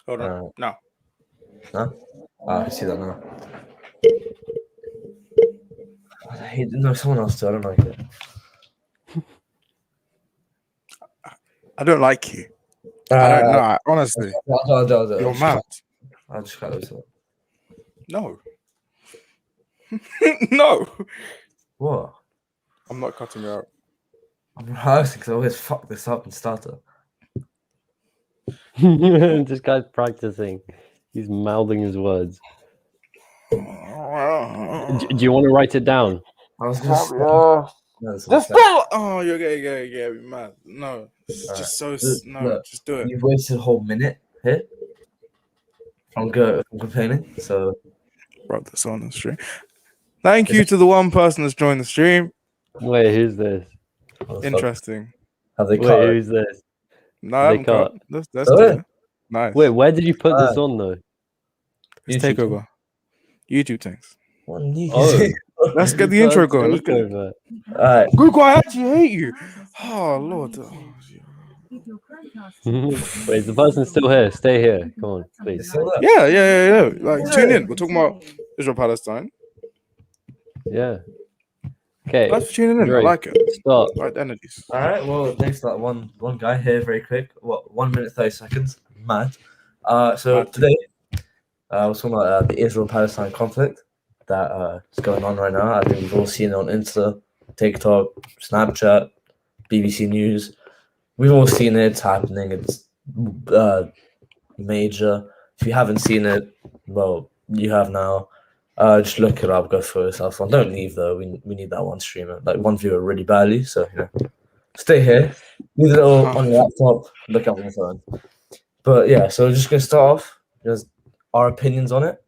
Hold on. No. No? I see that now. I hate no someone else too. I don't like it. I don't like you. I don't know. Honestly, you're mad. I'll just cut this up. No. No. What? I'm not cutting you out. I'm rehearsing because I always fuck this up and stutter. This guy's practicing. He's mouthing his words. Do you want to write it down? I was gonna say, No, that's just what spell. Oh, you're getting mad. No, it's Alright. just so. No, Look, just do it. you've wasted a whole minute here. I'm complaining. So Wrote this on the stream. Thank you to the one person that's joined the stream. Wait, who's this? Interesting. Have they Wait, cut? who's this? No, I haven't cut. That's Oh, good. Nice. Wait, where did you put this on though? Let's take over. YouTube things. Oh, let's get the intro going. Let's get it. Alright. Google, I actually hate you. Oh Lord. Wait, is the person still here? Stay here. Come on, please. Yeah. Like, tune in. We're talking about Israel Palestine. Yeah. Okay. Thanks for tuning in. Drake, I like it. Start. Right energies. All right. Well, thanks for that one guy here. Very quick. What? 1 minute 30 seconds. Mad. So today, we're talking about the Israel-Palestine conflict that is going on right now. I think we've all seen it on Insta, TikTok, Snapchat, BBC News. We've all seen it. It's happening. It's major. If you haven't seen it, well, you have now. Just look it up, go for yourself. Don't leave though. We need that one streamer, like one viewer, really badly. So stay here. Leave it all on your laptop. Look up on your phone. But yeah, so we're just gonna start off. Just our opinions on it.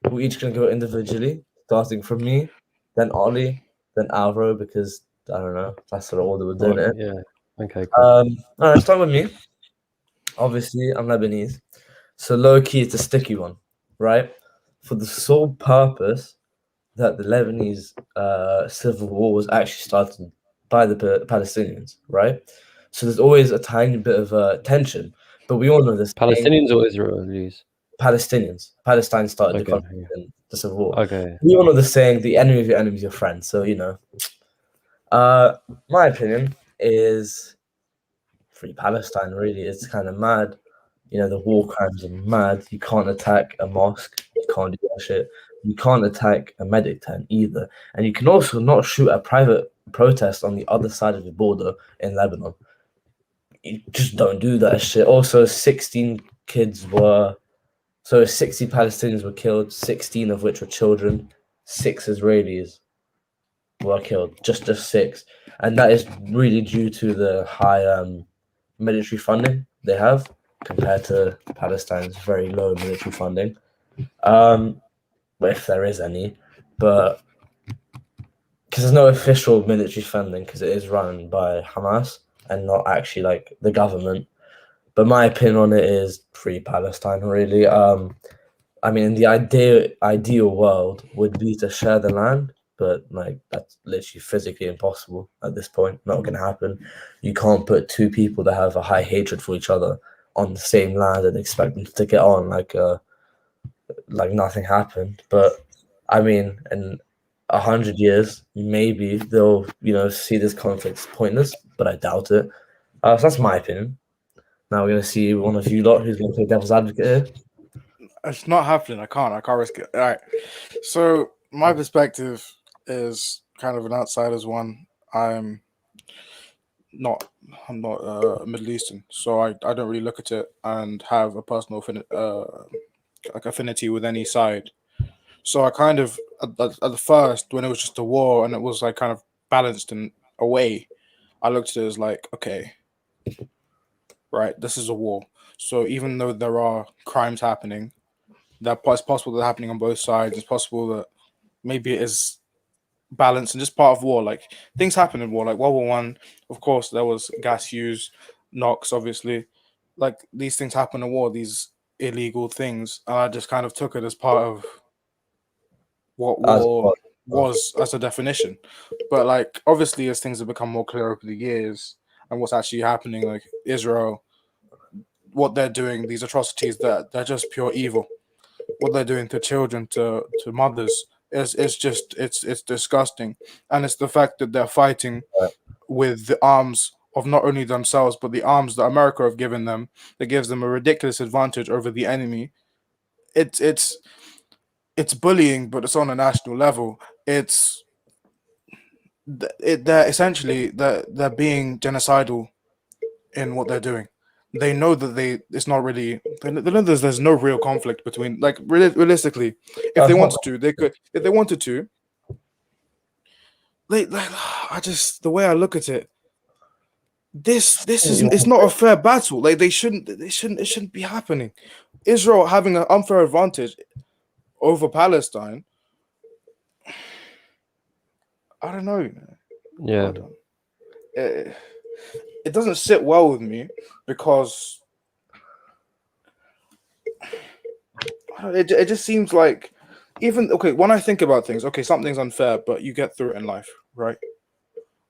We're each gonna go individually, starting from me, then Ollie, then Alvaro, because I don't know. That's the order we're doing it. Yeah. Okay. Cool. All right. Start with me. Obviously, I'm Lebanese, so low key it's a sticky one, right? For the sole purpose that the Lebanese civil war was actually started by the Palestinians, right? So there's always a tiny bit of tension, but we all know this. Palestinians or Israelis? Palestinians. Palestine started Okay, the conflict in the civil war. Okay. We all know the saying, the enemy of your enemy is your friend. So, my opinion is free Palestine, really. It's kind of mad. The war crimes are mad. You can't attack a mosque. You can't do that shit. You can't attack a medic tent either. And you can also not shoot a private protest on the other side of the border in Lebanon. You just don't do that shit. Also, 60 Palestinians were killed, 16 of which were children. 6 Israelis were killed, just 6. And that is really due to the high military funding they have compared to Palestine's very low military funding, if there is any, but because there's no official military funding because it is run by Hamas and not actually like the government. But my opinion on it is free Palestine, really. I mean, the ideal world would be to share the land, but like that's literally physically impossible at this point. Not going to happen. You can't put 2 people that have a high hatred for each other on the same land and expect them to get on like nothing happened. But I mean, in 100 years, maybe they'll see this conflict as pointless, but I doubt it. So that's my opinion. Now we're gonna see one of you lot who's gonna play devil's advocate here. It's not happening. I can't risk it. All right. So my perspective is kind of an outsider's one. I'm not Middle Eastern, so I don't really look at it and have a personal affinity with any side. So I kind of at the first, when it was just a war and it was like kind of balanced in a way, I looked at it as like, okay, right, this is a war. So even though there are crimes happening, it's possible they're happening on both sides. It's possible that maybe it is balance and just part of war. Like things happen in war, like World War One. Of course, there was gas use, knocks. Obviously, like these things happen in war. These illegal things, and I just kind of took it as part of what war was as a definition. But like obviously, as things have become more clear over the years and what's actually happening, like Israel, what they're doing, these atrocities, that they're just pure evil. What they're doing to children, to mothers, is just it's disgusting. And it's the fact that they're fighting Right. with the arms of not only themselves but the arms that America have given them, that gives them a ridiculous advantage over the enemy. It's bullying, but it's on a national level. They're essentially they're being genocidal in what they're doing. They know that it's not really, they know there's no real conflict between, like, realistically, if they wanted to, they could. If they wanted to, like, I just, the way I look at it, it's not a fair battle. Like, it shouldn't be happening. Israel having an unfair advantage over Palestine. I don't know. Yeah. It doesn't sit well with me, because it just seems like, even, okay, when I think about things, okay, something's unfair, but you get through it in life, right?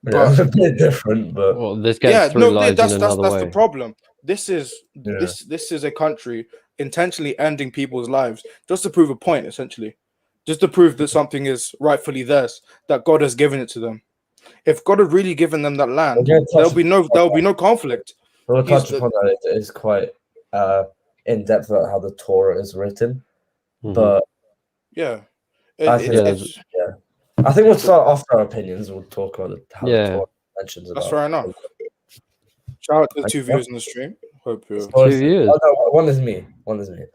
Yeah, it's a bit different, but Well, this gets through lies that's in another way. the problem. This is Yeah. this is a country intentionally ending people's lives just to prove a point, essentially, just to prove that something is rightfully theirs, that God has given it to them. If God had really given them that land, We're gonna there'll touch be no conflict. we'll He's touch upon that. It is quite in depth about how the Torah is written, Mhm. but Yeah, I think it's I think we'll start after our opinions. We'll talk about how Yeah. the Torah mentions that's about. fair enough. Shout out to the two Okay. viewers in the stream. Hope you're So 2 years. oh, no, one is me. One is me.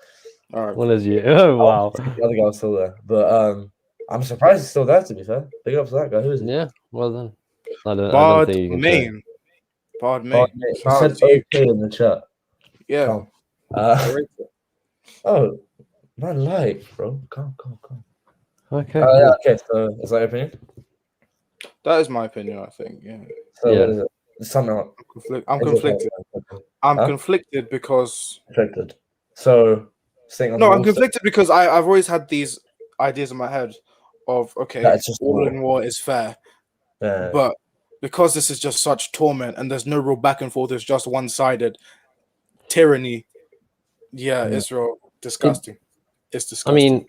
all right. One is you. Oh wow. The other guy was still there, but I'm surprised he's still there. To be fair, big up to that guy. Who is he? Yeah. Well done. I don't Bard think you can say. Main. Bard Oh, Main. mate, he Shout said out to you. okay in the chat. Yeah. Calm. I rate it. Oh, man, like, bro. Calm. Okay. Yeah, Cool. okay, so is that your opinion? That is my opinion, I think. Yeah. So Yeah. what is it? Something else. I'm conflicted. I'm Huh? conflicted because Conflicted. So, staying on no, the I'm wall, conflicted because I've always had these ideas in my head of, okay, That's just all war. in war is fair, Yeah. but because this is just such torment and there's no real back and forth, it's just one-sided tyranny. Yeah, Yeah. Israel, disgusting. It's I disgusting. mean,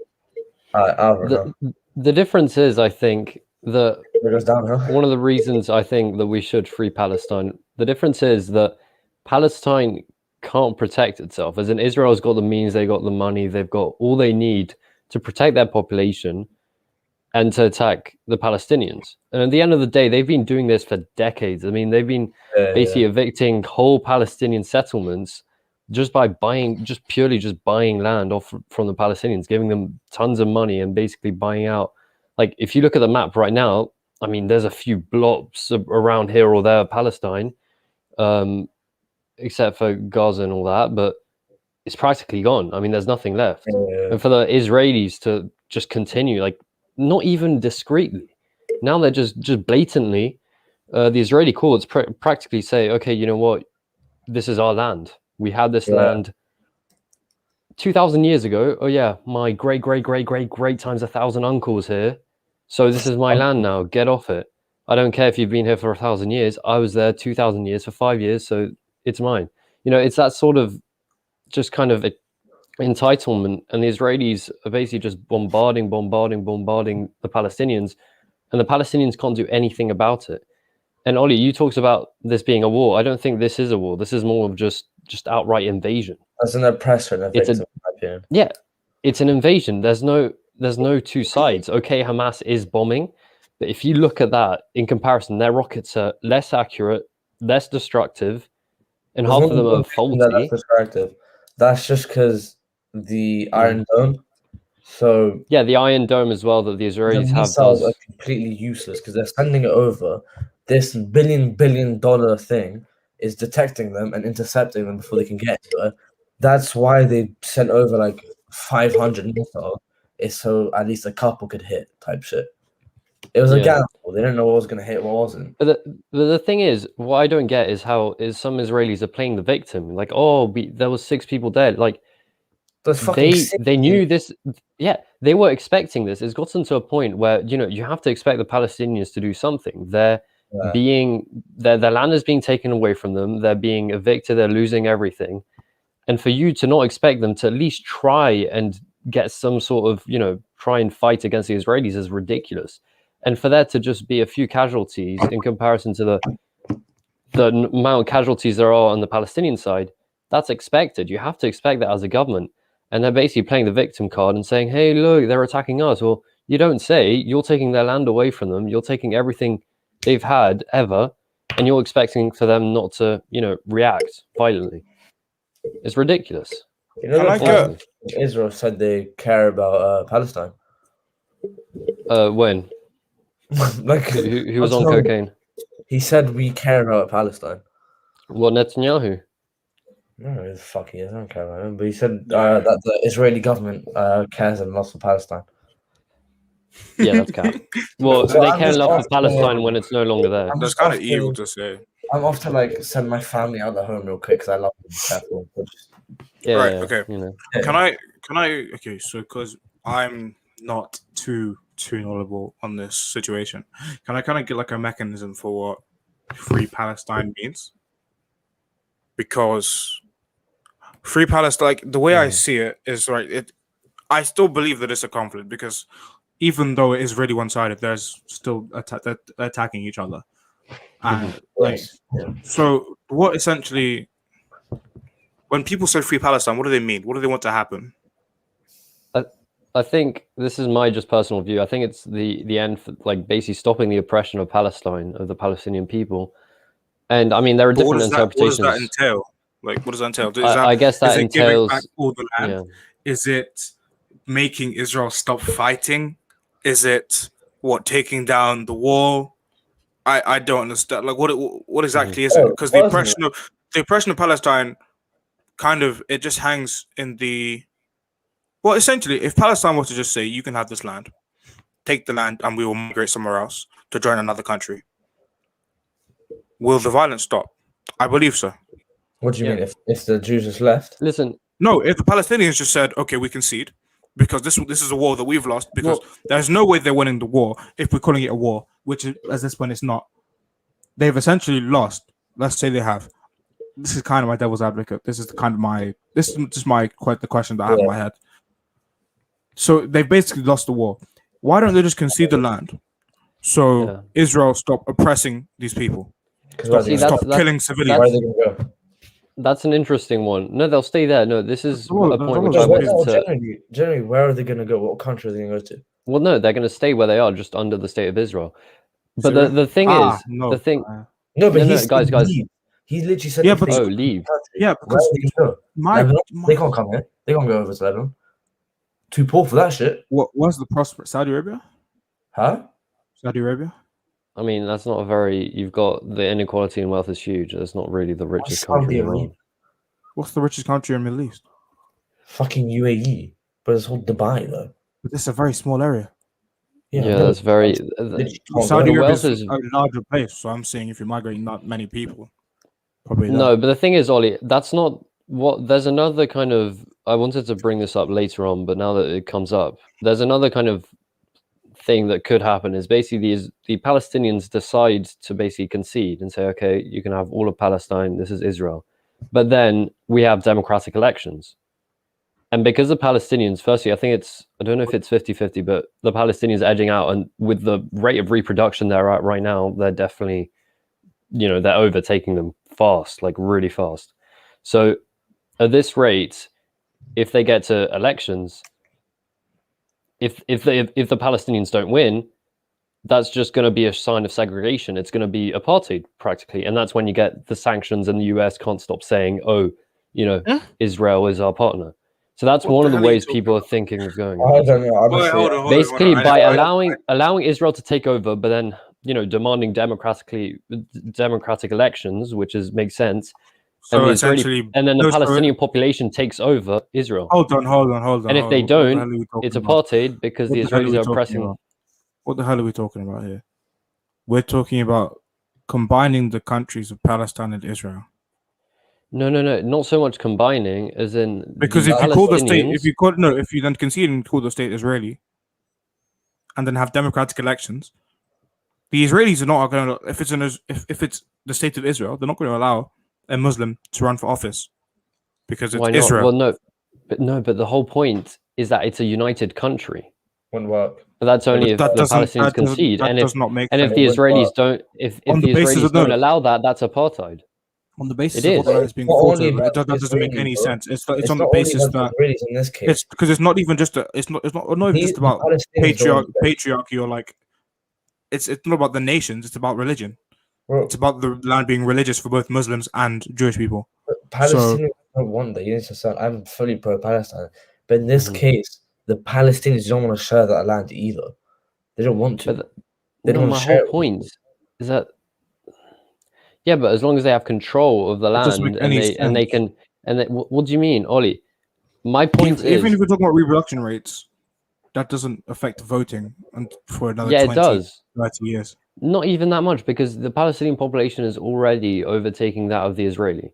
Alvaro, the difference is, I think, that it goes downhill. one of the reasons I think that we should free Palestine, the difference is that Palestine can't protect itself. As in, Israel's got the means, they got the money, they've got all they need to protect their population and to attack the Palestinians. And at the end of the day, they've been doing this for decades. I mean, they've been basically evicting whole Palestinian settlements just by purely buying land off from the Palestinians, giving them tons of money and basically buying out. Like, if you look at the map right now, I mean, there's a few blobs around here or there, Palestine, except for Gaza and all that, but it's practically gone. I mean, there's nothing left. Yeah. And for the Israelis to just continue, like, not even discreetly, now they're just blatantly, the Israeli courts practically say, okay, you know what, this is our land. We had this land 2,000 years ago. Oh yeah, my great times 1,000 uncles here. So this is my land now. Get off it. I don't care if you've been here for 1,000 years. I was there 2,000 years for 5 years, so it's mine. You know, it's that sort of just kind of entitlement, and the Israelis are basically just bombarding the Palestinians, and the Palestinians can't do anything about it. And Ollie, you talked about this being a war. I don't think this is a war. This is more of just outright invasion. That's an oppressor and a victim, in my opinion. Yeah, it's an invasion. There's no two sides. Okay, Hamas is bombing, but if you look at that in comparison, their rockets are less accurate, less destructive, and half of them are faulty. That's destructive. That's just because the Iron Dome. So yeah, the Iron Dome as well that the Israelis have missiles are completely useless because they're sending it over. This billion dollar thing is detecting them and intercepting them before they can get to it. That's why they sent over like 500 missiles. It's so at least a couple could hit, type shit. It was a gamble. They didn't know what was going to hit, what wasn't. But the thing is, what I don't get is how some Israelis are playing the victim. Like, oh, there was 6 people dead. Like, they knew this. Yeah, they were expecting this. It's gotten to a point where, you know, you have to expect the Palestinians to do something. Their land is being taken away from them. They're being evicted. They're losing everything. And for you to not expect them to at least try and get some sort of, try and fight against the Israelis is ridiculous. And for there to just be a few casualties in comparison to the amount of casualties there are on the Palestinian side, that's expected. You have to expect that as a government. And they're basically playing the victim card and saying, hey, look, they're attacking us. Well, you don't say. You're taking their land away from them. You're taking everything they've had ever, and you're expecting for them not to, react violently. It's ridiculous. You know, Can I that Israel said they care about Palestine. When? Like Who was on cocaine? He said we care about Palestine. What, Netanyahu? No, the fuck he is. I don't care about him. But he said that the Israeli government cares a lot for Palestine. Yeah, that's cap. Well, So they I'm care just enough off for Palestine when it's no longer there. That's kind of evil to say. I'm off to like send my family out the home real quick because I love them. Careful. Yeah, Right, yeah, okay. Can I? Okay, so because I'm not too knowledgeable on this situation, can I kind of get like a mechanism for what Free Palestine means? Because Free Palestine, like the way I see it, is right. I still believe that it's a conflict because even though it is really one-sided, there's still they're attacking each other, and like so. What essentially, when people say Free Palestine, what do they mean? What do they want to happen? I think this is my just personal view. I think it's the end for like basically stopping the oppression of Palestine, of the Palestinian people. And I mean, there are different interpretations. What does that entail? Like, what does that entail? I guess that is it giving entails back all the land? Yeah. Is it making Israel stop fighting? Is it taking down the wall? I don't understand. Like, what exactly is it? Because the oppression of Palestine kind of it just hangs in the. Well, essentially, if Palestine was to just say, you can have this land, take the land, and we will migrate somewhere else to join another country, will the violence stop? I believe so. What do you mean if the Jews just left? Listen. No, if the Palestinians just said, okay, we concede, because this is a war that we've lost, because there's no way they're winning the war if we're calling it a war, which is, at this point it's not. They've essentially lost. Let's say they have. This is kind of my devil's advocate. This is just the question that I have in my head. So they've basically lost the war. Why don't they just concede the land so Israel stop oppressing these people? Stop killing civilians. Where are they going to go? That's an interesting one. No, they'll stay there. No, this is a point which I wanted to... Generally, where are they going to go? What country are they going to go to? Well, no, they're going to stay where they are, just under the state of Israel. But the thing is... No, but guys. He literally said... Yeah, but leave. Yeah, because they can't come here. They can't go over to Lebanon. Too poor for that shit. What's the prospect? Saudi Arabia? Huh? Saudi Arabia? I mean, that's not a very... You've got the inequality in wealth is huge. That's not really the richest country in the world. What's the richest country in the Middle East? Fucking UAE. But it's all Dubai, though. But it's a very small area. Yeah, that's very... Saudi Arabia is a larger place, so I'm saying if you're migrating not many people, probably not. No, but the thing is, Ollie, that's not what... There's another kind of... I wanted to bring this up later on, but now that it comes up, there's another kind of thing that could happen is basically the Palestinians decide to basically concede and say, okay, you can have all of Palestine, this is Israel. But then we have democratic elections. And because the Palestinians, firstly, I think I don't know if it's 50-50, but the Palestinians edging out, and with the rate of reproduction they're at right now, they're definitely, they're overtaking them fast, like really fast. So at this rate, if they get to elections, if the Palestinians don't win, that's just going to be a sign of segregation. It's going to be apartheid practically, and that's when you get the sanctions, and the US can't stop saying, "Oh, Israel is our partner." So that's one of the ways people are thinking of going. I don't know. Basically, by allowing Israel to take over, but then demanding democratic elections, which makes sense. So and then the Palestinian population takes over Israel. Hold on. And if they don't, it's apartheid because the Israelis are oppressing them. What the hell are we talking about here? We're talking about combining the countries of Palestine and Israel. No, not so much combining as in because if you call the state, if you then concede and call the state Israeli, and then have democratic elections, the Israelis are not going to. If it's the state of Israel, they're not going to allow a Muslim to run for office. because it's Why not? Israel. Well, but the whole point is that it's a united country. Wouldn't work. But that's only if that the doesn't Palestinians that doesn't concede, that and does not make if sense. the Wouldn't Israelis work. don't, if On the the basis Israelis of don't no. allow that, that's apartheid. On the basis It of what is. the land is being Not fought only over, about that the doesn't make Israelis, any though. sense. It's on It's the not only basis about that the Israelis in this case. it's because it's not even just it's not even just The about Palestinians don't want that. patriarchy or like it's not about the nations. It's about religion. Bro, It's about the land being religious for both Muslims and Jewish people. Palestinians don't want that. You need to understand. I'm fully pro-Palestine, but in this Mhm. case, the Palestinians don't want to share that land either. They don't want to. But They don't no, want my to share whole it with point people. is that but as long as they have control of the It doesn't land make any and they sense. can what do you mean, Ollie? My point Even is, if we're talking about reproduction rates, that doesn't affect voting and for another yeah, it 20, does. 30 years. Not even that much, because the Palestinian population is already overtaking that of the Israeli.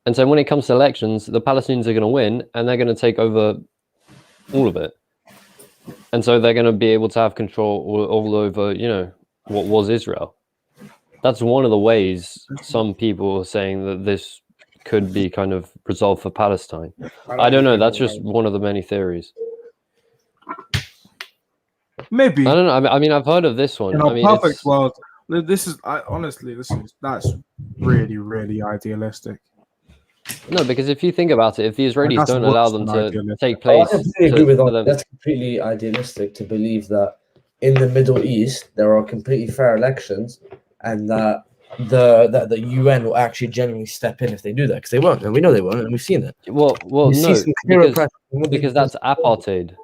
And so when it comes to elections, the Palestinians are going to win and they're going to take over all of it. And so they're going to be able to have control all over, what was Israel. That's one of the ways some people are saying that this could be kind of resolved for Palestine. I don't know. That's just one of the many theories. Maybe I don't know. I mean, I've heard of this one. in I a mean, perfect world, honestly, that's really, really idealistic. No, because if you think about it, if the Israelis That's don't allow worse them than to idealistic. take I place, completely agree with for that. them, That's completely idealistic to believe that in the Middle East there are completely fair elections, and that the UN will actually genuinely step in if they do that, because they won't, and we know they won't, and we've seen it. well, You see no, some clear oppression. because that's apartheid.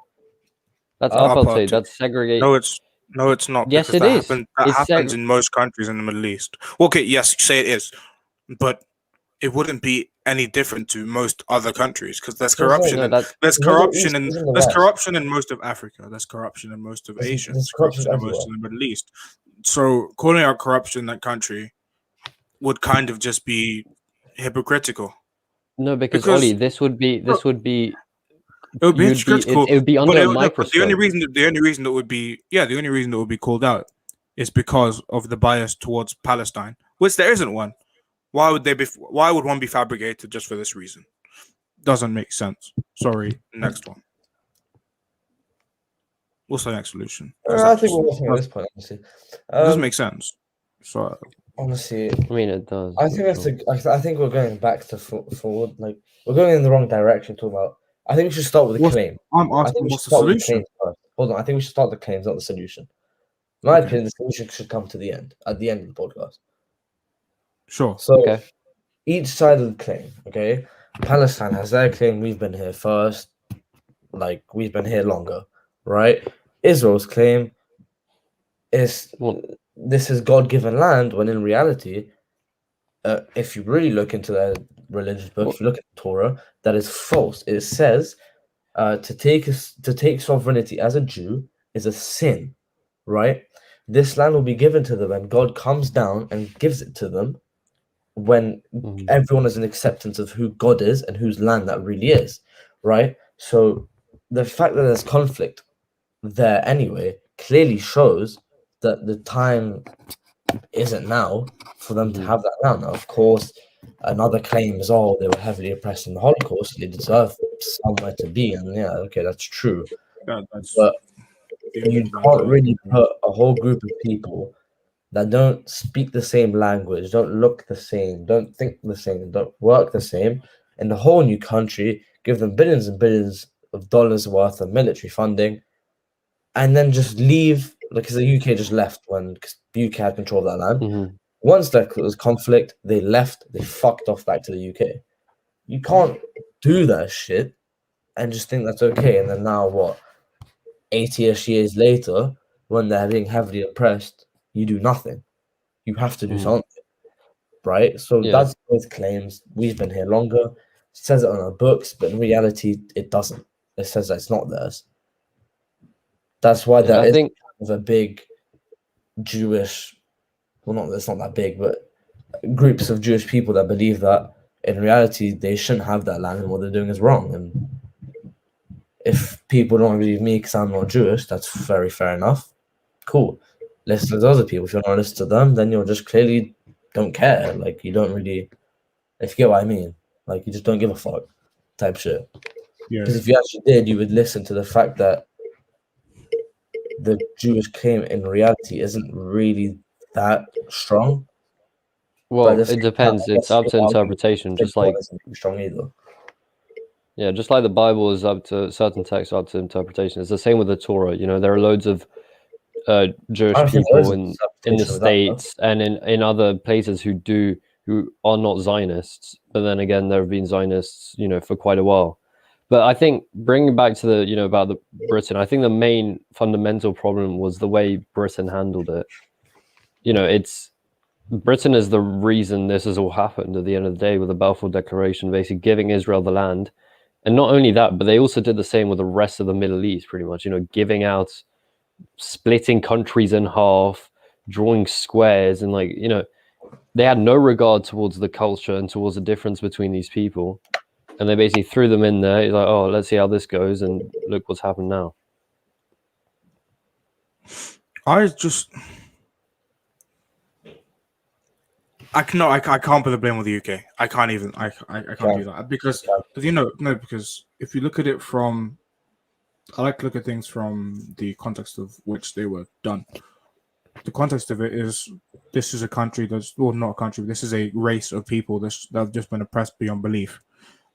That's Uh, apartheid. Apartheid. That's segregate. No, it's not. Yes, Because it is. that It's happens in most countries in the Middle East. Okay, yes, say it is, but it wouldn't be any different to most other countries because there's corruption no, and that there's The Middle corruption East in isn't the there's West. corruption in most of Africa. There's corruption in most of Asia. There's There's corruption corruption in most everywhere. of the Middle East. So calling out corruption in that country would kind of just be hypocritical. no, because Because Ollie, this would be it would be you'd be hypocritical. it would be But under a the only microscope. reason that would be the only reason that would be called out is because of the bias towards Palestine, which there isn't one. Why would one be fabricated just for this reason? Doesn't make sense. Sorry. Next one. What's the next solution? I think we're watching at this point, honestly. It doesn't make sense. So Honestly, I mean, it does. I think I think we're going back to forward. Like, we're going in the wrong direction. Talking about. I think we should start with the claim. I'm I think asking we should what's the start with the solution? claims first. Hold on. I think we should start with the claims, not the solution. In my Okay. opinion, the solution should come to the end, at the end of the podcast. Sure. So, Okay. each side of the claim, okay? Palestine has their claim, we've been here first, like, we've been here longer, right? Israel's claim is Well, this is God-given land, when in reality, if you really look into their religious books, you look at the Torah, that is false. It says to take sovereignty as a Jew is a sin, right? This land will be given to them, and God comes down and gives it to them when everyone is in acceptance of who God is and whose land that really is, right? So the fact that there's conflict there anyway clearly shows that the time isn't now for them to have that land. Now, of course, another claim is, oh, they were heavily oppressed in the Holocaust, they deserve somewhere to be, and yeah, okay, that's true. That's But you can't really put a whole group of people that don't speak the same language, don't look the same, don't think the same, don't work the same, in a whole new country, give them billions and billions of dollars worth of military funding, and then just leave, because the UK just left when the UK had control of that land. Once there was conflict, they left, they fucked off back to the UK. You can't do that shit and just think that's okay. And then now, what, 80-ish years later, when they're being heavily oppressed, you do nothing. You have to do something, right? So that's both claims. We've been here longer. It says it on our books, but in reality, it doesn't. It says that it's not theirs. That's why there is a big Jewish, well, it's not that big, but groups of Jewish people that believe that in reality they shouldn't have that land and what they're doing is wrong. And if people don't believe me because I'm not Jewish, that's very fair enough. Cool. Listen to other people. If you're not listening to them, then you're just clearly don't care. Like, you don't really, if you get what I mean. Like you just don't give a fuck type shit. Yeah. Because if you actually did, you would listen to the fact that the Jewish claim in reality isn't really that strong. Well, at the it same time, depends. I It's guess up the to argument interpretation. for Just like isn't strong either. yeah, just like the Bible is up to certain texts up to interpretation. It's the same with the Torah. You know, there are loads of Jewish I don't think there is people a in the interpretation of that, though. States and in other places who are not Zionists. But then again, there have been Zionists, you know, for quite a while. But I think bringing back to the, you know, about the Britain, I think the main fundamental problem was the way Britain handled it. You know, it's Britain is the reason this has all happened at the end of the day with the Balfour Declaration, basically giving Israel the land. And not only that, but they also did the same with the rest of the Middle East, pretty much, you know, giving out, splitting countries in half, drawing squares, and like, you know, they had no regard towards the culture and towards the difference between these people. And they basically threw them in there. It's like, oh, let's see how this goes. And look what's happened now. I can't put the blame on the UK. I can't do that because because if you look at it from, I like to look at things from the context of which they were done. The context of it is this is a country not a country. This is a race of people that have just been oppressed beyond belief,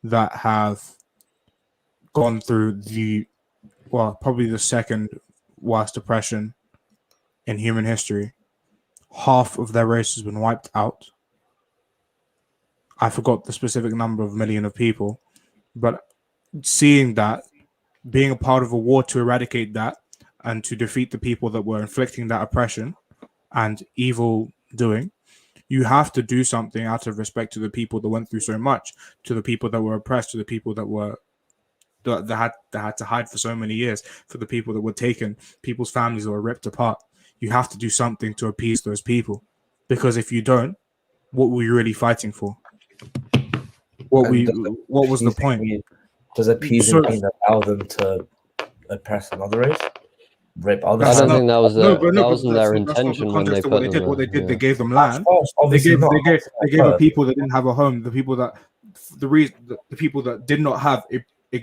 that have gone through probably the second worst oppression in human history. Half of their race has been wiped out. I forgot the specific number of million of people, but seeing that, being a part of a war to eradicate that and to defeat the people that were inflicting that oppression and evil doing, you have to do something out of respect to the people that went through so much, to the people that were oppressed, to the people that had to hide for so many years, for the people that were taken, people's families that were ripped apart. You have to do something to appease those people, because if you don't, what were you really fighting for? What was the point? Does appeasing mean allow them to oppress another race? Rip other I don't families? think that was that wasn't their that's not the intention when they context of put what they them did. What they there. did, they gave them land. Obviously not. They gave the people that didn't have a home, the people that the people that did not have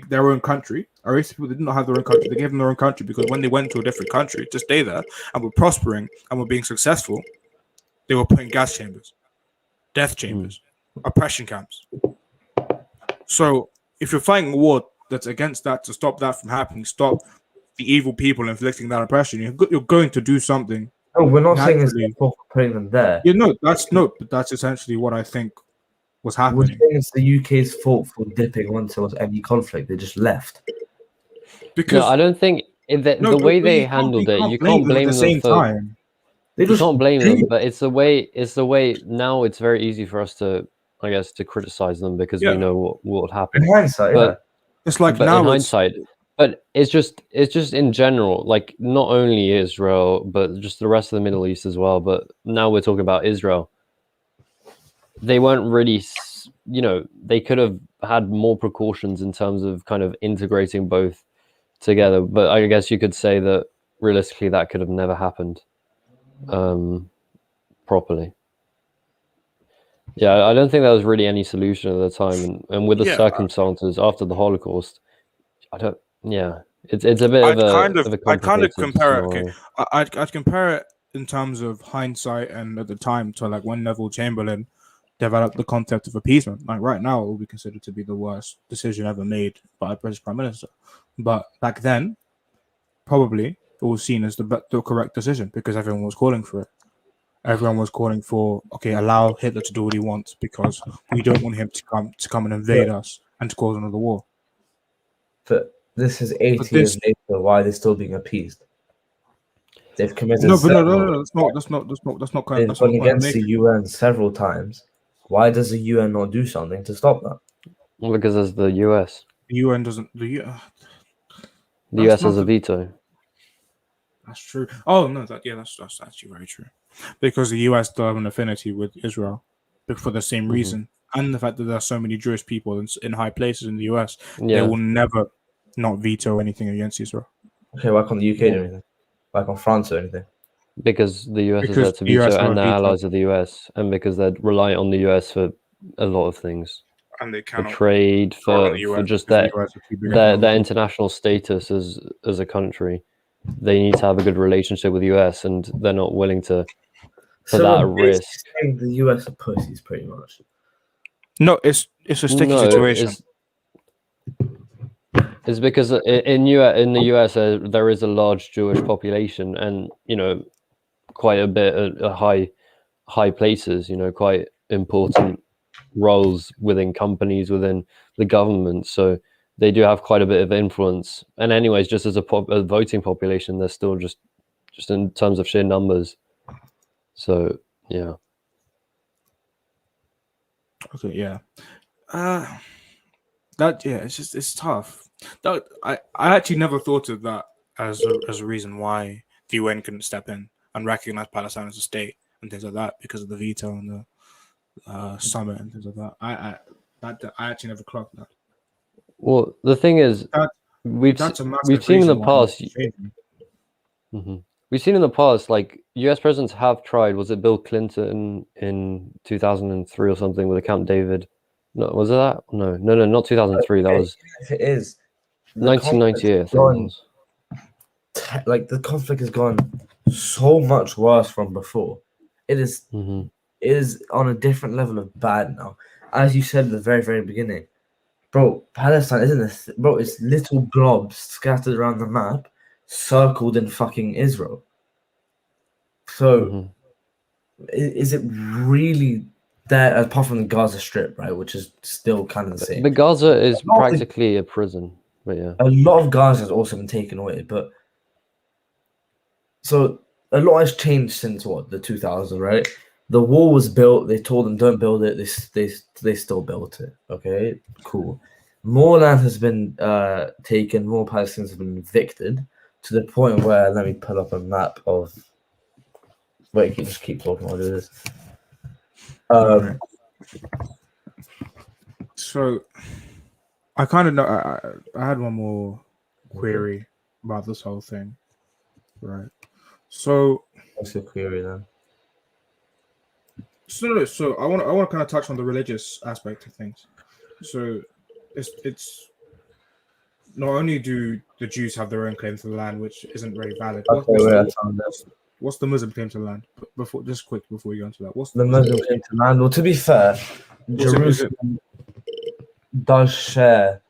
their own country, or race of people that did not have their own country, they gave them their own country, because when they went to a different country to stay there and were prospering and were being successful, they were put in gas chambers, death chambers, oppression camps. So if you're fighting a war that's against that, to stop that from happening, stop the evil people inflicting that oppression, you're going to do something. No, we're not saying it's for putting them there. But that's essentially what I think was happening. We're saying it's the UK's fault for dipping onto any conflict. They just left. Because I don't think the way they handled it, you can't blame them for. time. You can't blame them, but it's the way. Now it's very easy for us to, I guess, to criticize them because we know what happened. In hindsight, but it's like but now in hindsight. But it's just in general, like not only Israel, but just the rest of the Middle East as well. But now we're talking about Israel. They weren't really, they could have had more precautions in terms of kind of integrating both together. But I guess you could say that realistically that could have never happened properly. Yeah, I don't think there was really any solution at the time. And with the circumstances after the Holocaust, it's a bit of a I kind of compare scenario. it. Okay, I'd compare it in terms of hindsight and at the time to like when Neville Chamberlain developed the concept of appeasement. Like right now, it will be considered to be the worst decision ever made by a British Prime Minister. But back then, probably it was seen as the correct decision because everyone was calling for it. Everyone was calling for, okay, allow Hitler to do what he wants because we don't want him to come and invade us and to cause another war. But this is 80 years later. Why are they still being appeased? They've committed. No, that's not They've gone against the UN several times. Why does the UN not do something to stop that? Well, because there's the US. The UN doesn't. The US has a veto. That's true. Oh no, that's actually very true. Because the US still have an affinity with Israel, for the same reason, and the fact that there are so many Jewish people in high places in the US, they will never not veto anything against Israel. Okay, why can't the UK do anything? Why can't France do anything? Because the US is there to veto, and they're allies of the US, and because they're reliant on the US for a lot of things. and they for cannot trade, throw it on for the US just because their the US are too big. their international status as a country. They need to have a good relationship with the US, and they're not willing to put that at we're basically risk. saying the US are pussies, pretty much. No, it's a sticky No, situation. it's because in the US there is a large Jewish population, and quite a bit of high places. Quite important roles within companies, within the government. So they do have quite a bit of influence. And anyways, just as a voting population, they're still just in terms of sheer numbers. So yeah. Okay, yeah. It's tough. I actually never thought of that as a reason why the UN couldn't step in and recognize Palestine as a state and things like that because of the veto and the summit and things like that. I actually never clocked that. Well, the thing is, That's a massive we've seen in the reason why past. it's changing. We've seen in the past, like U.S. presidents have tried. Was it Bill Clinton in 2003 or something with the Camp David? No, was it that? No, not 2003. That was If it is, 1998. I think it was. Like the conflict has gone so much worse from before. It is is on a different level of bad now. As you said at the very, very beginning, bro, Palestine isn't bro, it's little globs scattered around the map, circled in fucking Israel. So is it really there, apart from the Gaza Strip, right, which is still kind of the same? But Gaza is practically a prison. But yeah, a lot of Gaza has also been taken away, but so a lot has changed since the 2000s, right? The wall was built. They told them don't build it. They still built it. Okay, cool. More land has been taken. More Palestinians have been evicted to the point where, let me pull up a map of. Wait, just keep talking while I do this. So I kind of know. I had one more query about this whole thing, right? So What's your query then? So I want to kind of touch on the religious aspect of things. So it's not only do the Jews have their own claim to the land, which isn't very valid. What's the Muslim claim to the land? Before you go into that, what's the Muslim claim to land? Well, to be fair, Jerusalem does share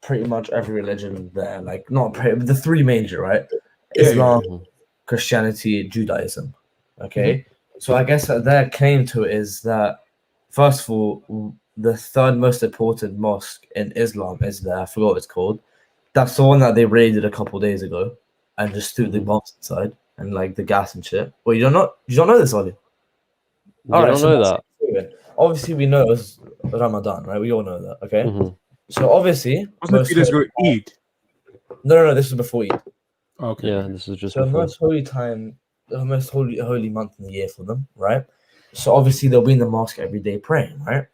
pretty much every religion there. Like not the three major, right? Islam, Christianity, Judaism. Okay. So I guess that their claim to it is that, first of all, the third most important mosque in Islam is there. I forgot what it's called. That's the one that they raided a couple days ago and just threw the bombs inside and like the gas and shit. Well, you don't know this, Ollie? I don't know that. Obviously, we know it's Ramadan, right? We all know that, okay? So obviously, wasn't 2 days ago Eid? No, this was before Eid. Okay. Yeah, this is just so before. most holy time. The most holy month in the year for them, right? So obviously they'll be in the mosque every day praying, right?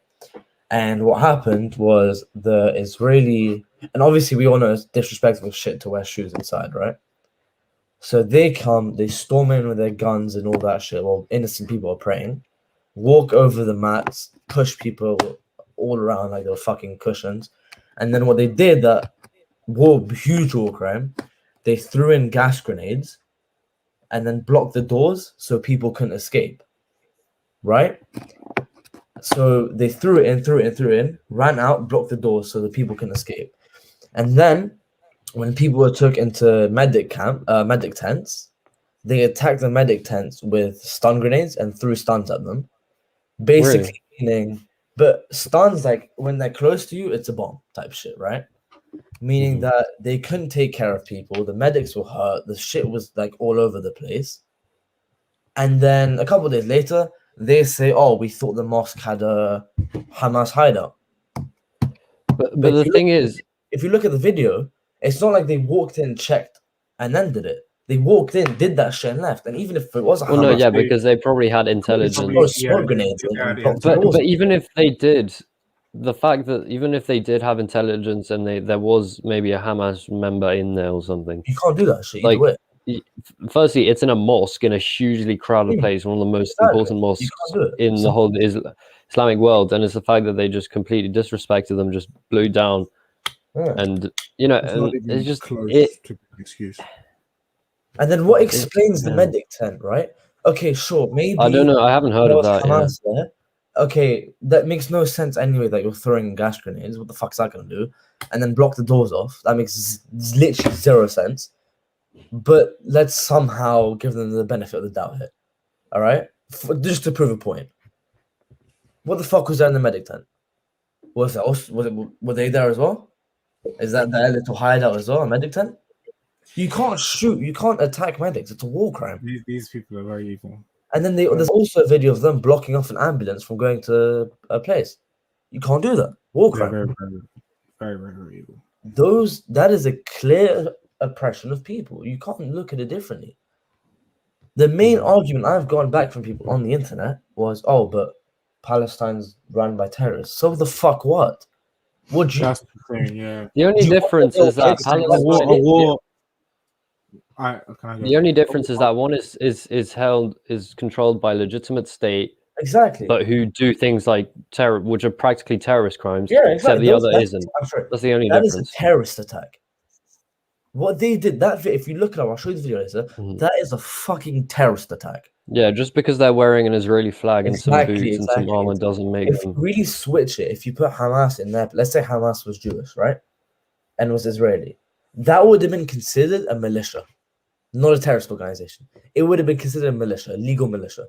And what happened was the Israeli, and obviously we all know it's disrespectful shit to wear shoes inside, right? So they storm in with their guns and all that shit while innocent people are praying, walk over the mats, push people all around like they were fucking cushions. And then what they did, huge war crime, they threw in gas grenades and then block the doors so people couldn't escape, right? So they threw it in, ran out, blocked the doors so the people couldn't escape. And then when people were took into medic tents, they attacked the medic tents with stun grenades and threw stuns at them. Basically meaning, but stuns, like when they're close to you, it's a bomb type shit, right? Meaning that they couldn't take care of people. The medics were hurt. The shit was like all over the place. And then a couple of days later, they say, "Oh, we thought the mosque had a Hamas hideout." But the thing is, if you look at the video, it's not like they walked in, checked, and then did it. They walked in, did that shit, and left. And even if it was a Hamas, because they probably had intelligence. But even if they did, the fact that even if they did have intelligence and there was maybe a Hamas member in there or something, you can't do that shit either way. Firstly, it's in a mosque in a hugely crowded place, one of the most important mosques can't do it. in the whole Islamic world, and it's the fact that they just completely disrespected them, just blew down, Yeah. and you know, It's not and even it's just close to an excuse. And then what explains the yeah. medic tent, right? Okay, sure, maybe I don't know. I haven't heard there of was that. Yeah. Hamas there. Okay, that makes no sense anyway. That you're throwing gas grenades. What the fuck's that gonna do? And then block the doors off. That makes literally zero sense. But let's somehow give them the benefit of the doubt here. All right, just to prove a point. What the fuck was there in the medic tent? Was were they there as well? Is that their little hideout as well? A medic tent? You can't shoot. You can't attack medics. It's a war crime. These people are very evil. And then there's also a video of them blocking off an ambulance from going to a place. You can't do that. War crime. Very evil. That is a clear oppression of people. You can't look at it differently. The main argument I've gone back from people on the internet was, oh, but Palestine's run by terrorists. So the fuck what? Would you? That's the thing, yeah. The only difference is that the only difference is that one is controlled by a legitimate state, exactly, but who do things like terror, which are practically terrorist crimes. Yeah, except the other isn't. That's the only difference. That is a terrorist attack. What they did, if you look it up, I'll show you the video later. That is a fucking terrorist attack. Yeah, just because they're wearing an Israeli flag and some boots and some armor doesn't make them. If you really switch it, if you put Hamas in there, let's say Hamas was Jewish, right? And was Israeli, that would have been considered a militia, not a terrorist organization. It would have been considered a militia, a legal militia.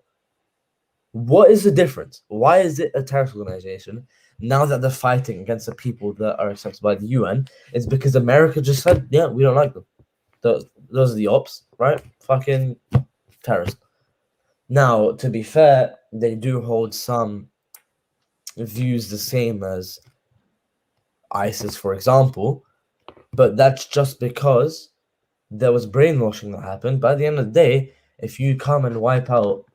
What is the difference? Why is it a terrorist organization now that they're fighting against the people that are accepted by the UN? It's because America just said, yeah, we don't like them. Those are the ops, right? Fucking terrorists. Now, to be fair, they do hold some views the same as ISIS, for example, but that's just because there was brainwashing that happened. By the end of the day, if you come and wipe out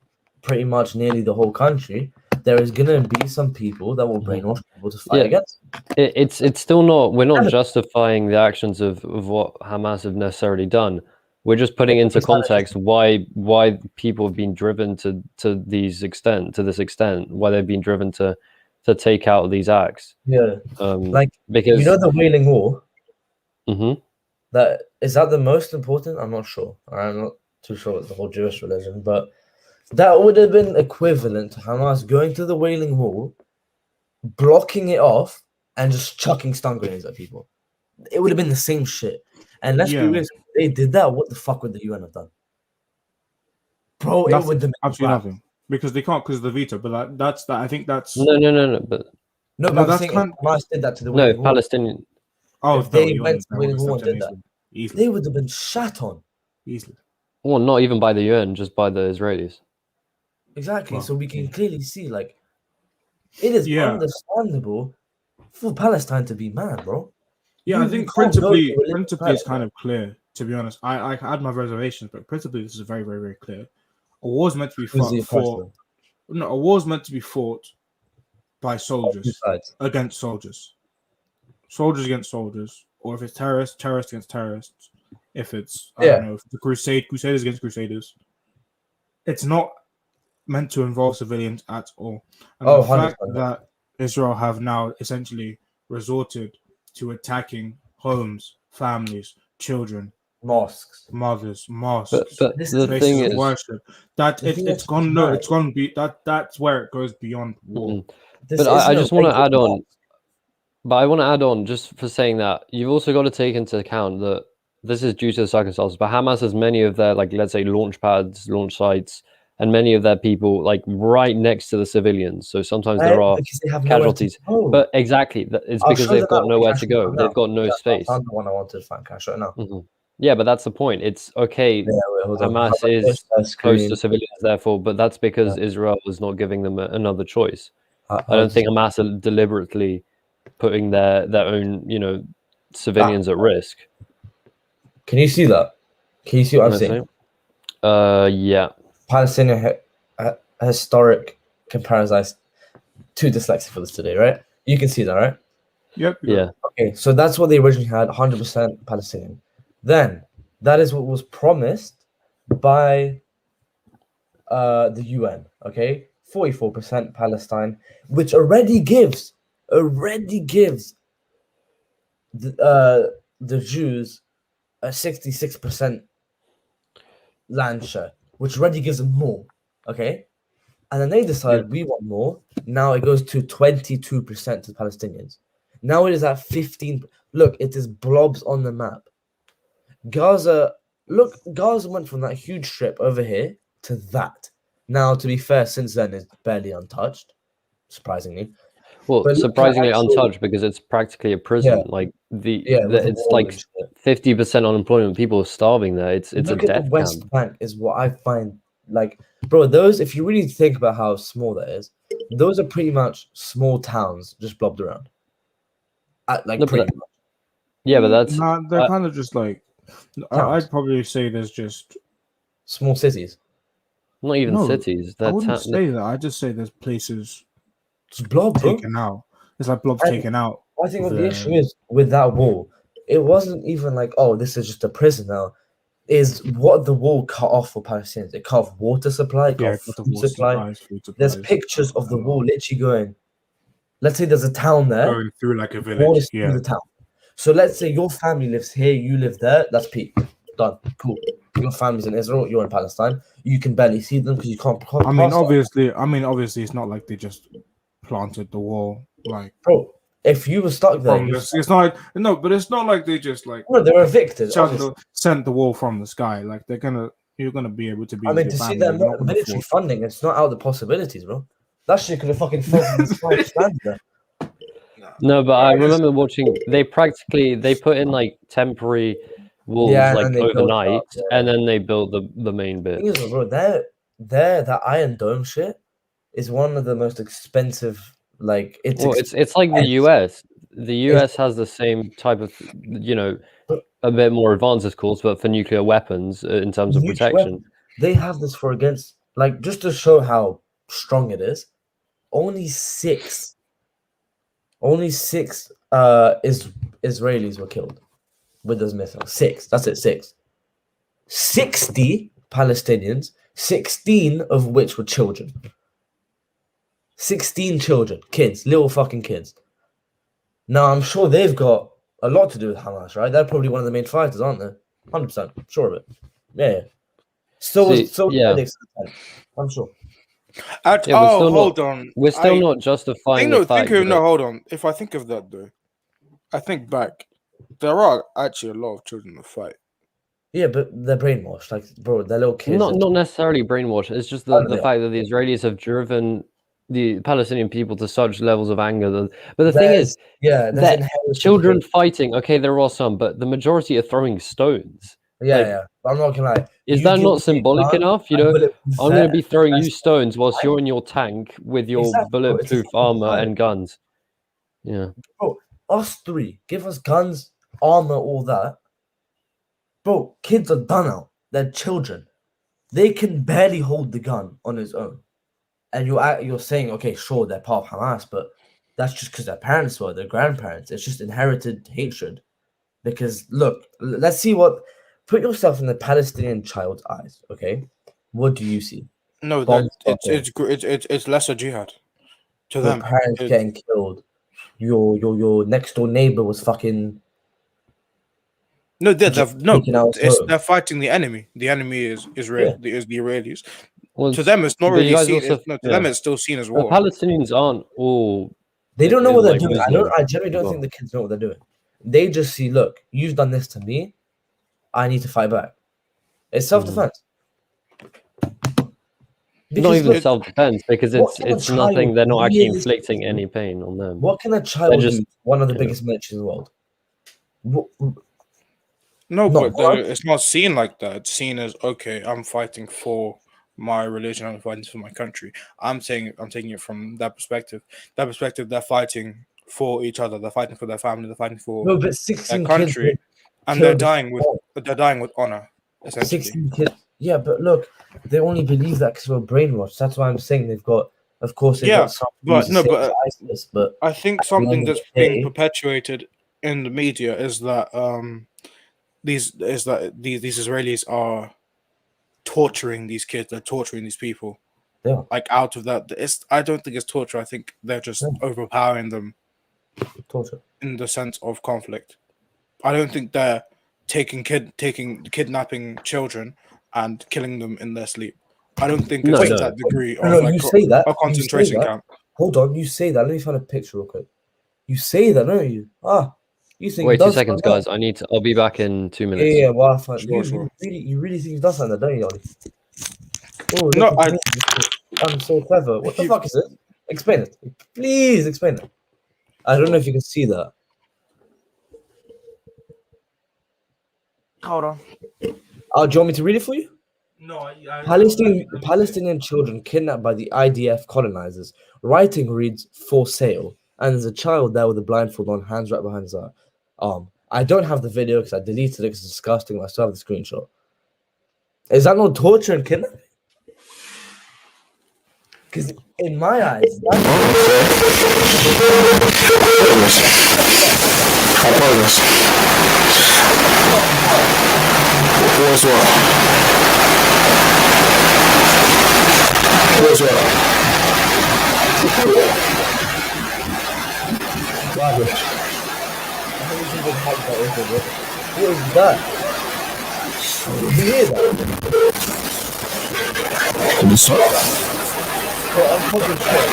pretty much nearly the whole country, there is going to be some people that will brainwash people to fight against. It's still not, we're not justifying the actions of what Hamas have necessarily done. We're just putting into context why people have been driven to this extent, why they've been driven to take out these acts. Yeah, because you know the Wailing Wall. That is that the most important? I'm not sure. I'm not too sure it's the whole Jewish religion, but that would have been equivalent to Hamas going to the Wailing Wall, blocking it off, and just chucking stun grenades at people. It would have been the same shit. And let's be honest, if they did that, what the fuck would the UN have done? Bro, it would have been absolutely nothing. Because they can't because of the veto, but I think that's no, but that's Hamas did that to the Wailing Wall. Palestinian. Oh, if they went to the Wailing Wall and did that, they would have been shat on. Easily. Well, not even by the UN, just by the Israelis. Exactly. Well, so we can clearly see, like, it is understandable for Palestine to be mad, bro. Yeah, I think principally it's kind of clear, to be honest. I had my reservations, but principally this is very, very, very clear. A war is meant to be fought a war is meant to be fought by soldiers against soldiers. Soldiers against soldiers. Or if it's terrorists against terrorists. If it's I don't know, if the crusaders against crusaders. It's not meant to involve civilians at all. And the fact that Israel have now essentially resorted to attacking homes, families, children, mosques, mothers, mosques, but the thing is, worship. That's where it goes beyond war. But I just want to add on. But I want to add on just for saying that you've also got to take into account that this is due to the circumstances. But Hamas has many of their, like, let's say, launch pads, launch sites, and many of their people like right next to the civilians. So sometimes there are casualties. But exactly, it's because they've got nowhere to go. They've got no space. That's the one I wanted to find. Can I show it now? Yeah, but that's the point. It's okay. Hamas is close to civilians, therefore, but that's because Israel is not giving them another choice. I don't think Hamas are deliberately putting their own, civilians at risk. Can you see that? Can you see what I'm saying? Yeah. Palestinian historic comparison. Too dyslexic for this today, right? You can see that, right? Yep. Yeah. Okay, so that's what they originally had, 100% Palestinian. Then That is what was promised by the UN. Okay, 44% Palestine, which already gives the Jews a 66% land share, which already gives them more. Okay, and then they decide we want more. Now it goes to 22% to the Palestinians. Now it is at 15. Look, it is blobs on the map. Gaza, look, Gaza went from that huge strip over here to that. Now, to be fair, since then it's barely untouched, surprisingly. Well, But look at surprisingly actual- untouched because it's practically a prison. Yeah. Like with the it's wall like and shit. 50% unemployment. People are starving there. It's a Look at the death West camp. Bank is what I find like, bro. Those, if you really think about how small that is, those are pretty much small towns just blobbed around. Like No, pretty but much yeah, but that's Nah, they're kind of just like. Towns. I'd probably say there's just Small cities. not even no. cities. I They're wouldn't say that. I just say there's places Just blob, bro. taken out. It's like blobs And taken out. I think what the issue is with that wall, it wasn't even like, oh, this is just a prison now. Is what the wall cut off for Palestinians. It cut off water supply, it cut off got the food water supply. supplies, food There's supplies, pictures of the wall literally going. Let's say there's a town there. going through like a Wall village. is through Yeah, the town. So let's say your family lives here, you live there. That's peak. Done. Cool. Your family's in Israel, you're in Palestine. You can barely see them because you can't. I mean, pass obviously, it's not like they just planted the wall like bro. If you were stuck there, from this. It's not like, no, but it's not like they just like no, they were evicted. sent the wall from the sky. Like you're gonna be able to be. I mean, with to your see family. that You're not gonna military force- funding, it's not out of the possibilities, bro. That shit could have fucking fell from the sky and landed there. No, but I remember watching. They put in like temporary walls Yeah, and like then they built it overnight, up, yeah. and then they built the main bit. Thing is, bro, that Iron Dome shit is one of the most expensive. Like, It's like the US. The US has the same type of, a bit more advanced, of course, but for nuclear weapons in terms of Nuclear protection. weapons. They have this for against, like, just to show how strong it is. Only six Israelis were killed with those missiles. 6. That's it. 6. 60 Palestinians, 16 of which were children. 16 children, kids, little fucking kids. Now, I'm sure they've got a lot to do with Hamas, right? They're probably one of the main fighters, aren't they? 100%, sure of it. Yeah. Yeah. I'm sure. Hold on. We're still not justifying the fact that Hold on. If I think of that though, I think back. There are actually a lot of children that fight. Yeah, but they're brainwashed. Like, bro, they're little kids. not necessarily brainwashed. It's just the fact that the Israelis have driven the Palestinian people to such levels of anger. But the thing is, that children fighting. Okay, there are some, but the majority are throwing stones. Yeah. I'm not gonna lie. Is that not symbolic enough? I'm going to be throwing you stones whilst you're in your tank with your bulletproof armor and guns. Yeah. Bro, us three, give us guns, armor, all that. Bro, kids are done out. They're children. They can barely hold the gun on its own. And you're saying, okay, sure, they're part of Hamas, but that's just because their parents were, their grandparents. It's just inherited hatred. Because look, let's see put yourself in the Palestinian child's eyes, okay? What do you see? No, it's lesser jihad to them. Parents getting killed. Your next door neighbor was fucking. No, they're fighting the enemy. The enemy is Israel. Yeah. Is the Israelis. Well, to them, it's not really seen. To them, it's still seen as war. The Palestinians aren't all. They don't know what they're doing. I generally don't think the kids know what they're doing. They just see, look, you've done this to me. I need to fight back. It's self-defense. Not even self-defense, because it's nothing. They're not actually inflicting any pain on them. What can a child do? One of the biggest militaries in the world. No, but it's not seen like that. It's seen as, okay, I'm fighting for my religion, I'm fighting for my country. I'm taking it from that perspective. That perspective, they're fighting for each other. They're fighting for their family. They're fighting for their country, and they're dying with honor. Essentially, 16 kids. Yeah, but look, they only believe that because we're brainwashed. That's why I'm saying they've got. Of course, ISIS, but I think something that's being perpetuated in the media is that these Israelis are torturing these kids. They're torturing these people. Yeah. Like out of that, I don't think it's torture. I think they're just overpowering them Torture. in the sense of conflict. I don't think they're kidnapping children and killing them in their sleep. I don't think it's No, to no. that degree of No, like you say that. a You say concentration that. camp. Hold on, you say that. Let me find a picture real quick. You say that, don't you? You think Wait it 2 does seconds, sound guys. I'll be back in 2 that? minutes. Yeah, well, I find Sure. you really think it does sound that, don't you, Ollie? Oh, No, look at me. I'm so clever. What the fuck is it? Explain it. Please explain it. I don't know if you can see that. Hold on. Oh, do you want me to read it for you? No, Palestinian children kidnapped by the IDF colonizers. Writing reads "for sale," and there's a child there with a blindfold on, hands right behind his arm. I don't have the video because I deleted it because it's disgusting. But I still have the screenshot. Is that not torture and kidnapping? Because in my eyes, I promise. What's what? What's what? what is that? Did you hear that? What's up? I'm fucking shocked.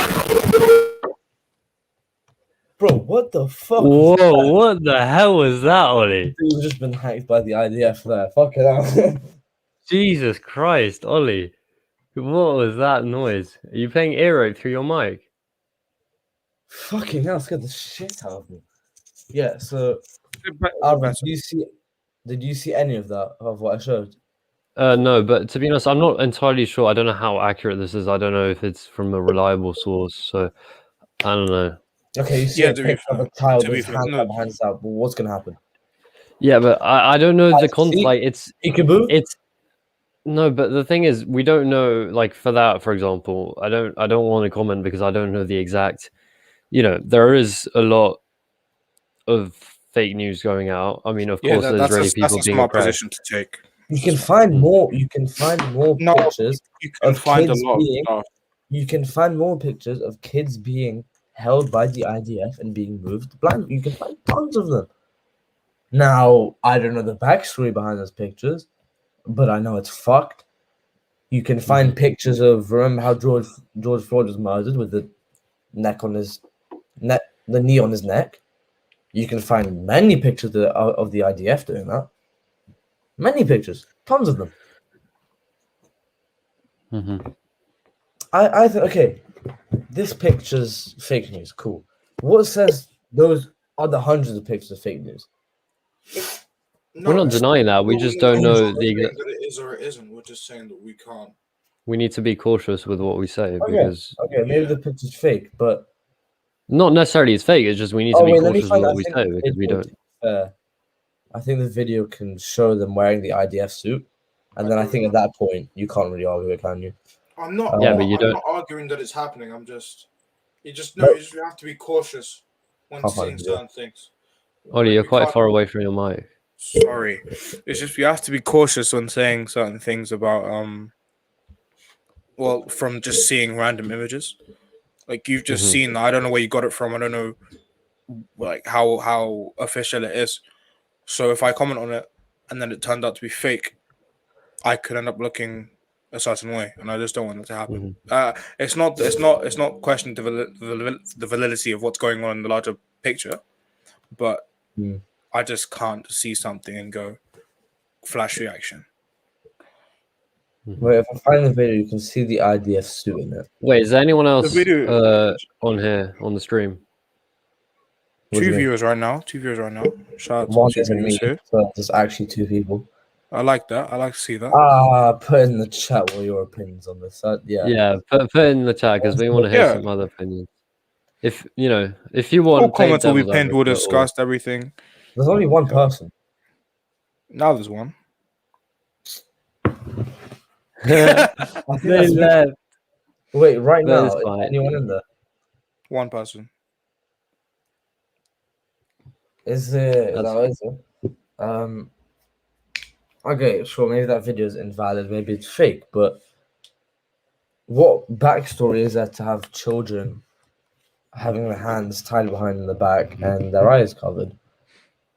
Bro, what the fuck? Whoa, what the hell was that, Ollie? You've just been hacked by the IDF there. Fuck it out. Jesus Christ, Ollie. What was that noise? Are you playing ear rape through your mic? Fucking hell, scared the shit out of me. Yeah, so did you see any of that of what I showed? No, but to be honest, I'm not entirely sure. I don't know how accurate this is. I don't know if it's from a reliable source, so I don't know. Okay, you see a picture of a child with his hands out, but what's gonna happen? Yeah, but I don't know the context. Like it's no, but the thing is, we don't know. Like for that, for example, I don't want to comment because I don't know the exact. You know, there is a lot of fake news going out. I mean, of course, there's Israeli people being oppressed. Position to take. You can find more. You can find more pictures of kids being. You can find more pictures of kids being held by the IDF and being moved blind. You can find tons of them. Now, I don't know the backstory behind those pictures, but I know it's fucked. You can find pictures of remember how George Floyd was murdered with the neck on his neck, the knee on his neck. You can find many pictures of the IDF doing that. Many pictures, tons of them. I think okay. This picture's fake news. Cool. What says those other hundreds of pictures of fake news? We're not denying that. We just don't know the exact. That it is or it isn't. We're just saying that we can't. We need to be cautious with what we say because maybe the picture's fake, but not necessarily it's fake. It's just we need to be cautious with what we say because we don't. I think the video can show them wearing the IDF suit, and then I think at that point you can't really argue it, can you? I'm not. Yeah, but you don't. I'm not arguing that it's happening. I'm just. You just know. You have to be cautious when seeing certain things. Ollie, you're quite far away from your mic. Sorry, it's just you have to be cautious when saying certain things about well, from just seeing random images, like you've just seen. I don't know where you got it from. I don't know, like how official it is. So if I comment on it and then it turned out to be fake, I could end up looking a certain way, and I just don't want that to happen. It's not questioning the validity of what's going on in the larger picture, but I just can't see something and go flash reaction. Wait, if I find the video, you can see the IDF suit in it. Wait, is there anyone else on here on the stream? Two viewers right now. Shout out to One two isn't viewers me, here. so there's actually two people. I like that. I like to see that. Put in the chat what your opinions on this. Yeah, put in the chat because we want to hear some other opinions. If you know, if you want, all comments will be pinned. We'll discuss everything. There's only one person. Now there's one. They left. Wait, right now, is anyone in there? One person. Is it? Okay, sure, maybe that video is invalid, maybe it's fake, but what backstory is there to have children having their hands tied behind the back and their eyes covered?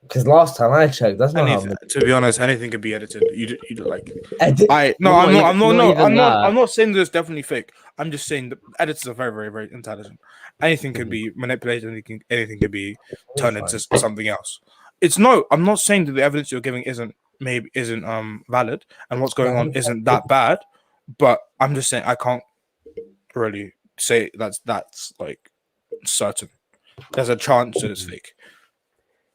Because last time I checked, that's not how. To be honest, anything could be edited. You like. Edit. I'm not saying that it's definitely fake. I'm just saying the editors are very, very, very intelligent. Anything could be manipulated. Anything could be turned into something else. I'm not saying that the evidence you're giving isn't valid, and what's going on isn't that bad. But I'm just saying I can't really say that's like certain. There's a chance that it's fake.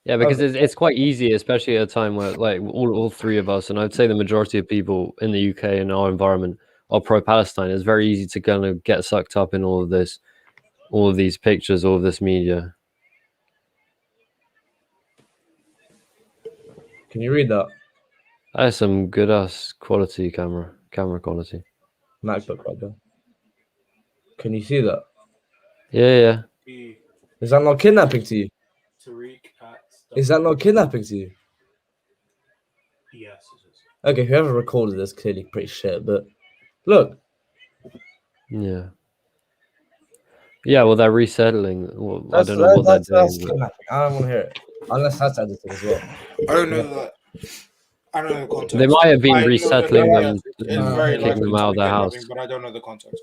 Yeah, because it's quite easy, especially at a time where like all three of us, and I'd say the majority of people in the UK and our environment are pro-Palestine. It's very easy to kind of get sucked up in all of this, all of these pictures, all of this media. Can you read that? That's some good ass quality camera quality. MacBook right there. Can you see that? Yeah. Is that not kidnapping to you? Is that not kidnapping to you? Yes, it is. Okay, whoever recorded this clearly pretty shit, but look. Yeah. Yeah, well, they're resettling. Well, I don't know what they're doing. Kidnapping. I don't want to hear it. Unless that's edited as well. I don't know that. I don't know the context. They might have been resettling them, very kicking them out of their house. But I don't know the context.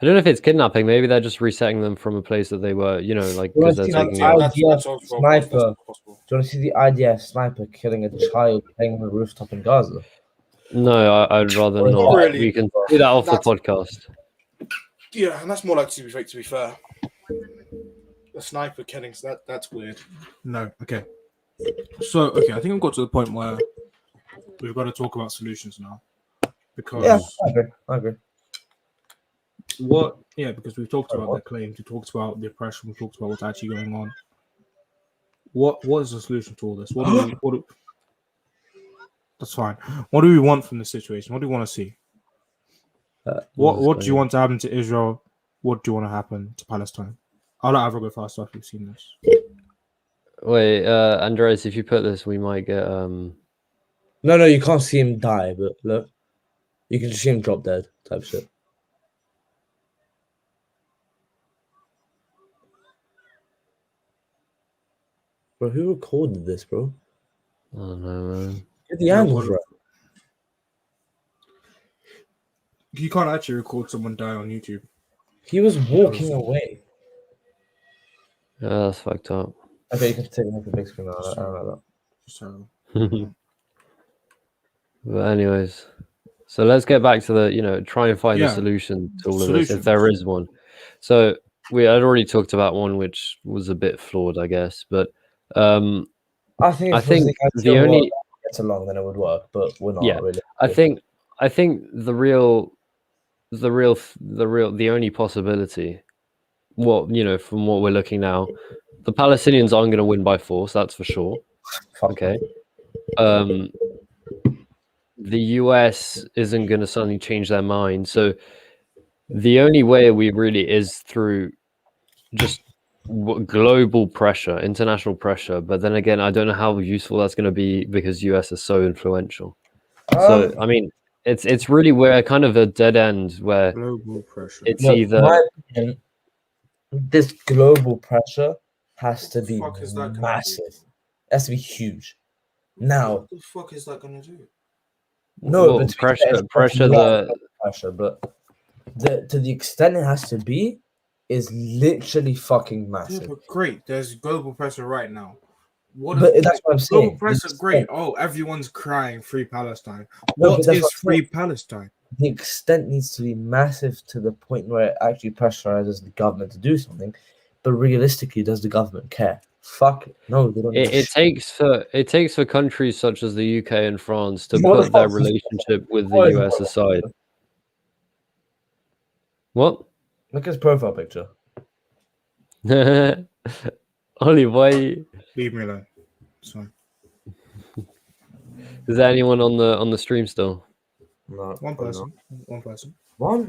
I don't know if it's kidnapping. Maybe they're just resetting them from a place that they were, like, because they're taking IDF sniper. Do you want to see the IDF sniper killing a child playing on the rooftop in Gaza? No, I'd rather not. Really? We can do that off the podcast. Yeah, and that's more likely to be fake, to be fair. A sniper killing, so that's weird. No, okay. So, okay, I think we've got to the point where we've got to talk about solutions now. Because I agree. Because we've talked about the claims, we talked about the oppression, we talked about what's actually going on. What is the solution to all this? That's fine. What do we want from this situation? What do we want to see? What do you want to happen to Israel? What do you want to happen to Palestine? I'll let Avra go first after we've seen this. Wait, Andres, if you put this, we might get No, you can't see him die, but look, you can just see him drop dead type shit. Bro, who recorded this, bro? I don't know, man. Get the angles right. You can't actually record someone die on YouTube. He was walking away. Yeah, that's fucked up. Okay, you can take a big screen now. I don't know. But anyways, so let's get back to the, try and find a solution to all of this, if there is one. So we had already talked about one which was a bit flawed, I guess, but I think the only gets along, then it would work, but we're not really. I think the only possibility, from what we're looking now, the Palestinians aren't going to win by force, that's for sure. Okay. The US isn't going to suddenly change their mind. So the only way we really is through just global pressure, international pressure. But then again, I don't know how useful that's going to be because US is so influential. So, I mean, it's really where kind of a dead end where global pressure. It's either this global pressure has to be massive. It has to be huge. Now, what the fuck is that going to do? No, but pressure, but to the extent it has to be is literally fucking massive. Yeah, but great, there's global pressure right now. That's what I'm saying. Global pressure, great. Oh, everyone's crying free Palestine. What is free Palestine? The extent needs to be massive to the point where it actually pressurizes the government to do something. But realistically, does the government care? Fuck no, they don't. It takes for countries such as the UK and France to put their relationship with the US aside. What? Look at his profile picture. Ollie, why? Leave me alone. Sorry. Is there anyone on the stream still? No. One person. One person.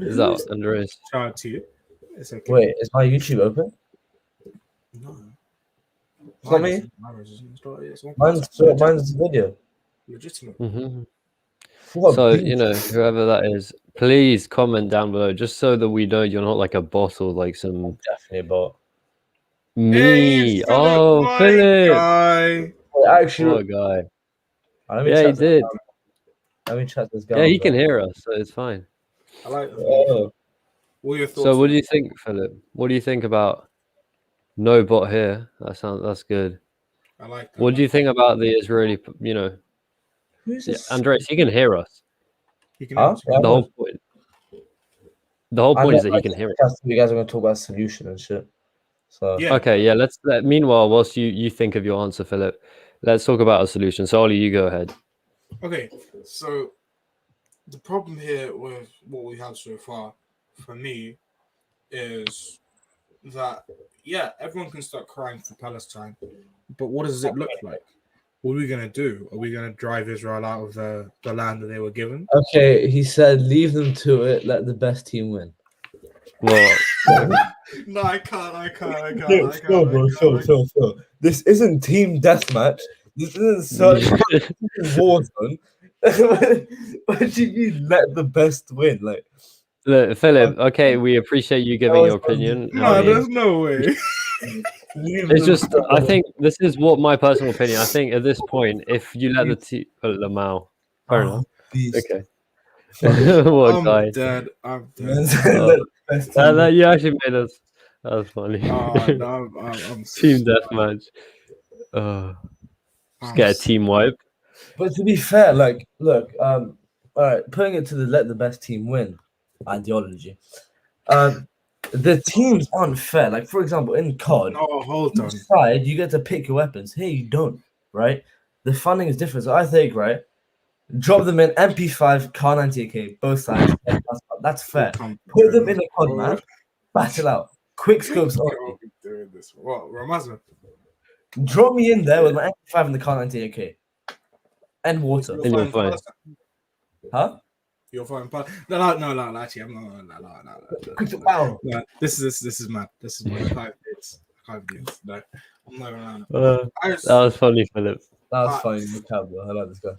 Is that Andres? Shout out to you. It's okay. Wait, is my YouTube open? No. It's not me. Mine's the video. Legitimate. Hmm. What So, beef? you know, whoever that is, please comment down below just so that we know you're not like a bot or like some Definitely a bot. Hey, me. Philip, Oh, my Philip. guy. Actually, What a guy. let me Yeah, he chat this did. down. Let me chat this Yeah, down, he can bro. hear us, so it's fine. I like the Oh, What are your So thoughts? what on do you it? think, Philip? What do you think about no bot here? That's good. I like that. What do you think about the Israeli, you know, who's yeah, this? Andres, he can hear us. You can Huh? answer. Yeah, I The know. whole point. The whole I point know. is that he can hear us. You guys are going to talk about solution and shit. So Yeah. Okay, yeah, meanwhile, whilst you think of your answer, Philip, let's talk about a solution. So Ollie, you go ahead. Okay. So the problem here with what we had so far, for me, is that everyone can start crying for Palestine, but what does it look like? What are we gonna do? Are we gonna drive Israel out of the land that they were given? okay, he said, leave them to it. Let the best team win. Well, No, I can't. Phil. This isn't team deathmatch. This isn't certain Warzone. What do you mean? Let the best win? Like, look, Philip, okay, we appreciate you giving your opinion. I No, mean, there's no way. it's just, I think this is what my personal opinion. I think at this point, if you let the team, Lamau, fair enough. beast. Okay. What I'm guy? dead. I'm Man dead. said, Oh, let the best team win. you actually made us. That was funny. No, I'm Team deathmatch. Just get a s- team wipe. But to be fair, like, look, all right, putting it to the let the best team win ideology. The teams aren't fair. Like, for example, in COD, No, hold on. each side you get to pick your weapons. Here you don't, right? The funding is different. So I think, right, drop them in MP5, Car 98K, both sides. That's fair. Put them in a COD match, battle out. Quick scopes only. Doing this. What, Ramazan? Drop me in there with my MP5 and the Car 98K. And water. And you're fine. Huh? You're fine. No, actually, I'm not. No. Wow. No, this is mad. This is mad. I can't do this. No, I'm not around. That was funny, Philip. That was funny. I like this guy.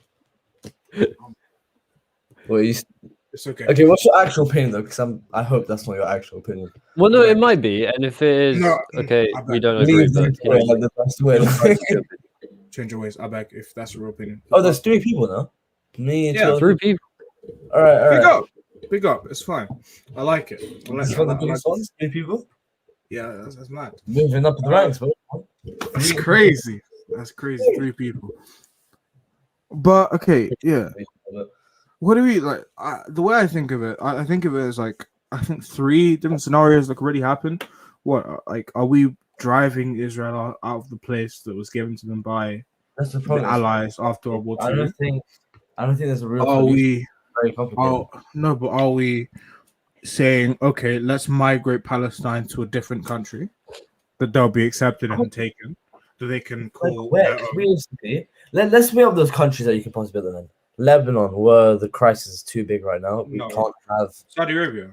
Wait, It's okay. okay, what's your actual opinion though? Because I hope that's not your actual opinion. Well, no, it might be, and if it is, No, okay, I we bet. don't agree. Leave But them you know, to it, like the best win. Change your ways. I beg if that's your opinion. Oh, there's 3 people now. Me and Yeah, 2 other 3 people. people. All right. Big up. It's fine. I like it. This is one of the biggest ones. 3 people. Yeah, that's mad. Moving up the ranks, bro. That's crazy. That's crazy. 3 people. But okay, yeah. What do we like? The way I think of it, I think of it as like I think 3 different scenarios that could really happen. What like are we driving Israel out of the place that was given to them by That's the the problem. Allies after World War I II? don't think there's a real Are solution. we? Very complicated. No, but are we saying okay, let's migrate Palestine to a different country that they'll be accepted and taken, that they can call Like, their own? realistically, let's weigh up those countries that you can possibly build them in. Lebanon, where the crisis is too big right now. No. Saudi Arabia.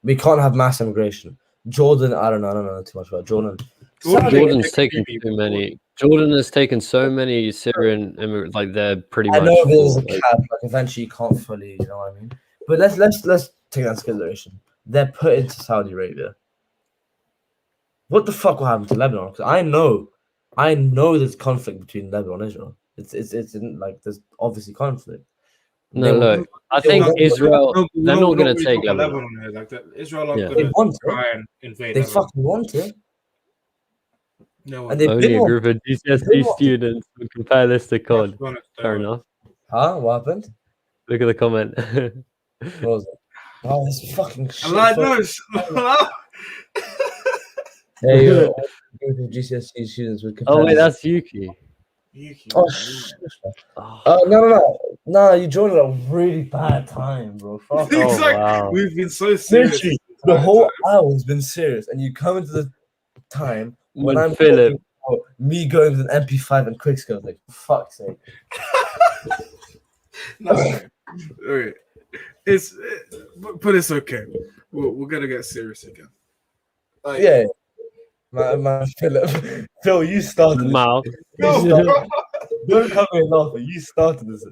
We can't have mass immigration. Jordan, I don't know too much about Jordan. Jordan's taken too many. Jordan has taken so many Syrian immigrants. Like they're pretty much. I know there's a full, like, cap. Like eventually, you can't fully. You know what I mean? But let's take that into consideration. They're put into Saudi Arabia. What the fuck will happen to Lebanon? Because I know there's conflict between Lebanon and Israel. It's in, like there's obviously conflict. No, look, I think Israel. They're not going to take Lebanon. Here. Like Israel are Yeah. going They want to try it. and invade They Lebanon. fucking want it. No, And they've Only been a on. group of GCSE students would compare this to COD. Fair enough. Huh? What happened? Look at the comment. What was it? Oh, this fucking shit. Hey, yo, group of GCSE students would compare. Oh wait, that's Yuki. Oh, no, you joined at a really bad time, bro. Fuck. Oh, wow. We've been so serious. Literally, the whole hour's been serious, and you come into the time when I'm Philip. talking about me going with an MP5 and quickscope, like, for fuck's sake. No, okay. All right. But it's okay. We're gonna get serious again. Like, Yeah. My Philip. Phil, you started Mouth. No, Don't come here laughing. You started this.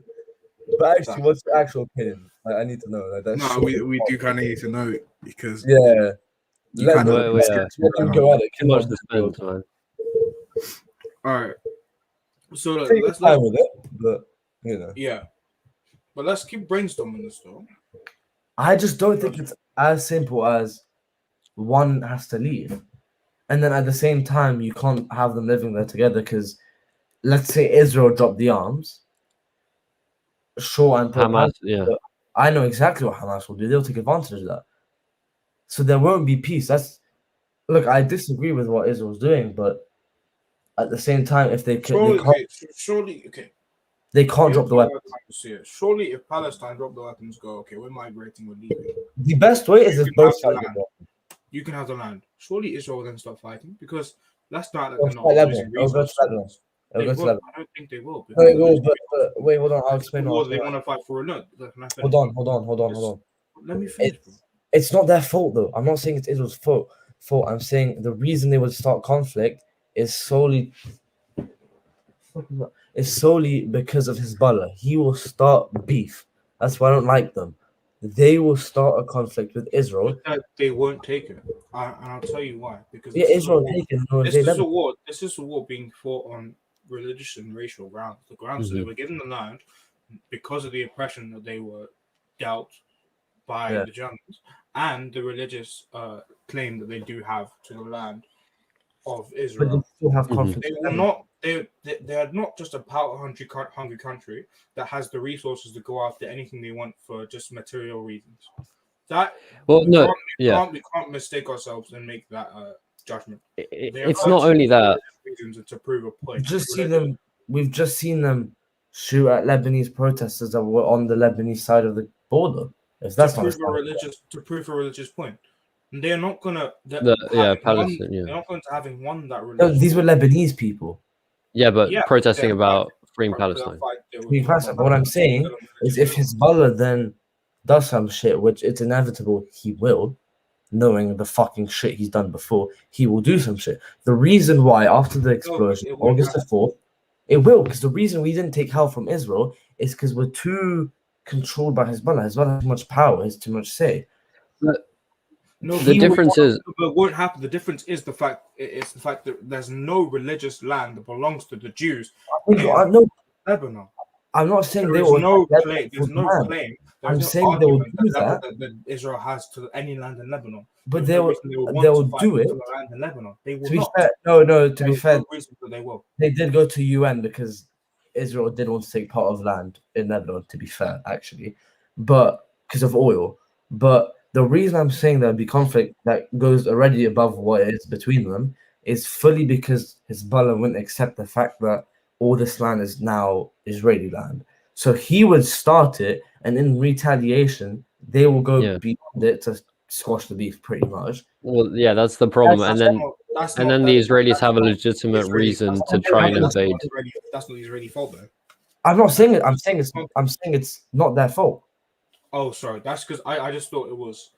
But actually, what's your actual opinion? Like, I need to know. Like, that's No, we do kind of need to know because yeah. you Let kind of. them go at it. Too much suspense, man. All right. So Take your let's time with it, but you know. yeah, but let's keep brainstorming this though. I just don't think it's as simple as one has to leave. And then at the same time, you can't have them living there together because let's say Israel dropped the arms. Sure, I'm Hamas, yeah. but I know exactly what Hamas will do. They'll take advantage of that. So there won't be peace. Look, I disagree with what Israel's doing, but at the same time, if they Surely, they can't drop the weapons. Surely, if Palestine drop the weapons, go okay, we're migrating, we're leaving. The best way is if both sides you can have the land. Surely Israel will then stop fighting because that's not that they're not losing resources. I don't think they will. But wait, hold on. I'll explain. They want to fight for a look. Hold on. Let me finish. It's not their fault though. I'm not saying it's Israel's fault. I'm saying the reason they would start conflict is solely because of Hezbollah. He will start beef. That's why I don't like them. They will start a conflict with Israel. They won't take it, and I'll tell you why. Because Israel taken. This is a war. This is a war being fought on religious and racial grounds. The grounds that they were given the land because of the oppression that they were dealt by the Germans, and the religious claim that they do have to the land of Israel. But they still have conflict. They will not. They are not just a power-hungry country that has the resources to go after anything they want for just material reasons. We can't mistake ourselves and make that judgment. It's not only that. To prove a point. We've just seen them shoot at Lebanese protesters that were on the Lebanese side of the border. If that's to prove a religious point. And they're not gonna. Palestinian. They're not going to having won that religion. No, these were Lebanese people. Yeah, but protesting about freeing Palestine. What I'm saying is, if Hezbollah then does some shit, which it's inevitable he will, knowing the fucking shit he's done before, he will do some shit. The reason why after the explosion, August the 4th, it will, because the reason we didn't take help from Israel is because we're too controlled by Hezbollah. Hezbollah has too much power, has too much say. The difference is, but won't happen. The difference is the fact that there's no religious land that belongs to the Jews in Lebanon. I'm not saying there's no claim. I'm saying they will do that Israel has to any land in Lebanon. But they will do it. Land in Lebanon. They will to be not. fair, no. To be fair, they will. They did go to UN because Israel did want to take part of land in Lebanon. To be fair, actually, but because of oil. But the reason I'm saying there'll be conflict that goes already above what is between them is fully because Hezbollah wouldn't accept the fact that all this land is now Israeli land. So he would start it, and in retaliation, they will go beyond it to squash the beef, pretty much. Well, yeah, that's the problem. And then the Israelis have a legitimate reason to try and invade. That's not the Israeli fault, though. I'm not saying it. I'm saying it's not their fault. Oh, sorry. That's because I just thought it was.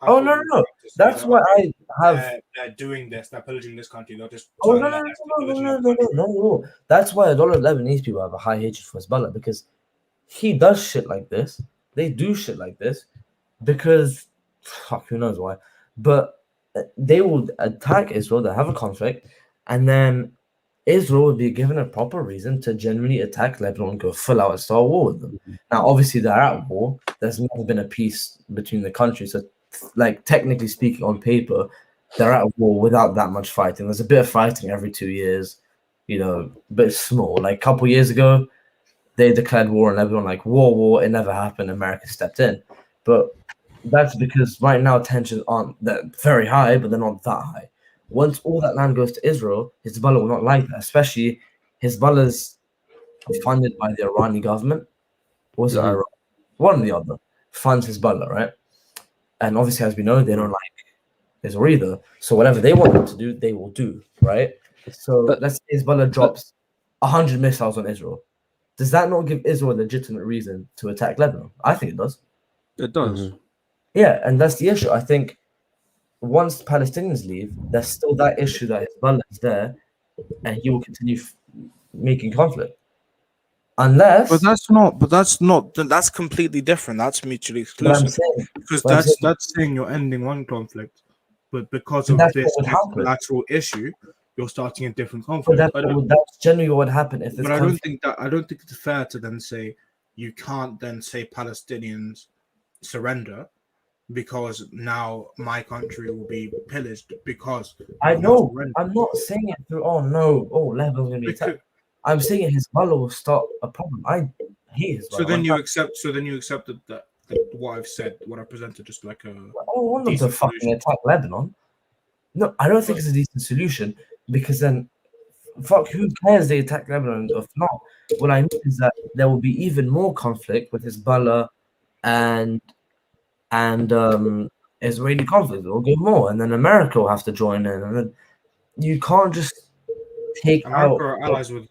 No. That's why I have. They're doing this. They're pillaging this country. They'll just. No. That's why a lot of Lebanese people have a high hatred for Hezbollah because he does shit like this. They do shit like this because, who knows why. But they will attack Israel. They have a conflict, and then Israel would be given a proper reason to genuinely attack Lebanon and go full out and start war with them. Now, obviously, they're at war. There's never been a peace between the countries. So, like, technically speaking, on paper, they're at war without that much fighting. There's a bit of fighting every 2 years, but it's small. Like, a couple years ago, they declared war on Lebanon, like, war. It never happened. America stepped in. But that's because right now tensions aren't that very high, but they're not that high. Once all that land goes to Israel, Hezbollah will not like that. Especially Hezbollah's funded by the Iranian government. Was it Iran? One or the other funds Hezbollah, right? And obviously, as we know, they don't like Israel either. So whatever they want them to do, they will do, right? So let's say Hezbollah drops 100 missiles on Israel. Does that not give Israel a legitimate reason to attack Lebanon? I think it does. It does. Yeah, and that's the issue. I think once Palestinians leave, there's still that issue that Hezbollah is there, and he will continue making conflict. unless. But that's not. But that's not. That's completely different. That's mutually What I'm exclusive. saying, Because what I'm saying, that's saying you're ending one conflict, but because but of that's this what would happen. lateral issue, you're starting a different But conflict. that's generally what would happen if this But I don't conflict. think that I don't think it's fair to then say you can't then say Palestinians surrender because now my country will be pillaged because I you've not know. surrendered. I'm not saying it through. Oh no. Oh, Lebanon's gonna be Because, attacked. I'm saying Hezbollah will start a problem. I hate Hezbollah. so then you accept. So then you accepted that what I've said, what I presented, just like a. I don't want them to decent fucking solution. attack Lebanon. No, I don't think But- it's a decent solution because then, fuck, who cares they attack Lebanon if not? What I mean is that there will be even more conflict with Hezbollah and Israeli conflict. It will go more, and then America will have to join in, and then you can't just take out. America are allies with.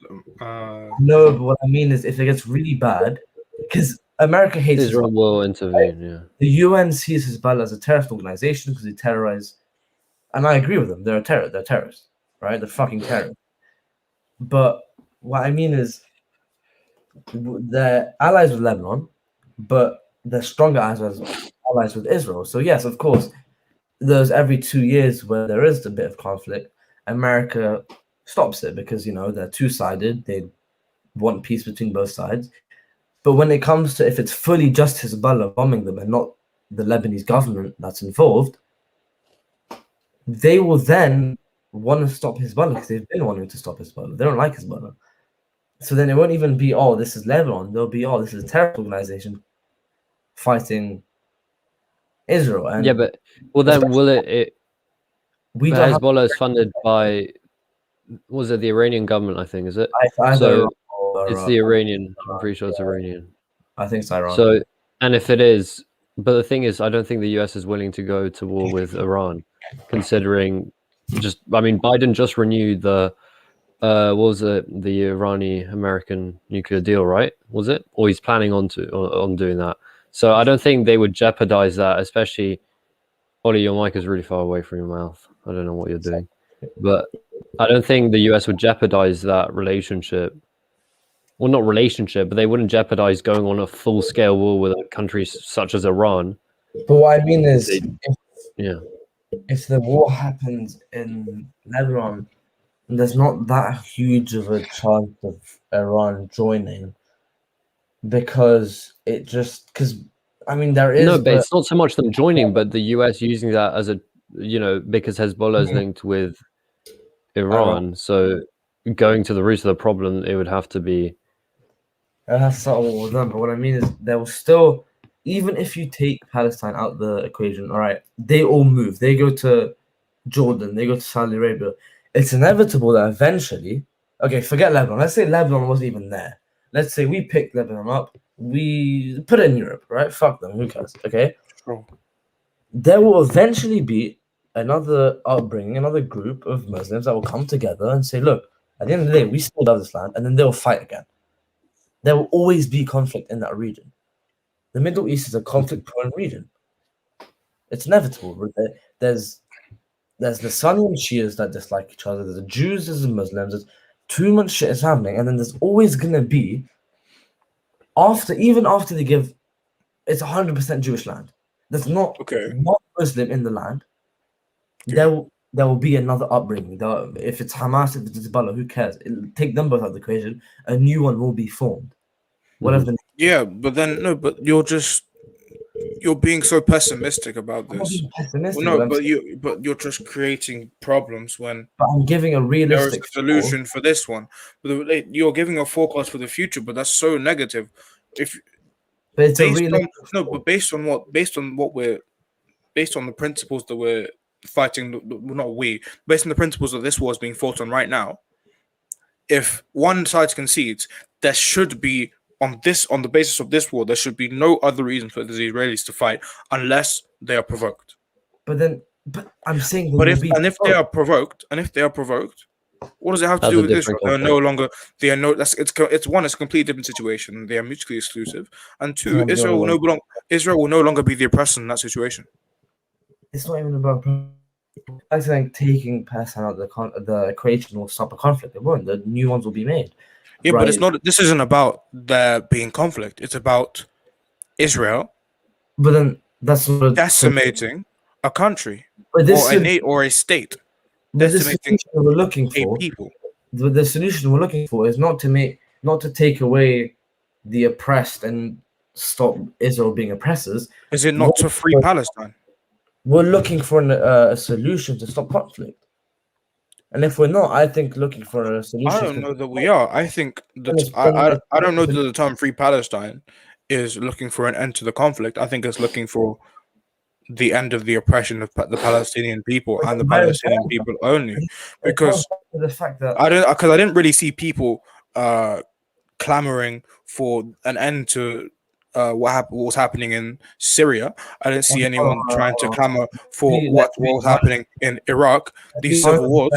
No, but what I mean is if it gets really bad, because America hates Israel Hezbollah. will intervene. Yeah. The UN sees Hezbollah as a terrorist organization because they terrorize, and I agree with them. They're terrorists, right? They're fucking terrorists. But what I mean is they're allies with Lebanon, but they're stronger allies with Israel. So yes, of course, there's every 2 years where there is a bit of conflict, America stops it because they're two-sided. They want peace between both sides. But when it comes to if it's fully just Hezbollah bombing them and not the Lebanese government that's involved, they will then want to stop Hezbollah because they've been wanting to stop Hezbollah. They don't like Hezbollah. So then it won't even be, oh, this is Lebanon. They'll be, oh, this is a terrorist organization fighting Israel. And Yeah, but then will it we don't have Hezbollah is funded by, was it the Iranian government? I think, is it? either So or, it's the Iranian. I'm pretty sure it's Iranian. I think it's Iran. So, and if it is, but the thing is, I don't think the US is willing to go to war with Iran, considering Biden just renewed the, what was it, the Irani-American nuclear deal, right? Was it? Or he's planning on doing that. So I don't think they would jeopardize that, especially, Ollie, your mic is really far away from your mouth. I don't know what you're doing. But I don't think the US would jeopardize that relationship. Well, not relationship, but they wouldn't jeopardize going on a full-scale war with a country such as Iran. But what I mean is, Yeah. if the war happens in Lebanon, there's not that huge of a chance of Iran joining because there is. No, but it's not so much them joining, but the US using that as a, because Hezbollah is linked with Iran. So going to the root of the problem, it would have to be. That's not what was done. But what I mean is, there will still, even if you take Palestine out the equation, all right, they all move. They go to Jordan. They go to Saudi Arabia. It's inevitable that eventually, okay, forget Lebanon. Let's say Lebanon wasn't even there. Let's say we picked Lebanon up. We put it in Europe, right? Fuck them. Who cares? Okay. Sure. There will eventually be another upbringing, another group of Muslims that will come together and say, look, at the end of the day, we still love this land, and then they'll fight again. There will always be conflict in that region. The Middle East is a conflict-prone region. It's inevitable. There's the Sunni and Shias that dislike each other. There's the Jews, there's the Muslims. There's too much shit is happening, and then there's always gonna be even after they give, it's 100% Jewish land. There's not Muslim in the land. Okay. There will be another upbringing. If it's Hamas, if it's Hezbollah, who cares? Take them both out of the equation. A new one will be formed. Whatever. Yeah, but then no, but you're being so pessimistic about this. But you're just creating problems when. But I'm giving a realistic there is a solution for this one. But you're giving a forecast for the future, but that's so negative. But it's based on the principles that we're fighting, based on the principles that this war is being fought on right now. If one side concedes, there should be on the basis of this war, there should be no other reason for the Israelis to fight unless they are provoked. But I'm saying, if they are provoked, what does it have to do with Israel? It's a completely different situation. They are mutually exclusive, and two, Israel will no longer be the oppressor in that situation. It's not even about. I think taking Palestine out of the equation will stop a conflict. It won't. The new ones will be made. Yeah, but it's Right. not. This isn't about there being conflict. It's about Israel But then that's not a decimating a country but this or a state, but the decimating solution we're looking a for people. the solution we're looking for is not to take away the oppressed and stop Israel being oppressors. Is it not to free Palestine? We're looking for a solution to stop conflict. And if we're not, I think looking for a solution. I don't know that we are. I think that I don't know that the term free Palestine is looking for an end to the conflict. I think it's looking for the end of the oppression of the Palestinian people and the Palestinian people only, because the fact that I didn't really see people clamoring for an end to what was happening in Syria. I didn't see anyone trying to clamor for what was happening in Iraq. These civil wars.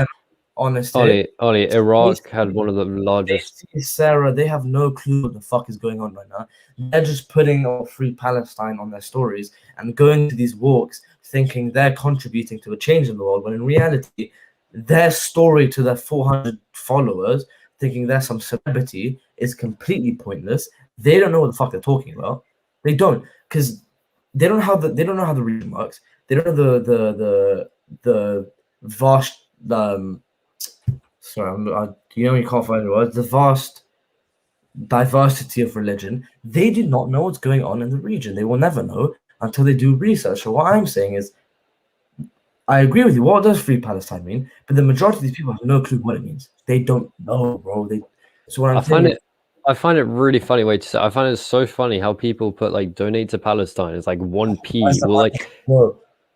honest, Ollie, Iraq had one of the largest. Sarah, they have no clue what the fuck is going on right now. They're just putting all Free Palestine on their stories and going to these walks thinking they're contributing to a change in the world, when in reality, their story to their 400 followers, thinking they're some celebrity, is completely pointless. They don't know what the fuck they're talking about. They don't, because they don't know how the region works. They don't know the vast sorry, you can't find the words. The vast diversity of religion. They do not know what's going on in the region. They will never know until they do research. So what I'm saying is, I agree with you. What does Free Palestine mean? But the majority of these people have no clue what it means. They don't know, bro. So what I find it really funny. Wait to say, I find it so funny how people put like donate to Palestine. It's like 1p. Well, like,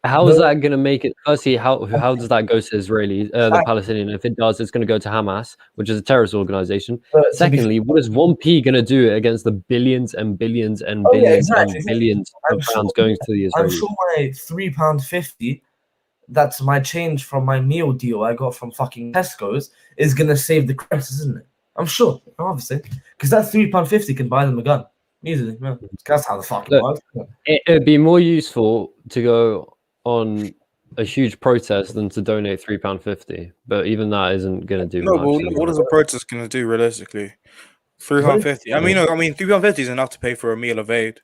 how is that going to make it? Firstly, how does that go to Israeli, the Palestinian? If it does, it's going to go to Hamas, which is a terrorist organization. Secondly, what is 1p going to do against the billions and billions and billions and billions of pounds going to the Israelis? I'm sure my £3.50, that's my change from my meal deal I got from fucking Tesco's, is going to save the crisis, isn't it? I'm sure, obviously, because that £3.50 can buy them a gun easily. Yeah. That's how the fucking works. It'd be more useful to go on a huge protest than to donate £3.50, but even that isn't going to do much. But what is a protest going to do realistically? £3.50. I mean, £3.50 is enough to pay for a meal of aid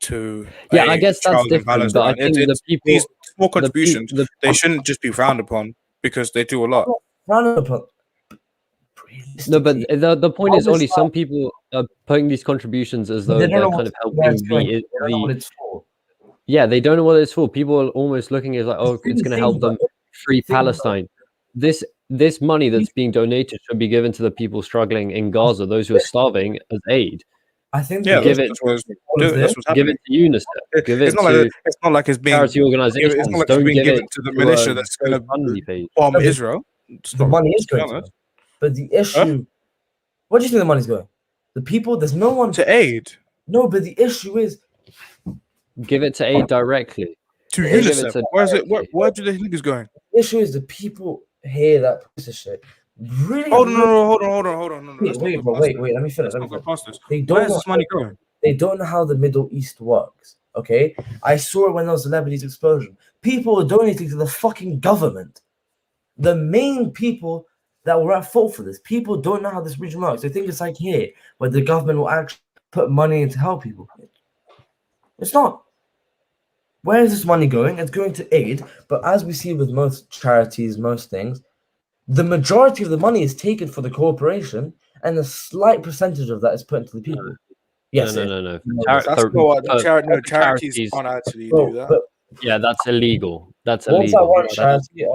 to I guess that's different. But I think these small contributions they shouldn't just be frowned upon because they do a lot. No, but the point is, Ollie, some people are putting these contributions as though they're kind of helping Yeah, they don't know what it's for. People are almost looking at it like, oh, it's going to help them free Palestine. This money that's being donated should be given to the people struggling in Gaza, those who are starving, as aid. I think give it to UNICEF. It's not like it's being charity organizations. It's not like don't it's being give given it to the militia that's going to bomb Israel. The money is going to, but the issue. What do you think the money's going? The people. There's no one to aid. No, but the issue is. Give it to aid directly. To UNICEF. Where do they think it's going? The issue is the people hear that piece of shit. Really? Hold on. Wait, let me finish. They don't. Where's this money going? They don't know how the Middle East works. Okay? I saw it when there was a Lebanese explosion. People are donating to the fucking government. The main people that were at fault for this. People don't know how this region works. They think it's like here, where the government will actually put money in to help people. It's not. Where is this money going? It's going to aid, but as we see with most charities, most things, the majority of the money is taken for the corporation, and a slight percentage of that is put into the people. Yes. No. Charities aren't actually do that. Yeah, that's illegal. That's what's illegal. That one charity?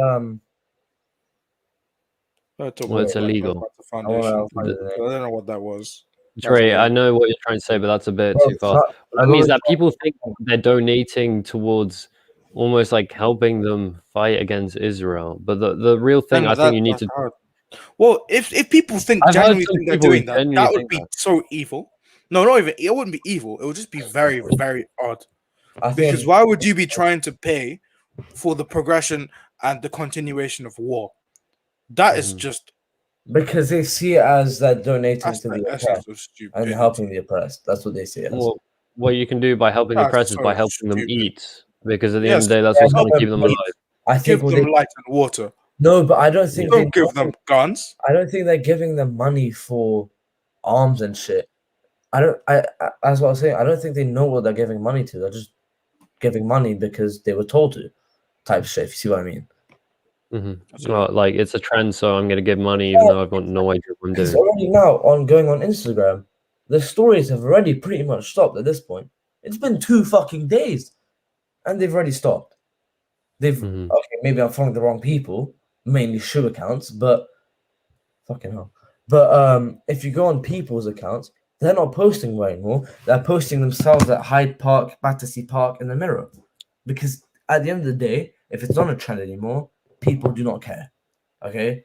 It's illegal. I don't know what that was. Trey, I know what you're trying to say, but that's a bit too far. That means that people think they're donating towards almost like helping them fight against Israel. But the real thing, I think you need to. Well, if people genuinely think they're doing that, that would be so evil. No, not even. It wouldn't be evil. It would just be very, very odd. Because why would you be trying to pay for the progression and the continuation of war? That is just. Because they see it as that donating to the oppressed and helping the oppressed. That's what they see it as. Well, what you can do by helping the oppressed is by helping them eat. Because at the end of the day, that's what's going to keep them alive. I think give them light and water. No, but I don't think don't give them guns. I don't think they're giving them money for arms and shit. As what I was saying, I don't think they know what they're giving money to. They're just giving money because they were told to, type shit. If you see what I mean. Well, like it's a trend, so I'm gonna give money even though I've got no idea what I'm Because doing. already now going on Instagram, the stories have already pretty much stopped at this point. It's been 2 fucking days, and they've already stopped. Okay, maybe I'm following the wrong people, mainly shoe accounts, but fucking hell. But if you go on people's accounts, they're not posting right anymore. They're posting themselves at Hyde Park, Battersea Park in the mirror. Because at the end of the day, if it's not a trend anymore, people do not care. Okay?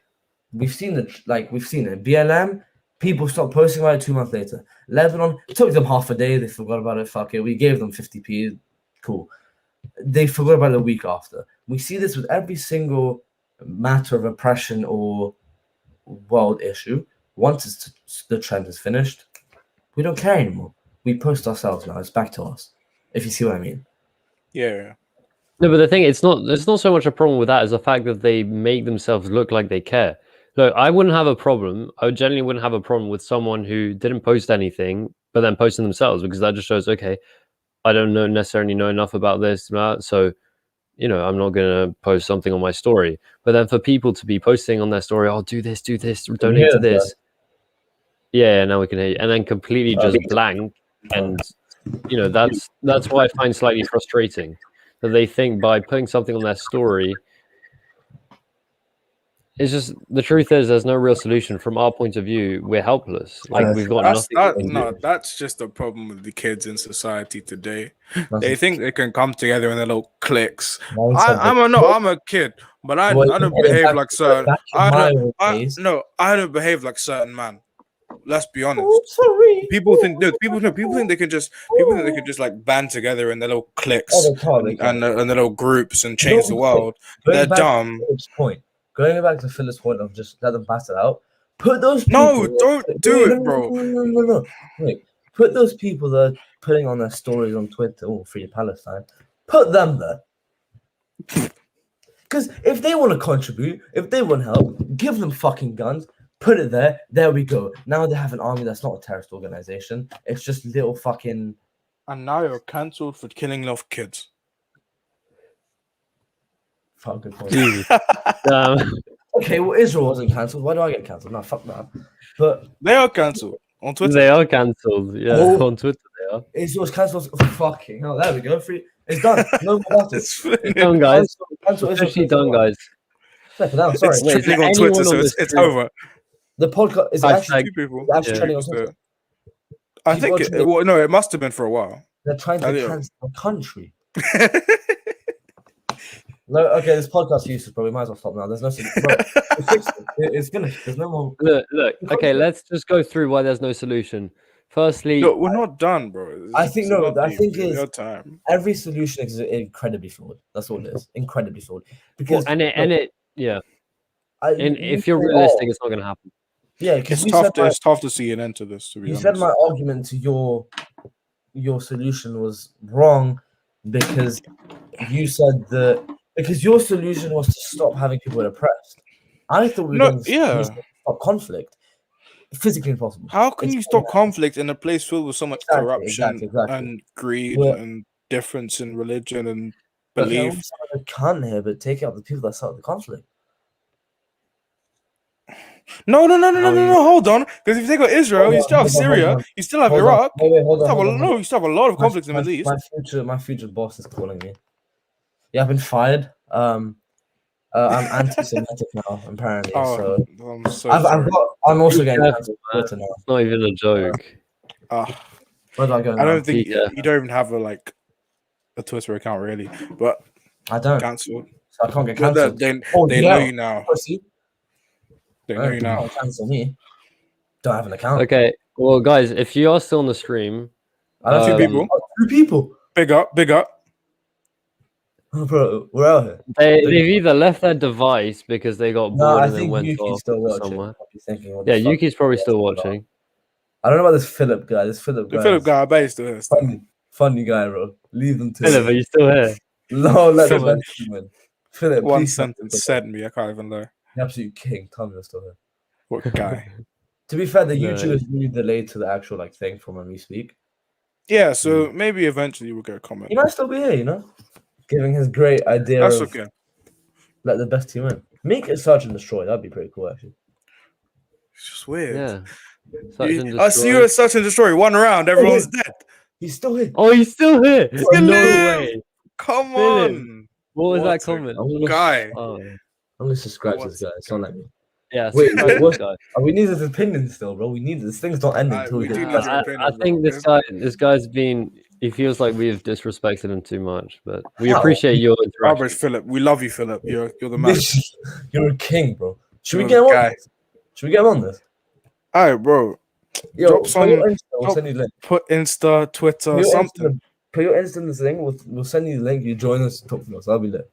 We've seen it. BLM, people stopped posting about it 2 months later. Lebanon, it took them half a day. They forgot about it. Fuck it. We gave them 50p. Cool. They forgot about it a week after. We see this with every single matter of oppression or world issue. Once the trend is finished, we don't care anymore. We post ourselves now. It's back to us. If you see what I mean. Yeah. No, but the thing, it's not so much a problem with that as the fact that they make themselves look like they care. Look, I wouldn't have a problem. I generally wouldn't have a problem with someone who didn't post anything, but then posting themselves, because that just shows, okay, I don't necessarily know enough about this, so I'm not gonna post something on my story. But then for people to be posting on their story, oh, do this, donate to this. Yeah, now we can hear you, and then completely just blank, and that's what I find slightly frustrating. That they think by putting something on their story, it's just, the truth is there's no real solution. From our point of view, we're helpless. Like we've got nothing. That's just a problem with the kids in society today. They think they can come together in their little cliques. I'm a kid, but I don't behave like certain. I don't behave like certain man. Let's be honest. Oh, sorry. People think they can just like band together in their little cliques and their little groups and change the world. They're dumb. Going back to Philip's point of just let them pass it out. Put those people. No, don't do it, bro. No. Wait. Put those people that are putting on their stories on Twitter, free Palestine. Put them there. Because if they want to contribute, if they want help, give them fucking guns. Put it there. There we go. Now they have an army that's not a terrorist organization. It's just little fucking. And now you're cancelled for killing little kids. Fuck, good point. Okay, well, Israel wasn't cancelled. Why do I get cancelled? No, fuck that. But they are cancelled on Twitter. They are cancelled. Yeah, on Twitter they are. Israel's cancelled. Fucking hell, there we go. It's done. No more battles. It's done, guys. It's actually done, guys. Down, sorry. It's trending on Twitter, so it's over. The podcast is actually 2 people. Trending on Twitter. I think it must have been for a while. They're trying to cancel the country. No, okay, this podcast is useless, bro. We might as well stop now. There's no solution. It's finished. There's no more. Look. Okay, let's just go through why there's no solution. Firstly, no, we're not done, bro. I think every solution is incredibly flawed. That's all it is. Incredibly flawed. Because if you're realistic, it's not going to happen. Yeah, it's tough to see an end to this. To be honest, you said my argument to your solution was wrong because you said that. Because your solution was to stop having people oppressed. I thought we were going to stop conflict. Physically impossible. How can you stop conflict in a place filled with so much corruption and greed and difference in religion and belief? I can't here, but take out the people that started the conflict. No. Hold on. Because if you take out Israel, you still have Syria, you still have Iraq. You still have a lot of conflicts in the Middle East. My future boss is calling me. Yeah, I've been fired. I'm anti-Semitic now, apparently. So I'm also getting cancelled on Twitter now. It's not even a joke. Where do I go now? I don't think you don't even have a Twitter account really, but I don't. Cancelled. So I can't get cancelled. They know you now. They know you now. Cancel me. Don't have an account. Okay. Well, guys, if you are still on the stream, two people. Big up. Oh, bro, we're out here. They've either left their device because they got bored and then went off somewhere. Yeah, Yuki's probably still watching. I don't know about this Philip guy. The Philip guy, I bet he's still here. Funny guy, bro. Leave them to Philip, are you still here? No, let them win. Philip, one sentence said me. I can't even lie. The absolute king. Tell me you're still here. What guy? To be fair, the No, YouTube is really delayed to the actual thing from when we speak. Yeah, so maybe eventually we'll get a comment. He might still be here, giving his great idea That's of okay. let the best team win. Make it search and destroy. That'd be pretty cool, actually. It's just weird. Yeah. Search and I see you destroy. at Search and Destroy. 1 round, everyone's dead. He's still here. Oh, he's still here. Still No live! way. Come Philip. on. What was that What a comment? guy. Oh, I'm gonna subscribe to What this guy. a It's not like me. yeah. Wait, subscribe to what? this guy. We need his opinion still, bro. We need this. Thing's not ending until we we do get need past your it. opinion. I think this guy's been. He feels like we've disrespected him too much, but we How? appreciate your Rubbish, interaction. Philip. We love you, Philip. You're the man. You're a king, bro. Should we You're get him the on guy. this? Should we get him on this? All right, bro. Yo, Drop put some- your Insta, we'll drop- send you the link. Put Insta, Twitter, Put your something. Put your Insta in this thing. We'll send you the link. You join us, talk to us. That'll be lit.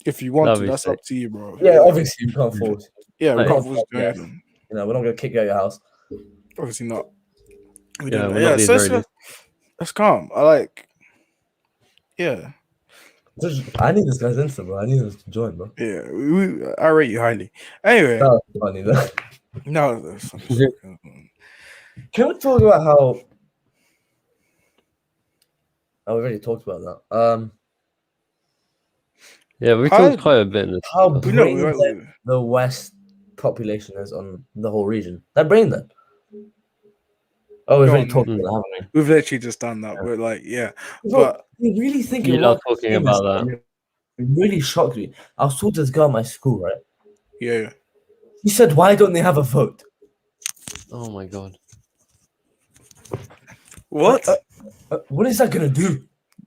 If you want That'd to, be that's sick. up to you, bro. Yeah, obviously you can't force. Yeah, we Hey. can't force Yeah. anything. We're not gonna kick you out of your house. Obviously not. We Yeah, don't. we're not the so Israelis. that's calm. I like. Yeah, I need this guy's Insta, bro. I need him to join, bro. yeah. I rate you highly. Anyway, That was funny, though. no. That's Can we talk about how? Oh, we already talked about that. Yeah, we How- talked quite a bit in this. How we know. brain dead the West population is on the whole region. They're brain dead. Oh, we've Go already on, talked man. about that, haven't We've literally just done that. Yeah. We're like, yeah. we? But you really think You it love was talking about that. It really shocked me. I was talking to this girl at my school, right? yeah, He said, "Why don't they have a vote?" Oh my god. what? What is that gonna do?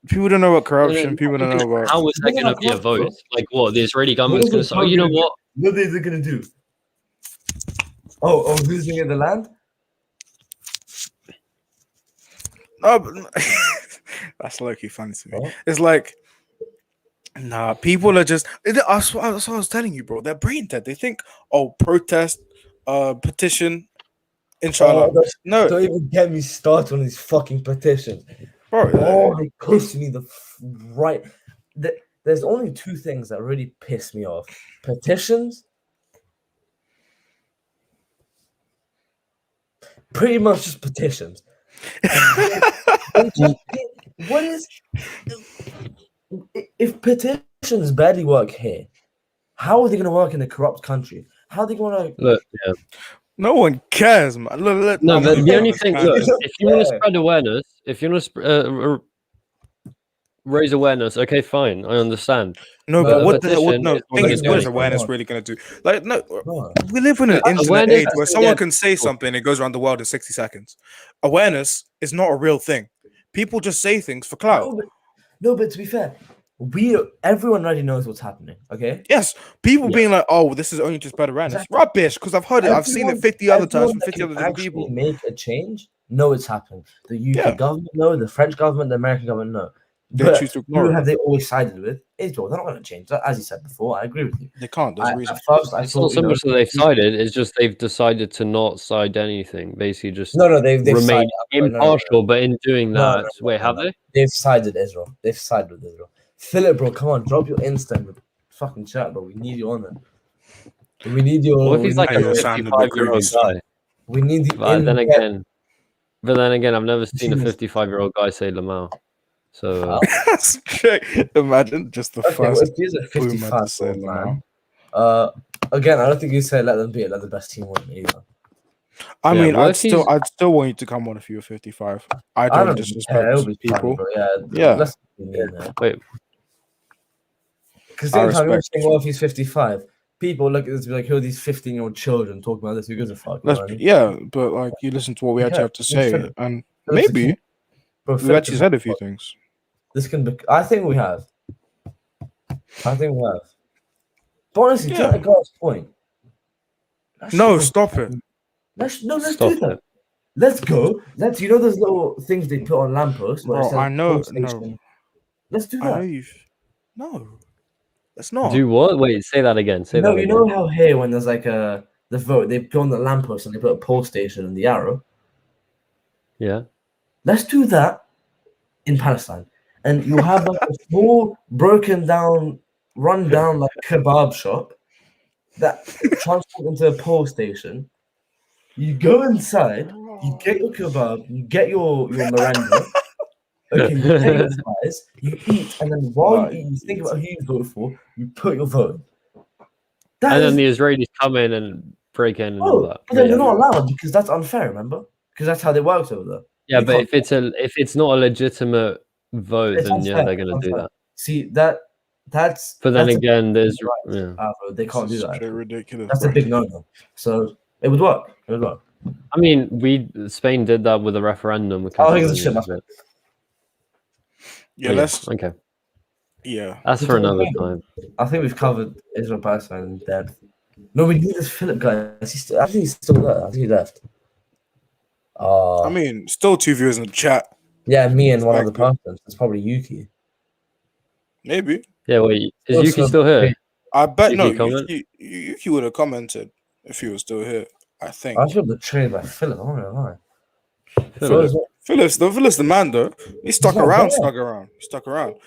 People don't know about corruption. People don't know about. How is that going to be a vote? Like what? The Israeli government's going to say, oh, you know what? What is it gonna do? Oh, who's gonna get the land? No, but that's low-key funny to me. What? It's like, nah, people are just. That's what I was telling you, bro. They're brain dead. They think, oh, protest, petition, inshallah. No, Don't even get me started on these fucking petitions. bro. Oh, they piss me right. There's only two things that really piss me off: petitions. Pretty much just petitions. What is if petitions barely work here? How are they going to work in a corrupt country? How are they going to? Look, yeah. No one cares, man. Look, No, I'm the gonna only be thing, honest, look, man. if you want to Yeah. spread awareness, if you want to raise awareness, okay, fine, I understand. No, No, but what the hell? petition No, is thing is, what is going awareness on. really gonna do? Like, no, No. we live in an internet Awareness age where is- someone yeah. can say something and it goes around the world in 60 seconds. Awareness is not a real thing. People just say things for clout. No, but to be fair, everyone already knows what's happening. Okay. Yes, people Yeah. being like, "Oh, this is only just bad awareness." Exactly. Rubbish, because I've heard it. I've seen it 50 other times from 50 other different people. Make a change. Know it's happened. The UK Yeah. government know. The French government, the American government know. They But choose to ignore who it. have they always sided with? Israel. They're not going to change that, as you said before. I agree with you. They can't. There's a reason. At first, I It's not thought, so much that they've sided, it's just they've decided to not side anything. Basically, just no, they've remain sided. impartial, but in doing No, that, no, wait, no, have no. they? They've sided Israel. They've sided with Israel. Philip, bro, come on, drop your Insta in the fucking chat, bro. We need you on it. We need your. What if he's like Hey, a you're sounding a bit 55-year-old creepy, guy? we need the But then in-depth- again, I've never seen a Jesus. 55-year-old guy say Lamau. So Wow. That's true. Imagine just the Okay, well, first if he's a boomer to 55 say man, Lamau. again, I don't think you say let them be it, let the best team win either. I Yeah, mean, what I'd if still want you to come on if you were 55. I I don't don't disrespect care. It'll be people. funny, bro. Yeah, Yeah. Let's be mean there. wait, Because I the time you're respect saying, well, if he's 55, people look at this and be like, who are these 15-year-old children talking about this? Who gives a fuck? You know what I mean? Yeah, but like you listen to what we actually Yeah, have to say, Philip. and Philip's maybe Bro, we've Philip actually is- said a few things. This can be. I think we have. I think we have. But honestly, to Yeah. that guy's point. that No, shit was- stop it. Let's Stop do that. it. Let's go. Let's. You know those little things they put on lampposts. where it Bro, says I know- "Post station"? Let's do I know that. you've. No, let's not. do what? Wait, say that again. Say that You again. know how here when there's like the vote, they put on the lamppost and they put a poll station and the arrow. Yeah. Let's do that in Palestine, and you have like a small, broken down, run down like kebab shop that transport into a poll station. You go inside, you get your kebab, you get your Miranda. Okay, you get your fries, you eat, and then while you eat, you think about who you vote for, you put your vote in. And then the Israelis come in and break in and all that. But then you're not allowed because that's unfair, remember? Because that's how they worked over there. Yeah, but if it's not a legitimate vote, It's then unfair, yeah, they're gonna do that. See that's. But then that's again, there's they can't do that. Ridiculous. That's a big no-no. So it would work. It would work. I mean, Spain did that with a referendum. Oh, it's a shit, my friend. Yeah, okay. Yeah, That's for another time. I think we've covered Israel Palestine in depth. No, we need this Philip guy. I think he's still there. I think he left. I mean, still 2 viewers in the chat. Yeah, me and one other person. It's probably Yuki. Maybe. Yeah, wait. Is Yuki still here? I bet Yuki Yuki would have commented if he was still here. I think. I feel betrayed by Philip. I'm not gonna lie. Philip's the man though. He's stuck around.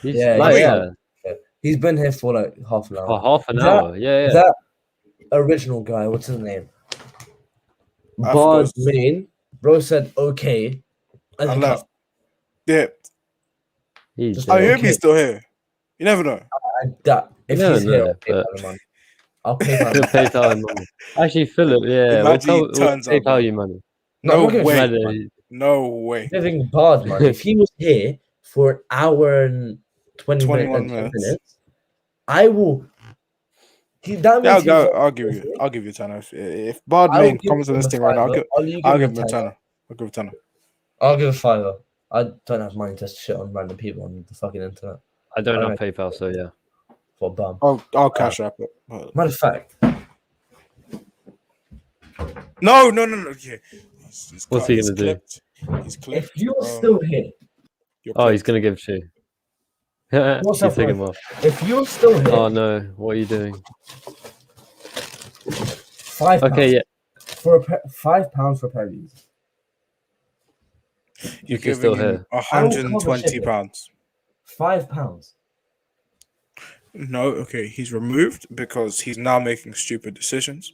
Yeah. He's been here for like half an hour. For half an hour. Yeah. That original guy, what's his name? Bard Main. Bro said okay. I left. Yeah. I hear he's still here. You never know. If he's here, I'll pay PayPal money. Actually, Philip, yeah, we'll PayPal you money. No way. No way. Giving Bard money. If he was here for an hour and 21 minutes, I will. I'll give you a tenner. If Bard Main comes on this thing right now, I'll give him a tenner. I'll give a tenner. I'll give a $5. I don't have money to shit on random people on the fucking internet. I don't have PayPal, so yeah. For bum. I'll cash app it. Matter of fact. No. Okay. What's he gonna do? He's clipped. If you're still here. He's gonna give you. He's taking him off. If you're still here. Oh no! What are you doing? £5. Okay, yeah. For £5 for a pair of these. You can still here. £120. £5. No, okay. He's removed because he's now making stupid decisions.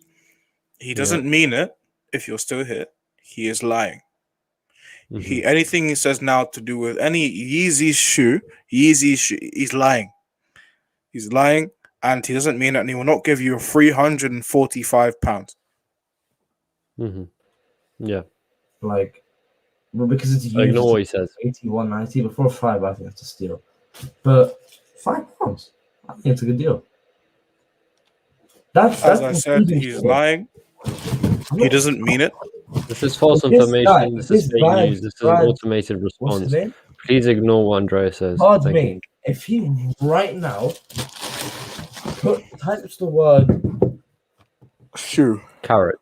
He doesn't mean it. If you're still here, he is lying. Mm-hmm. Anything he says now to do with any Yeezy shoe, he's lying. He's lying, and he doesn't mean it, and he will not give you £345. Mm-hmm. Yeah. Because it's used. Ignore what he says. 81.90 before $5. I think that's a steal. But £5, I think it's a good deal. As I said, he's lying. He doesn't mean it. This is false information. This is fake news. This is an automated response. Please ignore what Andrea says. Pardon me. If he right now types the word shoe, carrot.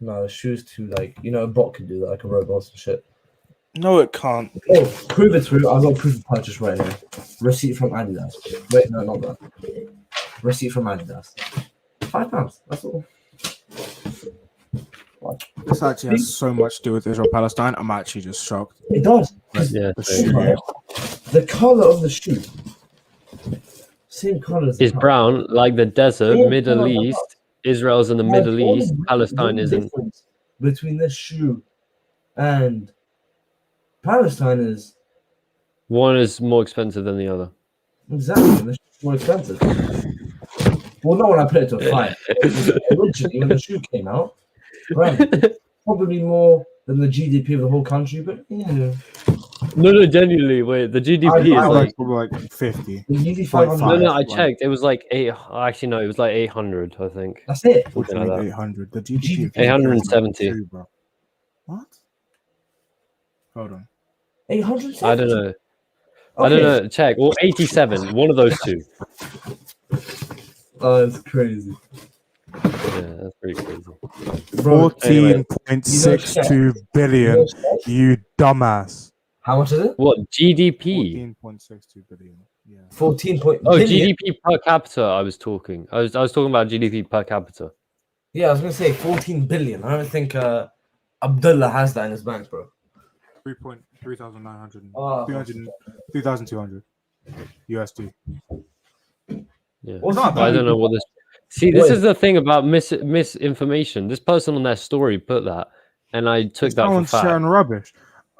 No, shoes too a bot can do that, like a robot and shit. No, it can't. Oh, prove it through. I've got proof of purchase right now. Receipt from Adidas. Wait, no, not that. Receipt from Adidas. £5. That's all. This actually has so much to do with Israel Palestine. I'm actually just shocked. It does. Yeah, the color of the shoe, same color as is brown, like the desert, Middle East. Israel's in the Middle East. Palestine isn't. Between this shoe and Palestine is one is more expensive than the other. Exactly, this is more expensive. Well, not when I put it to a 5. Originally, when the shoe came out. Right. Probably more than the GDP of the whole country, but yeah. No, genuinely, wait. The GDP is like 50. The GDP 500. No, I checked. It was like 8. Actually, no, it was like 800. I think. That's it. Something like that. 800. The GDP. 870. What? Hold on. 870. I don't know. Okay. I don't know. Check. Or 87. One of those two. Oh, it's crazy. Yeah, that's pretty crazy. 14.62 billion, you dumbass. How much is it? What, GDP? 14.62 billion. Yeah. 14. GDP per capita. I was talking talking about GDP per capita. Yeah, I was gonna say 14 billion. I don't think Abdullah has that in his bank, bro. 3,900. 3,200 USD. Yeah. I don't know what this. See, What this is- is the thing about misinformation. This person on their story put that, and I took that for Someone's fact. sharing rubbish.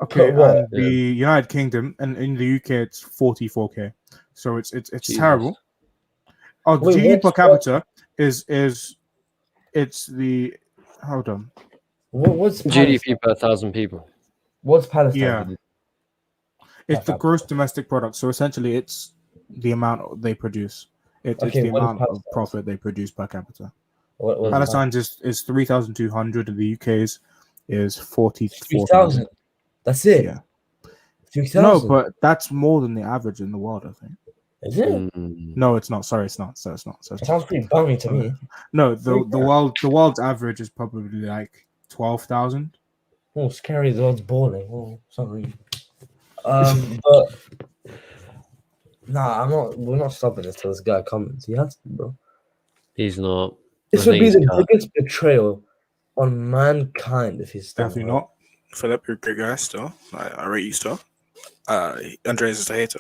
Okay, What? and the United Kingdom and in the UK it's 44k, so it's Jesus. terrible. Oh, the Wait, GDP per what's- capita is it's the hold on. What's GDP per 1,000 people. What's Palestine? Yeah. It's the capita. gross domestic product. So essentially, it's the amount they produce. It's Okay, the what is amount of Palestine? profit they produce per capita. What Palestine is 3,200, and the UK's is 44,000. 3,000. That's it. Yeah. 3,000. No, but that's more than the average in the world, I think. Is it? Mm. No, it's not. Sorry, it's not. So it's not. So It it's sounds pretty bummy to me. no, the world's average is probably like 12,000. Oh, scary. The world's balling. Oh, sorry. But nah, I'm not. We're not stopping this till this guy comments. He has to, bro. He's not. This I would think be he's the cut. biggest betrayal on mankind if he's still Definitely alive. not. Philip, you're a great guy still. I rate you still. Andreas is a hater.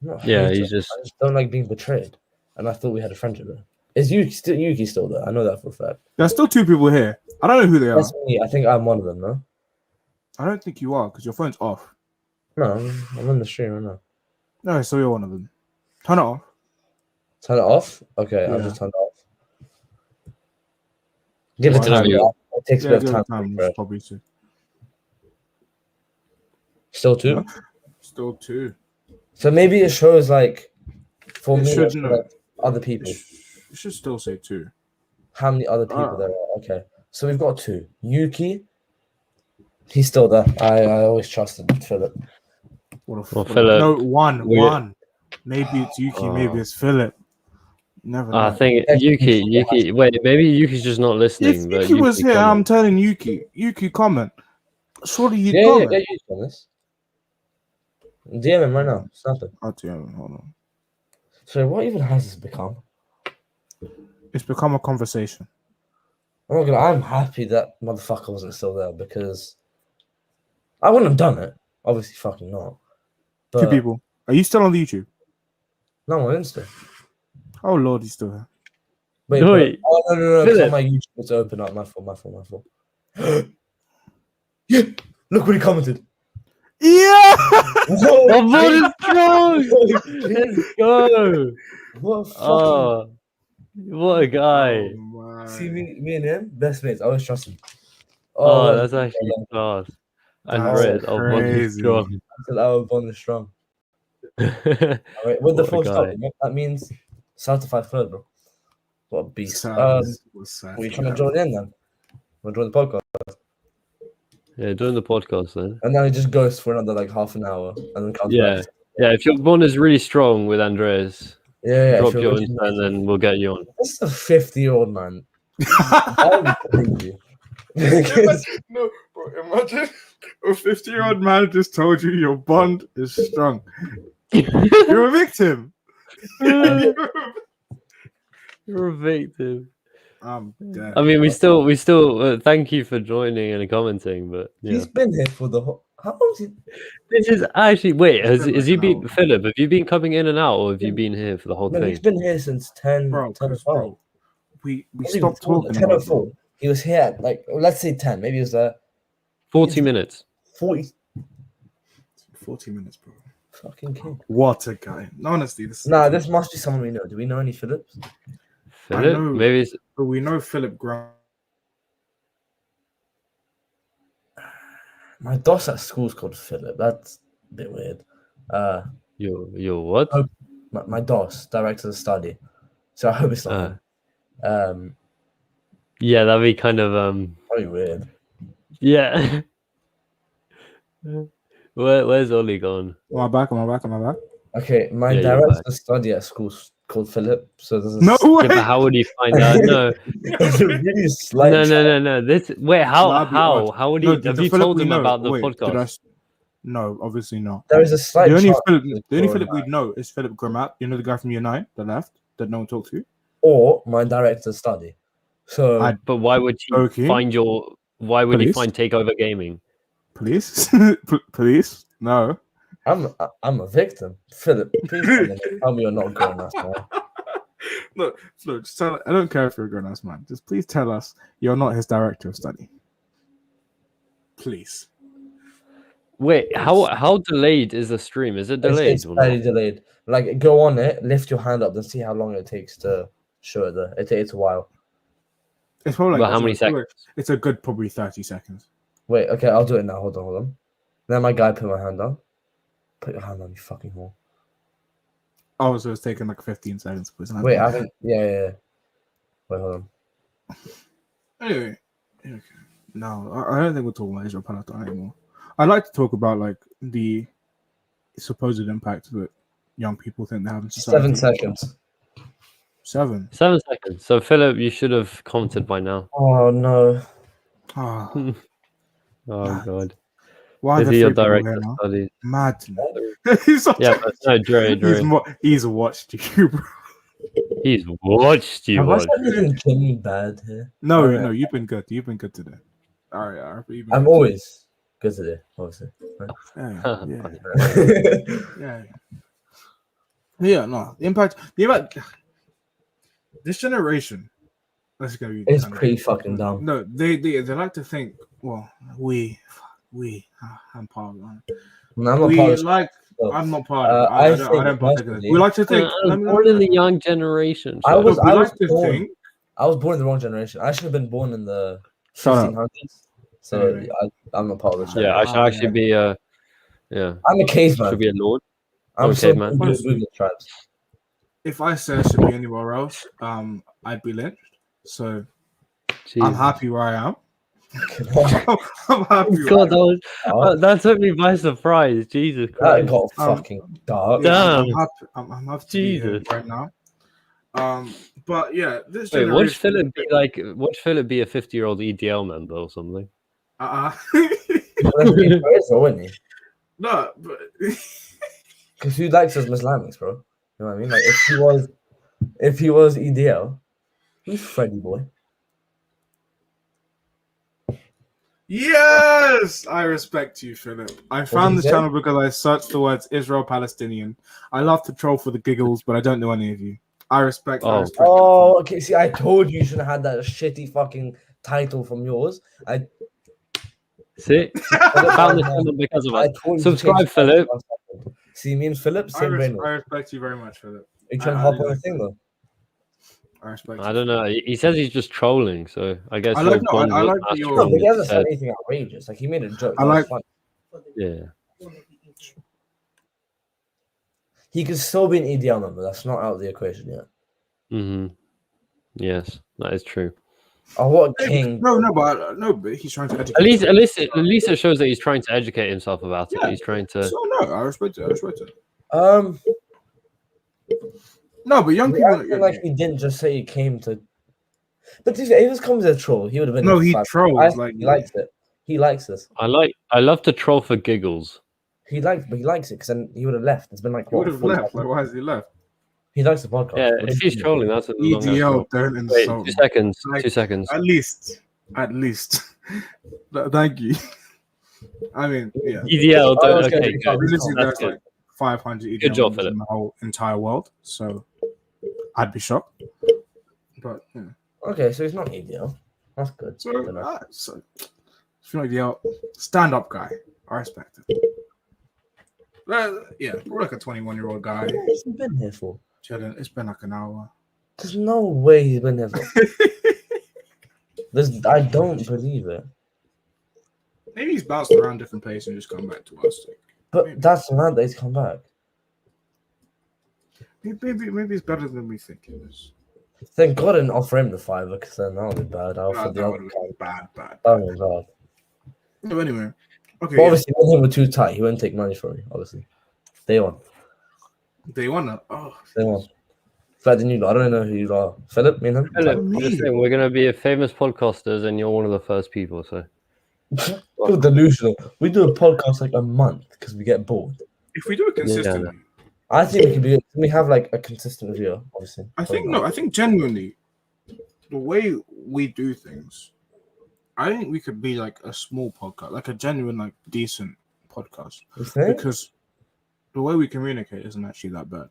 I'm not a Yeah, hater. he's just. I just don't like being betrayed, and I thought we had a friendship there. Is Yuki still there? I know that for a fact. There's still two people here. I don't know who they are. That's me. I think I'm one of them. No, I don't think you are because your phone's off. no, I'm on the stream right now. No, so you're one of them. Turn it off. Turn it off. Okay, I'll Yeah. just turn it off. Give it Well, time. I It takes a Yeah, bit of good time. time. to It's refresh. probably two. Still two. Yeah. Still two. So maybe it shows like for It me, should it shows, know. like, other It, people. it should still say two. How many other people Ah. there are? Okay, so we've got two. Yuki, he's still there. I always trusted Philip. Well, Philip, No, one. we- One. Maybe it's Yuki. Maybe Oh. it's Philip. You never know. I think Yes, Yuki. Wait, maybe Yuki's just not listening. if but Yuki was here, I'm comment. telling Yuki, comment. Surely you'd Yeah, comment. get used to this. DM him right now. Snap it. Oh, damn, hold on. So what even has this become? It's become a conversation. I'm not gonna. I'm happy that motherfucker wasn't still there because I wouldn't have done it. Obviously, fucking not. But Two people. Are you still on the YouTube? no, on Insta. Oh Lord, he's still here. Wait, Wait, oh no! 'Cause Philip. on my YouTube, it's open up. My fault. Yeah, look what he commented. Yeah. Oh, what is strong? Let's go! What a fucking Oh, what a guy! Oh, my. see me and him, best mates. I always trust him. Oh, that's actually class. That's Andres, oh, what is crazy. strong? Until I was born strong. What Alright, with the What a full stop, guy. that means certified third, bro. What a beast. Sad. Was sad. Are you trying to join in then? Want to join the podcast? Yeah, doing the podcast then. And then it just goes for another like half an hour and then comes Yeah. back. Yeah, if your bond is really strong with Andres, Yeah, drop if you're your listening- Insta and then we'll get you on. This is a 50-year-old man. I would believe you. Because- No, bro, imagine a 50-year-old man just told you your bond is strong. You're a victim. You're a victim. I'm dead. I mean, we still thank you for joining and commenting, but yeah. He's been here for the whole. How long is he? This is actually wait. Has been like he an been hour. Philip? Have you been coming in and out, or have you been here for the whole No, thing? he's been here since 10, bro, 10 'cause, 12. bro, we Not even stopped 4, talking 10 about or 4. He was here at like, let's say 10. Maybe it was 40 minutes. 40. 40 minutes, bro. Fucking king. What a guy. Honestly, this is Nah, this must be someone we know. Do we know any Phillips? Philip? know. Maybe it's But we know Philip Grant. My boss at school's called Philip. That's a bit weird. your what? Oh. My DOS, director of study. So I hope it's not him. Yeah, that'd be kind of Probably weird. yeah. Where's Ollie gone? Am I back? Am I back? Okay, my Yeah, you're director of study at school's called Philip. So this is No Yeah, way. but how would he find out? No, It's a really slight. no. This wait, how That'd be odd. how would he No, have the you Philip told we him know- about the wait, did I podcast? s- No, obviously not. There is a slight. The only chance Philip, it's the only for Philip we know is Philip Gramat. You know the guy from Year 9 that left, that no one talked to. or my director of study. So I- But why would he Okay. find your? Why would he Police? find Takeover Gaming? Police, police. No, I'm a victim. Philip, please tell me you're not grown up, man. Look, just tell. I don't care if you're a grown ass man. Just please tell us you're not his director of study. Please. Wait, how delayed is the stream? Is it delayed It's or very not? delayed. Like, go on it, lift your hand up, and see how long it takes to show it there. It takes a while. It's probably But how many seconds? It's a good probably 30 seconds. Wait, okay, I'll do it now. Hold on. Then my guy put my hand on. Put your hand on, you fucking whore. Oh, so it's taking like 15 seconds. Wait, I haven't. Yeah. Wait, hold on. Anyway, okay. No, I don't think we're talking about Israel Palestine anymore. I'd like to talk about like the supposed impact that young people think they have in society. 7 seconds. 7. 7 seconds. So Philip, you should have commented by now. Oh no. Oh, Oh Mad. god. why Is the he your three people director here of now? studies? Mad. He's such Yeah, a- but no, Dre. He's watched you, bro. He's watched you. Have I Watch. said anything genuinely bad here? No, Alright. no, you've been good. You've been good today. All right. You've been I'm good. always good today, obviously. Yeah. No, the impact. This generation. Let's go. It's pretty fucking dumb. No, they like to think. Well, I'm part of it. No, I'm not part of Like. stuff. I'm not part of it. I I think don't partake of it. personally- We like to think. Born in the young generation. I so- was- we like to born- think. I was born in the wrong generation. I should have been born in the Shut up. 1500s. So Anyway. I'm not part of the Yeah, I generation. should actually be a. Yeah, I'm a caveman. should be a lord. I'm okay, so man. good with the tribes. If I said I should be anywhere else, I'd be lynched. So I'm Jesus. happy where I am. God, I'm happy. God, where I am. that took me by surprise. Jesus that Christ. got fucking dark. Yeah, Damn. I'm happy to be here Jesus. right now. But yeah, this Wait, watch generation. watch Philip be a 50-year-old EDL member or something. Wouldn't he? No, but Because who likes us Islamics, bro? You know what I mean? Like if he was EDL, who's Freddy boy? yes, I respect you, Philip. I found did this you say? channel because I searched the words Israel Palestinian. I love to troll for the giggles, but I don't know any of you. I respect. I Oh. respect Oh, okay. See, I told you shouldn't have had that shitty fucking title from yours. See? I found this channel because of I us. told you to Subscribe, change the Philip. title last second. See, me and Philip, I same brain. respect you very much, Philip. You trying to I hop really on a like thing though? I respect. I you. don't know. He says he's just trolling, so I guess I your like- no, bond I with like that Astro you're- No, but he hasn't said- said anything outrageous. Like he made a joke. I that was like- funny. Yeah. He could still be an EDL member. That's not out of the equation yet. Mm-hmm. Yes, that is true. Oh, what a king! But he's trying to educate. At least it shows that he's trying to educate himself about it. Yeah. He's trying to. So no, I respect it. Um, No, but young I people. feel like he didn't just say he came to. But if he was coming as a troll, he would have been. No, a he five- trolls, I- like- he likes it. He likes this. I love to troll for giggles. He likes it because then he would have left. It's been like He would have 45 left. Like, why has he left? He likes the podcast. Yeah, What if do he's you think? trolling, that's a long ass troll. EDL, don't Wait, insult. 2 seconds. Like, 2 seconds. At least. Thank you. I mean, yeah. EDL. Oh, okay, Okay, okay, good. Realistically, That's there's good. like 500 EDL Good job, members in the whole entire world, so I'd be shocked. But yeah. Okay, so he's not EDL. That's good. So, Good enough. so if you're not EDL, stand-up guy, I respect it. Yeah, we're like a 21-year-old guy. How long has he been here for? Chilling. It's been like an hour. There's no way he's been here for. I don't believe it. Maybe he's bounced around different places and just come back to us. But that's mad that he's come back. Maybe it's better than we think it is. Thank God I didn't offer him the $5 because then that would be bad. I No, offered that the would other have guy. been bad. That would be bad. No, anyway. Okay. But obviously, when him were too tight, he wouldn't take money from me, obviously. Day one. They wanna. Oh, Day one. Glad you knew. I don't know who you are. Philip, me and him? Philip, Me. just saying, we're gonna be a famous podcasters, and you're one of the first people. So You're delusional. We do a podcast like a month because we get bored. if we do it consistently, I think we can do it. We have like a consistent review, obviously. I think genuinely, the way we do things, I think we could be like a small podcast, like a genuine, like decent podcast, You think? because the way we communicate isn't actually that bad.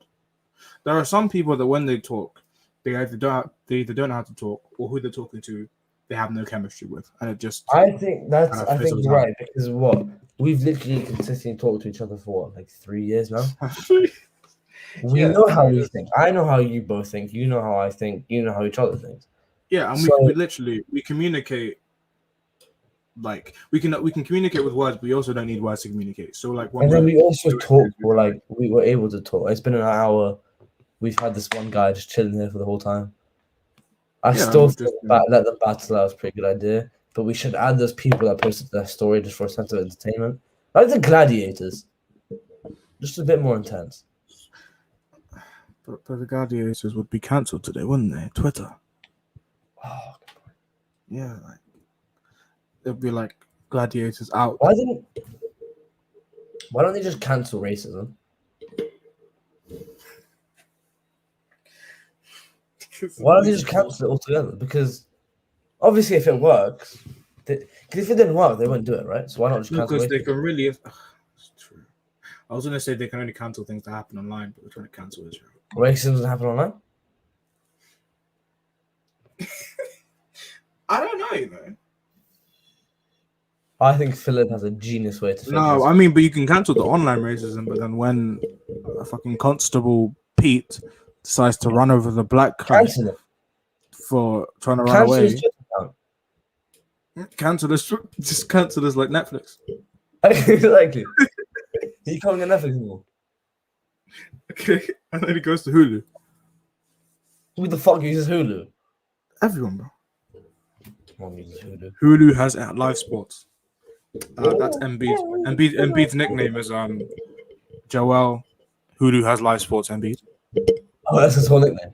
There are some people that when they talk, they either don't know how to talk, or who they're talking to, they have no chemistry with, and it just I think fizzles you're out. right, because we've literally consistently talked to each other for like 3 years now. We Yeah, know how we think. I know how you both think. You know how I think. You know how each other thinks. Yeah, and So- we communicate. Like we can communicate with words, but we also don't need words to communicate. So like when And then we're we also doing talk. this, We're like we were able to talk. It's been an hour. We've had this one guy just chilling here for the whole time. I Yeah, still just, think let them battle out was a pretty good idea. But we should add those people that posted their story just for a sense of entertainment. Like the gladiators. Just a bit more intense. but the gladiators would be cancelled today, wouldn't they? Twitter. Oh, Yeah, like it'd be like gladiators out. why don't they just cancel racism? Why don't they just cancel it altogether? Because obviously, if it works, because if it didn't work, they wouldn't do it, right? So why not just cancel Because they racism? can really. It's true. I was gonna say they can only cancel things that happen online, but we're trying to cancel Israel. Racism doesn't happen online. I don't know, you know. I think Philip has a genius way to fix No, this. I mean, but you can cancel the online racism, but then when a fucking Constable Pete decides to run over the black guy Cancel it. for trying to run Cancel away, his Twitter account. cancel this. Just cancel this like Netflix. Exactly. He can't get Netflix anymore. Okay, and then he goes to Hulu. Who the fuck uses Hulu? Everyone, bro. Mom uses Hulu. Hulu has live sports. That's Embiid. Embiid's nickname is Joel. Hulu has live sports. Embiid. Oh, that's his whole nickname.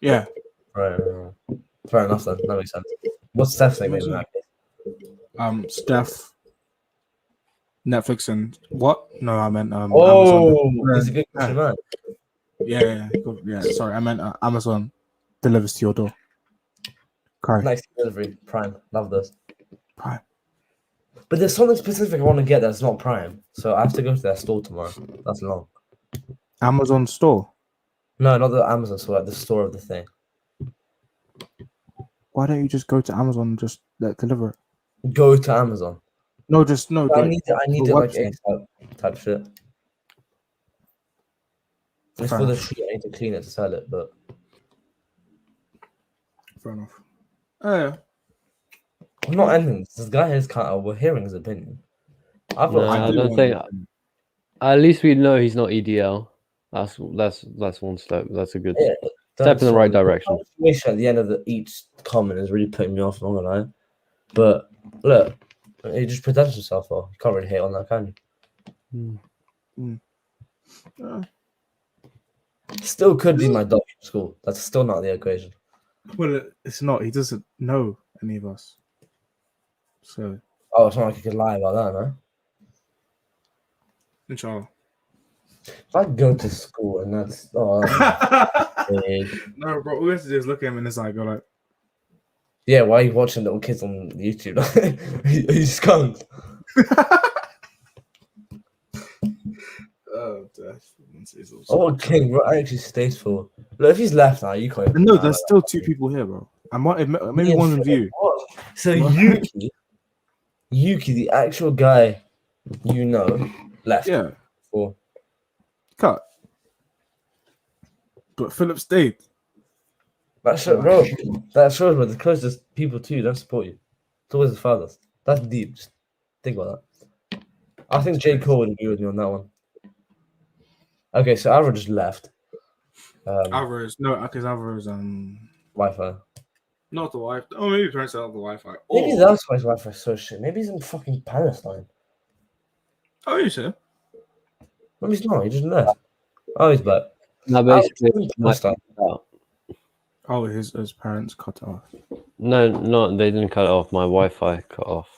Yeah. Right. Fair enough then. That makes sense. What's Steph's nickname in that case? Steph. Netflix and what? No, I meant Oh, Amazon. he's a good Christian man. Yeah. Sorry, I meant Amazon delivers to your door. Correct. Nice delivery. Prime. Love this. Prime. But there's something specific I want to get that's not Prime. So I have to go to their store tomorrow. That's long. Amazon store. No, not the Amazon store, like the store of the thing. Why don't you just go to Amazon and just deliver it? Go to Amazon. No, just no. I like, need the it like website. ASAP type shit. It's Fair for the enough. sheet. I need to clean it to sell it, but Fair enough. Oh yeah. I'm not ending this. This guy has we're hearing his opinion. I've No, got I do don't want think. to- At least we know he's not EDL. That's one step. That's a good Yeah, step in the right direction. At the end of each comment is really putting me off. I'm not gonna lie, but look, he just presents himself well. You can't really hate on that, can you? Still could be my dog from school. That's still not the equation. Well, it's not. He doesn't know any of us. So, Oh, it's not like you could lie about that, no? inshallah. If I go to school and that's big. No, bro. All we have to do is look at him in his eye, go like, Yeah, why are you watching little kids on YouTube? He's skunked. oh, death. Oh, King, we're actually stateful. Look, if he's left now, you can't. No, there's still two people here, bro. And maybe one of you. So Yuki, the actual guy you know, left. Yeah, For cut. But Philip stayed. that shows, bro. That shows where the closest people to you don't support you. It's always the farthest. That's deep. Just think about that. I think J. Cole would agree with me on that one. Okay, so Alvaro just left. Alvarez, no, because Alvarez, Wi-Fi. not the Wi-Fi. Oh, maybe parents out the Wi-Fi. Maybe that's why his Wi-Fi is so shit. Maybe he's in fucking Palestine. Oh, you said. Maybe he's not. He just left. Oh, he's back. No, basically, Palestine. Oh, his parents cut it off. no, they didn't cut it off. My Wi-Fi cut off.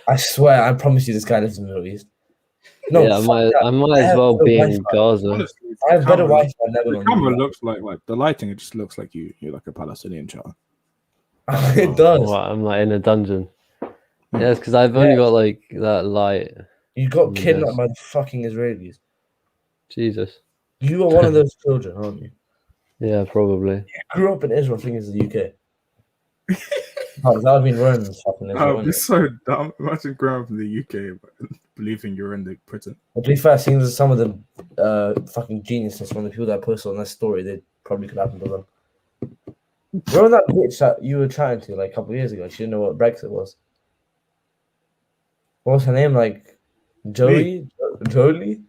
I swear, I promise you, this guy lives in the Middle East. No, yeah, I might as well be in Gaza. Honestly, I have better camera- Wi-Fi than The Lebanon. camera looks like the lighting. It just looks like you're like a Palestinian child. It does. Well, I'm like in a dungeon. Yeah, it's because I've only got like that light. You got Yes. kidnapped by the fucking Israelis. Jesus. You are one of those children, aren't you? Yeah, probably. Grew up in Israel, thinking it's the UK. Oh, that would be ruined fucking Israel. Oh, wouldn't it's it? so dumb. Imagine growing up in the UK but believing you're in the Britain. But to be fair, seeing as some of the fucking geniuses from the people that posted on that story, they probably could happen to them. Remember that bitch that you were chatting to like a couple of years ago? She didn't know what Brexit was. What was her name? Like Joey? Jolie?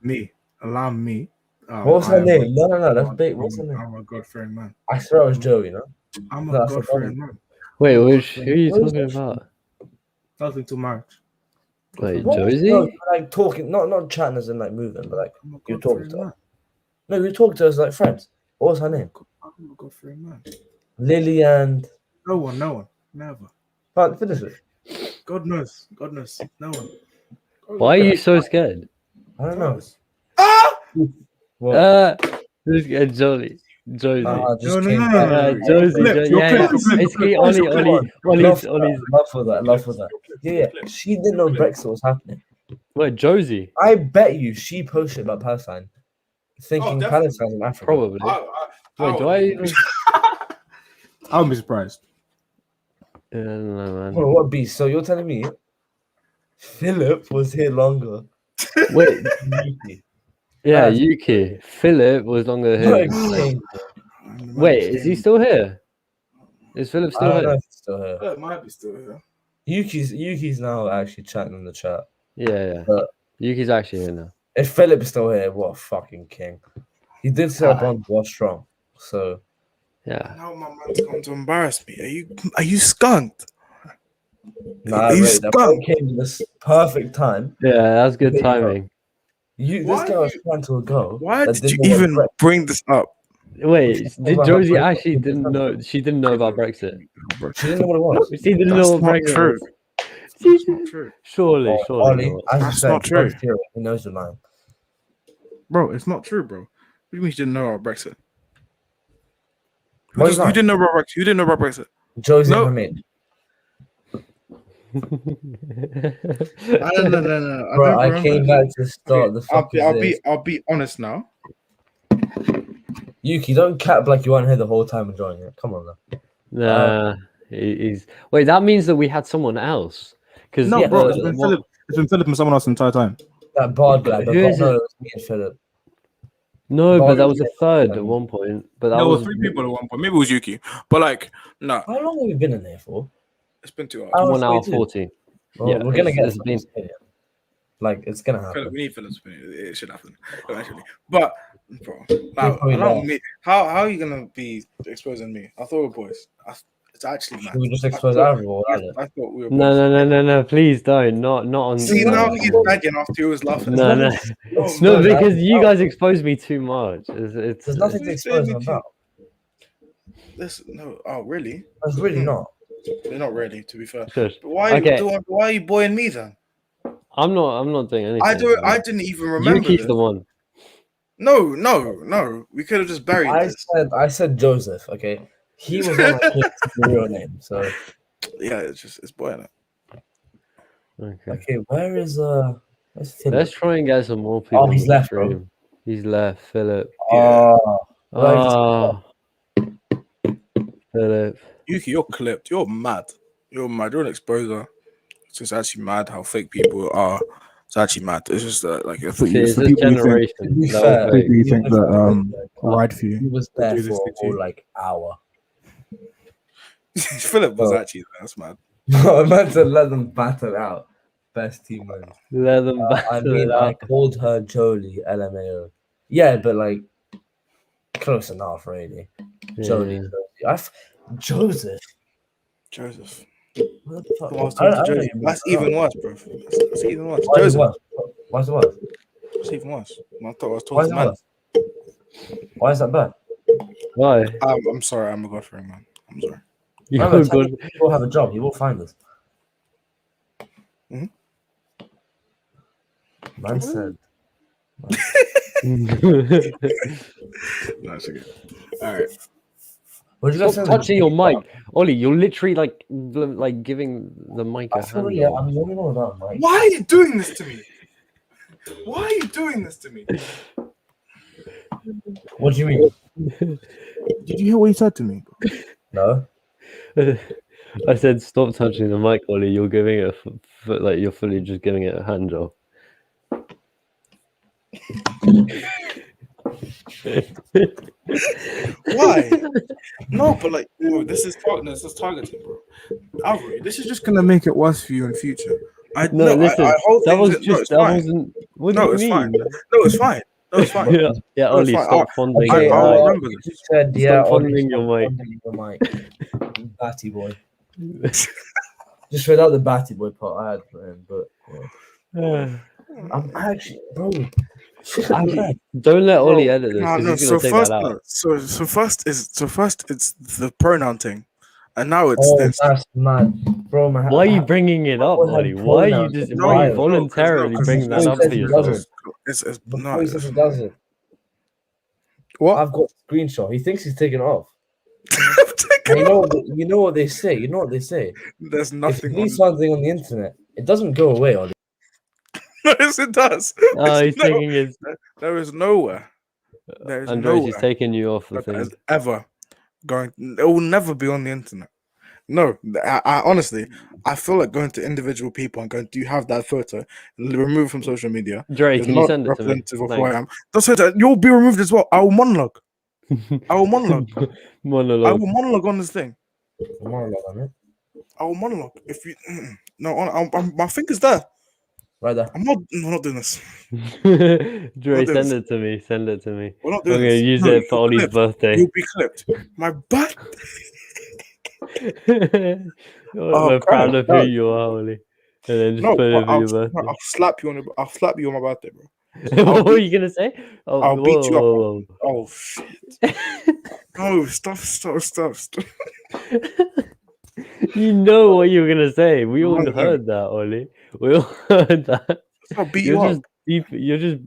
Me. Allow me. What was her I'm name? No, that's I'm big. What's her name? I'm a God-fearing man. I swear it was Joey, no? I'm No, a that's God-fearing man. Wait, I'm a which who are you What is talking that? about? Nothing too much. Wait, What was- Josie? No, like talking, not chatting as in like moving, but like I'm a you were talking God-fearing to man. her. No, you were talking to us like friends. What was her name? I'm a God-fearing man. Lily and. No one, never. But finish it. God knows, no one. Why are you so scared? I don't know. Ah! What? This guy Jolie. Josie. Just No, came no, back. no, no. Josie, Clip, your yeah, clip, your clip, basically your clip, Ollie, Love Ollie's. for that. Love for that. Yeah. She didn't know Brexit was happening. Wait, Josie? I bet you she posted about Palestine, thinking definitely. Palestine's in Africa. Probably. Wait, do I even? I would be surprised. Yeah, no, man. Bro, what beast? So you're telling me Philip was here longer? Wait, Yuki. yeah, That's- Yuki. Philip was longer Like, here. king. Wait, is he still here? Is Philip I still don't know here? if he's still here. It might be still here. Yuki's now actually chatting in the chat. Yeah. But- Yuki's actually here now. If Philip's still here, what a fucking king. He did set up on was strong. So Yeah. Now my man's come to embarrass me. Are you skunked? nah, Are you wait, that man skunked? came in this perfect time. Yeah, that's good There you go. timing. This Why guy was you- trying to go. Why that did you didn't know what even bring this up? Wait, did about her Josie breakup actually with didn't his know? She didn't know about Brexit. She didn't know what it was. She didn't That's know what not Brexit true. was. That's not true. Surely Ollie, not. as you That's said, not true. God's hero, he knows the line. Bro, it's not true, bro. What do you mean you didn't know about Brexit? What is You that? didn't know about Brexit. You didn't know about Brexit. Josie No. and Hamid. No. Bro, I came back to start the fuck I'll be honest now. Yuki, don't cap like you weren't here the whole time enjoying it. Come on, now. Nah, he's. Wait, that means that we had someone else. Because No, Yeah, bro, it's been Philip. It's been Philip and someone else the entire time. That bard guy, but Who is no, it? it was me and Philip. No, Bard but that was a guy. third at one point. But that There were was 3 people at one point. Maybe it was Yuki, but like, no, How long have we been in there for? it's been 2 hours. Oh, 1 hour 42. 40. Well, Yeah, we're gonna it's- get it's Philip's opinion. Like, it's gonna happen. We need Philip's opinion. It should happen eventually. But, bro, probably not. how are you gonna be exposing me? I thought we were boys. It's actually mad. Should we just expose I thought- Avril? I thought we were boys. No, please don't. Not on. See, no, now he's bagging after he was laughing. No, no. Expose No, Avril. because you guys expose me too much. It's There's nothing to expose him about. Oh, really? That's really not. They're not really, to be fair. Shush. But why are you boying me then? I'm not doing anything. I didn't even remember Yuki's this. the one. No. We could have just buried this. I said Joseph. Okay, he was on like his real name. So Yeah, it's boying it. okay, where's Philip? Let's try and get some more people. Oh, he's on the left, bro. stream. He's left, Philip. Oh, Oh, Philip. Yuki, you're clipped. You're mad. You're an exposer. It's just actually mad how fake people are. It's actually mad. It's just like I thought See, it's the this people you think- generation. To be that fair, was fake. you think that he ride for you. was there do this for to a whole you. like hour. Philip was Oh. actually there. That's mad. I meant to let them battle out. Best team wins. Let them I battle mean, it I out. called her Jolie LMAO. Yeah, but like close enough, really. Jolie. Yeah. Joseph. Joseph. What the fuck? Last I time to don't Joseph. even That's know. even worse, bro. That's even worse. Why is it Joseph. worse? Why is it worse? That's even worse. I thought I was Why is talking it man. worse? Why is that bad? Why? I'm sorry. I'm a God-fearing man. I'm sorry. You're Remember, good. he will have a job. He will find us. Mhm. Man said. No, it's okay. All right. What did you guys Stop say? touching your mic, Ollie. You're literally like giving the mic a I feel hand. yeah, I'm the only one without a mic. Why are you doing this to me? Why are you doing this to me? What do you mean? Did you hear what he said to me? No. I said, stop touching the mic, Ollie. You're giving it like you're fully just giving it a hand job. Why? No, but like, no, this is targeting, bro. Avery, this is just gonna make it worse for you in future. I Listen, hold that things. was No, just it's that fine. wasn't. What No, do it's you fine. mean? No, it's fine. No, it's fine. Yeah, No, it's Ollie, fine. stop fondling Okay, your I'll mic. remember you this. said, Stop yeah, Ollie, fondling your stop mic. fondling your mic. You batty boy. Just read out the batty boy part I had for him, but yeah. I'm actually, bro. Don't let Ollie Bro, edit this no, because no. he's gonna So take first, that no. out. So first it's the pronoun thing, and now it's Oh, this. that's mad, bro. Why are you bringing it up, boy had Ollie? Why are you pronouns just? in Why are you bio. voluntarily bringing that Before he up for says he yourself? doesn't. It's Before no. he says he doesn't. What? I've got a screenshot. He thinks he's taken it off. Take And it off. you know what they say. You know what they say. There's If you nothing leave on. something on the internet, it doesn't go away, Ollie. Yes, it does. Oh, he's No, taking his. there is nowhere. There is Andres, he's nowhere taking you off the that is thing. ever going. It will never be on the internet. No, I honestly, I feel like going to individual people and going, "Do you have that photo?" Remove from social media. Dre, It's can you not send it to me? representative of who I Thanks. am. That's it. You'll be removed as well. I will monologue. I will monologue. I Monologue. will monologue on this thing. Monologue on it. I will monologue. If you no, my finger's there. Right there. We're not doing this. Dre, doing send this. it to me. Send it to me. We're not I'm doing gonna this. use No, it for Ollie's birthday. You'll be clipped. My butt. We're proud of who you are, Ollie. And then just No, put but it for your birthday. I'll slap you on I'll slap you on my birthday, bro. What were you gonna say? Oh, I'll beat you up. whoa. Oh shit. No, stop. You know what you were gonna say. We all No. heard that, Ollie. We all heard that. I'll beat You're you just up. deep. You're just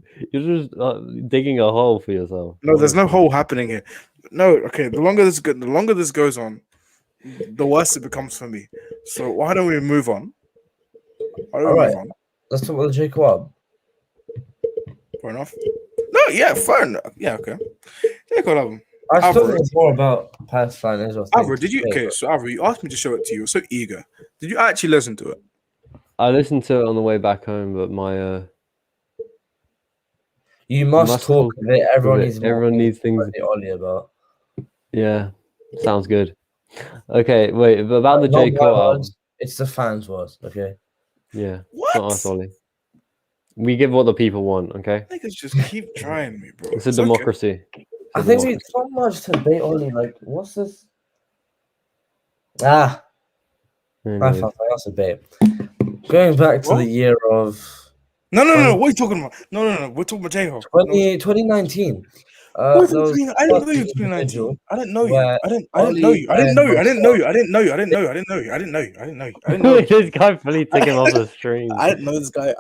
digging a hole for yourself. No, there's no honestly. hole happening here. No, okay. The longer this goes on, the worse it becomes for me. So why don't we move on? All right. Let's talk about the J Co-op. Fair enough. No, yeah, fair enough. Yeah, okay. Take all of them. I was Alvaro. talking more about Palestine and Israel. Alvaro, did you? Okay, so Alvaro, you asked me to show it to you. You're so eager. Did you actually listen to it? I listened to it on the way back home, but my You must talk of it. Everyone needs things. Ollie about. Yeah, sounds good. Okay, wait, but about the J Cole album. It's the fans' words, okay? Yeah, What? not us, Ollie. We give what the people want, okay? Niggas just keep trying me, bro. It's a democracy. Okay. I think it's so much to debate, Ollie. Like, what's this? I thought that's a bit. Going back to the year of. No. What are you talking about? No. We're talking about J-Ho. 2019. I didn't know you in 2019. I didn't know you. I didn't know you. This guy fully took him off the stream. I didn't know this guy.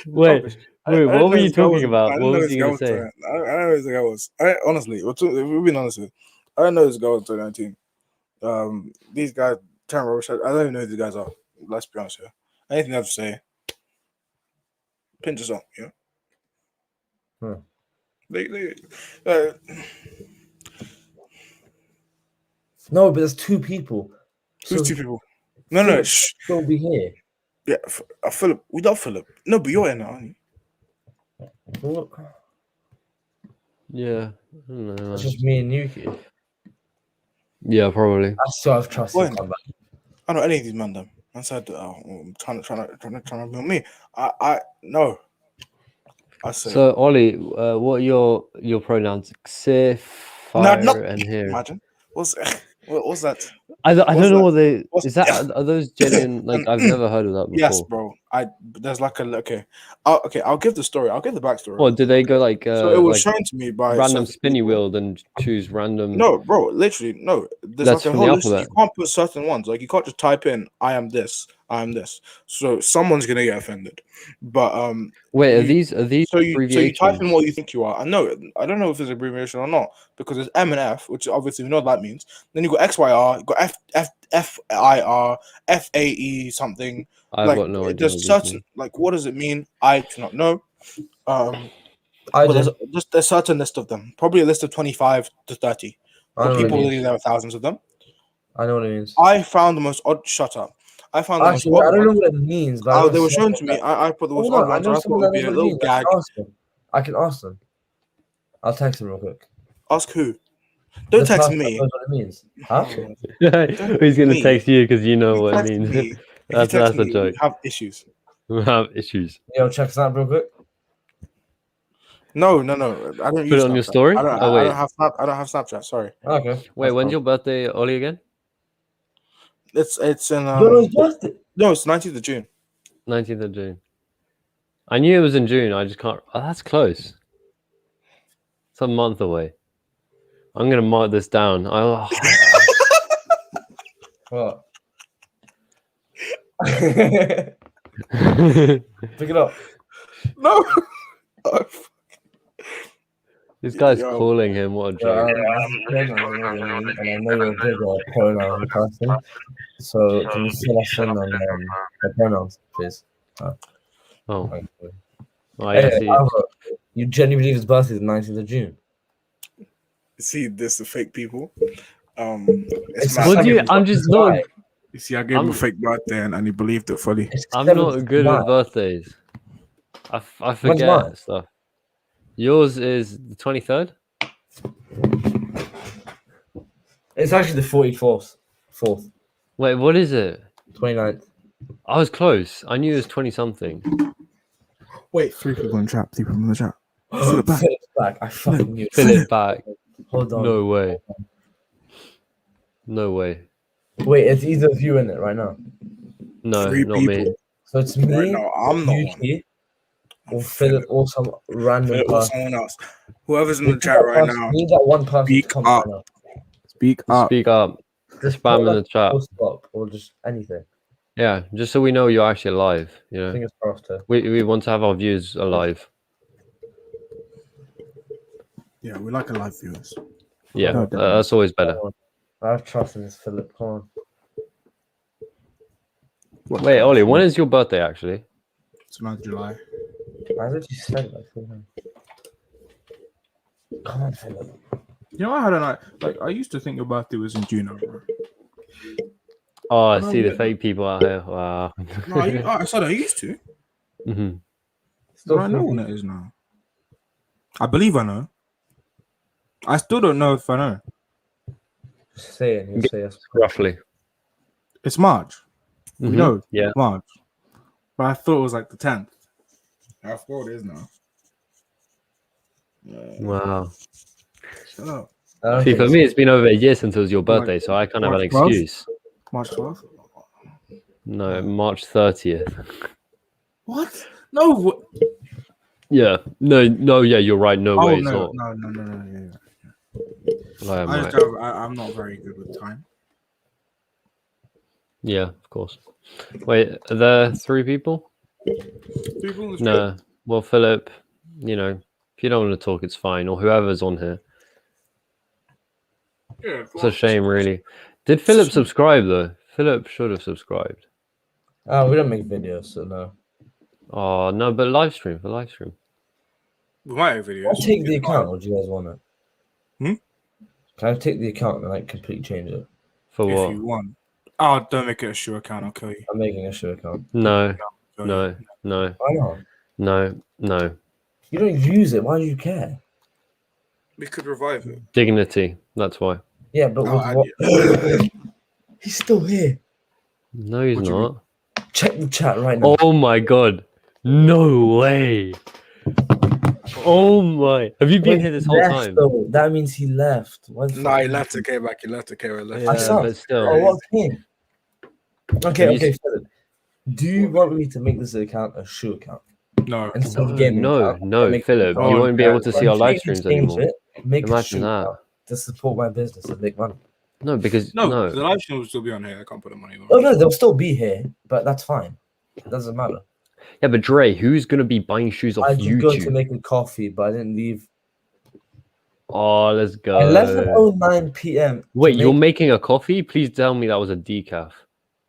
Wait, what were you talking about? What was you going to say? I don't know who this guy was. Honestly, we've been honest with. I don't know this guy was 2019. These guys, I don't even know who these guys are. Let's be honest here. Anything I have to say, pinch us on, you know? No, but there's two people. Who's two people? No. Don't be here. Yeah, Philip. We love Philip. No, but you're in now, aren't you? Yeah. I don't know. It's just me and you here. Yeah, probably. I still have trust in combat. I don't know any of these men, though. I said, trying to build me. I no. I say. So Ollie, what are your pronouns? Xer, fire, and here. Imagine. What's that? I don't know what they. Are those genuine? Like I've never heard of that before. Yes, bro. There's like I'll give the story. I'll give the backstory. What did they go like? So it was shown to me by random spinny wheel and choose random. No, bro. Literally, no. There's That's like a from the whole list. alphabet. You can't put certain ones. Like you can't just type in "I am this, I am this." So someone's gonna get offended. But wait, are these so you type in what you abbreviations? think you are. I don't know if it's abbreviation or not because there's M and F, which obviously we know what that means. Then you got XYR, you got FIR, FAE something. I've got no idea. There's certain like what does it mean? I do not know. I Well, do. there's just a certain list of them. Probably a list of 25 to 30. I But know what it people means. believe there are thousands of them. I know what it means. I found the most odd. Shut up. I found the most Actually, I odd don't know ones. what it means, but I know They were someone shown to me. that- I put the most Hold odd on, I ones, know and I thought it someone would that be knows a what it little means. gag. I can ask them. I'll text them real quick. Ask who? Don't The text person that me. knows what it means. Huh? He's gonna me. text you because you know You what it text means. me. If you that's text a me, joke. you have issues. We have issues. Yo, check Snap real quick. No. I don't Put use it on your Snapchat. story. I don't have Snap. I don't have Snapchat. Sorry. Okay. Wait, that's when's cool. your birthday, Ollie, again? It's in Yo, it's birthday. no, it's 19th of June. 19th of June. I knew it was in June. I just can't. Oh, that's close. It's a month away. I'm gonna mark this down. What? Pick it up. No. This guy's Yo. calling him. What a joke. And I know you're a big pronoun person. So can you fill us in on the pronouns, please? Oh, Okay. I Hey, see. Albert, you genuinely believe his birthday is the 19th of June? See, this the fake people. It's What do you? I'm just not. July. You see, I gave him I'm- a fake birthday and he believed it fully. It's I'm 7th not of good July. with birthdays. I mine? forget stuff. Yours is the 23rd. It's actually the 44th. 4th. Wait, what is it? 29th. I was close. I knew it was 20 something. Wait, 3 people in chat. 3 people in the chat. Philip's back. I fucking knew it. Fill it back. Hold on. No way. No way. Wait, it's either of you in it right now. No, 3 not me. people. So it's me, Right now, I'm not one. Yuki, or Philip, or some random Philip or person. someone else. Whoever's in We the need chat that right person- now. we need that one person Speak to come up. right now. Speak up. Speak up. Just Spam put in the chat. full stop or just anything. Yeah, just so we know you're actually alive. You know, Fingers crossed. we want to have our views alive. Yeah, we like a live viewers. Yeah, No, definitely. that's always better. I have trust in this Philip. Come on. Wait, Ollie, when is your birthday actually? It's 9th of July. I literally said it like 4 times. Come on, Philip. You know, I had a like. I used to think your birthday was in June. Bro. Oh, I No, see the yeah. fake people out here. Wow. No, I said I used to. Mhm. But I know when it is now. I believe I know. I still don't know if I know. Just say it and you'll say yes. Roughly. It's March. We Mhm. know. Yeah. March. But I thought it was like the 10th. I thought it is now. Wow. Shut up. I don't See, think for it's- me, it's been over a year since it was your Like, birthday, so I can't have an March 12th? excuse. March 12th? No, March 30th. What? No. What? Yeah. No. Yeah, you're right. No way. It's no, not. no. I am right. I'm not very good with time. Yeah, of course. Wait, are there 3 people? People in the No. Well, Philip, you know, if you don't want to talk, it's fine. Or whoever's on here. Yeah, It's a shame, really. Did Philip subscribe, though? Philip should have subscribed. Oh, we don't make videos, so no. Oh, no, but live stream, for live stream. We might have videos. I'll take the account, or do you guys want it? Hmm? Can I take the account and like completely change it? For If what? you want. Oh, don't make it a shoe account. I'll kill you. I'm making a show account. No, Kill no, you. no, Why not? no. You don't use it. Why do you care? We could revive it. Dignity, that's why. Yeah, but Oh, with what? He's still here. No, he's What do you not. Check the chat right now. Oh my god. No way. Oh my. Have you been Wait, here this he whole left, time? though. That means he left. Why the No, fuck he did left. He came back. He left. He came back. Yeah, I saw. but still. Oh, what came? Okay, Have you okay, Philip. Do you want me to make this account a shoe account No. instead of a gaming No, account? no, Make- Philip. Oh, You won't be able to yeah, see our live Completely streams change anymore. it, make a Imagine shoe that. account to support my business and make money. No, because No, no. the live stream will still be on here. I can't put the money on. Oh no, they'll still be here, but that's fine. It doesn't matter. Yeah, but Dre, who's gonna be buying shoes off I did go to YouTube? make a coffee, but I didn't leave. Oh, let's go. 11:09 p.m. Wait, to you're make- making a coffee? Please tell me that was a decaf.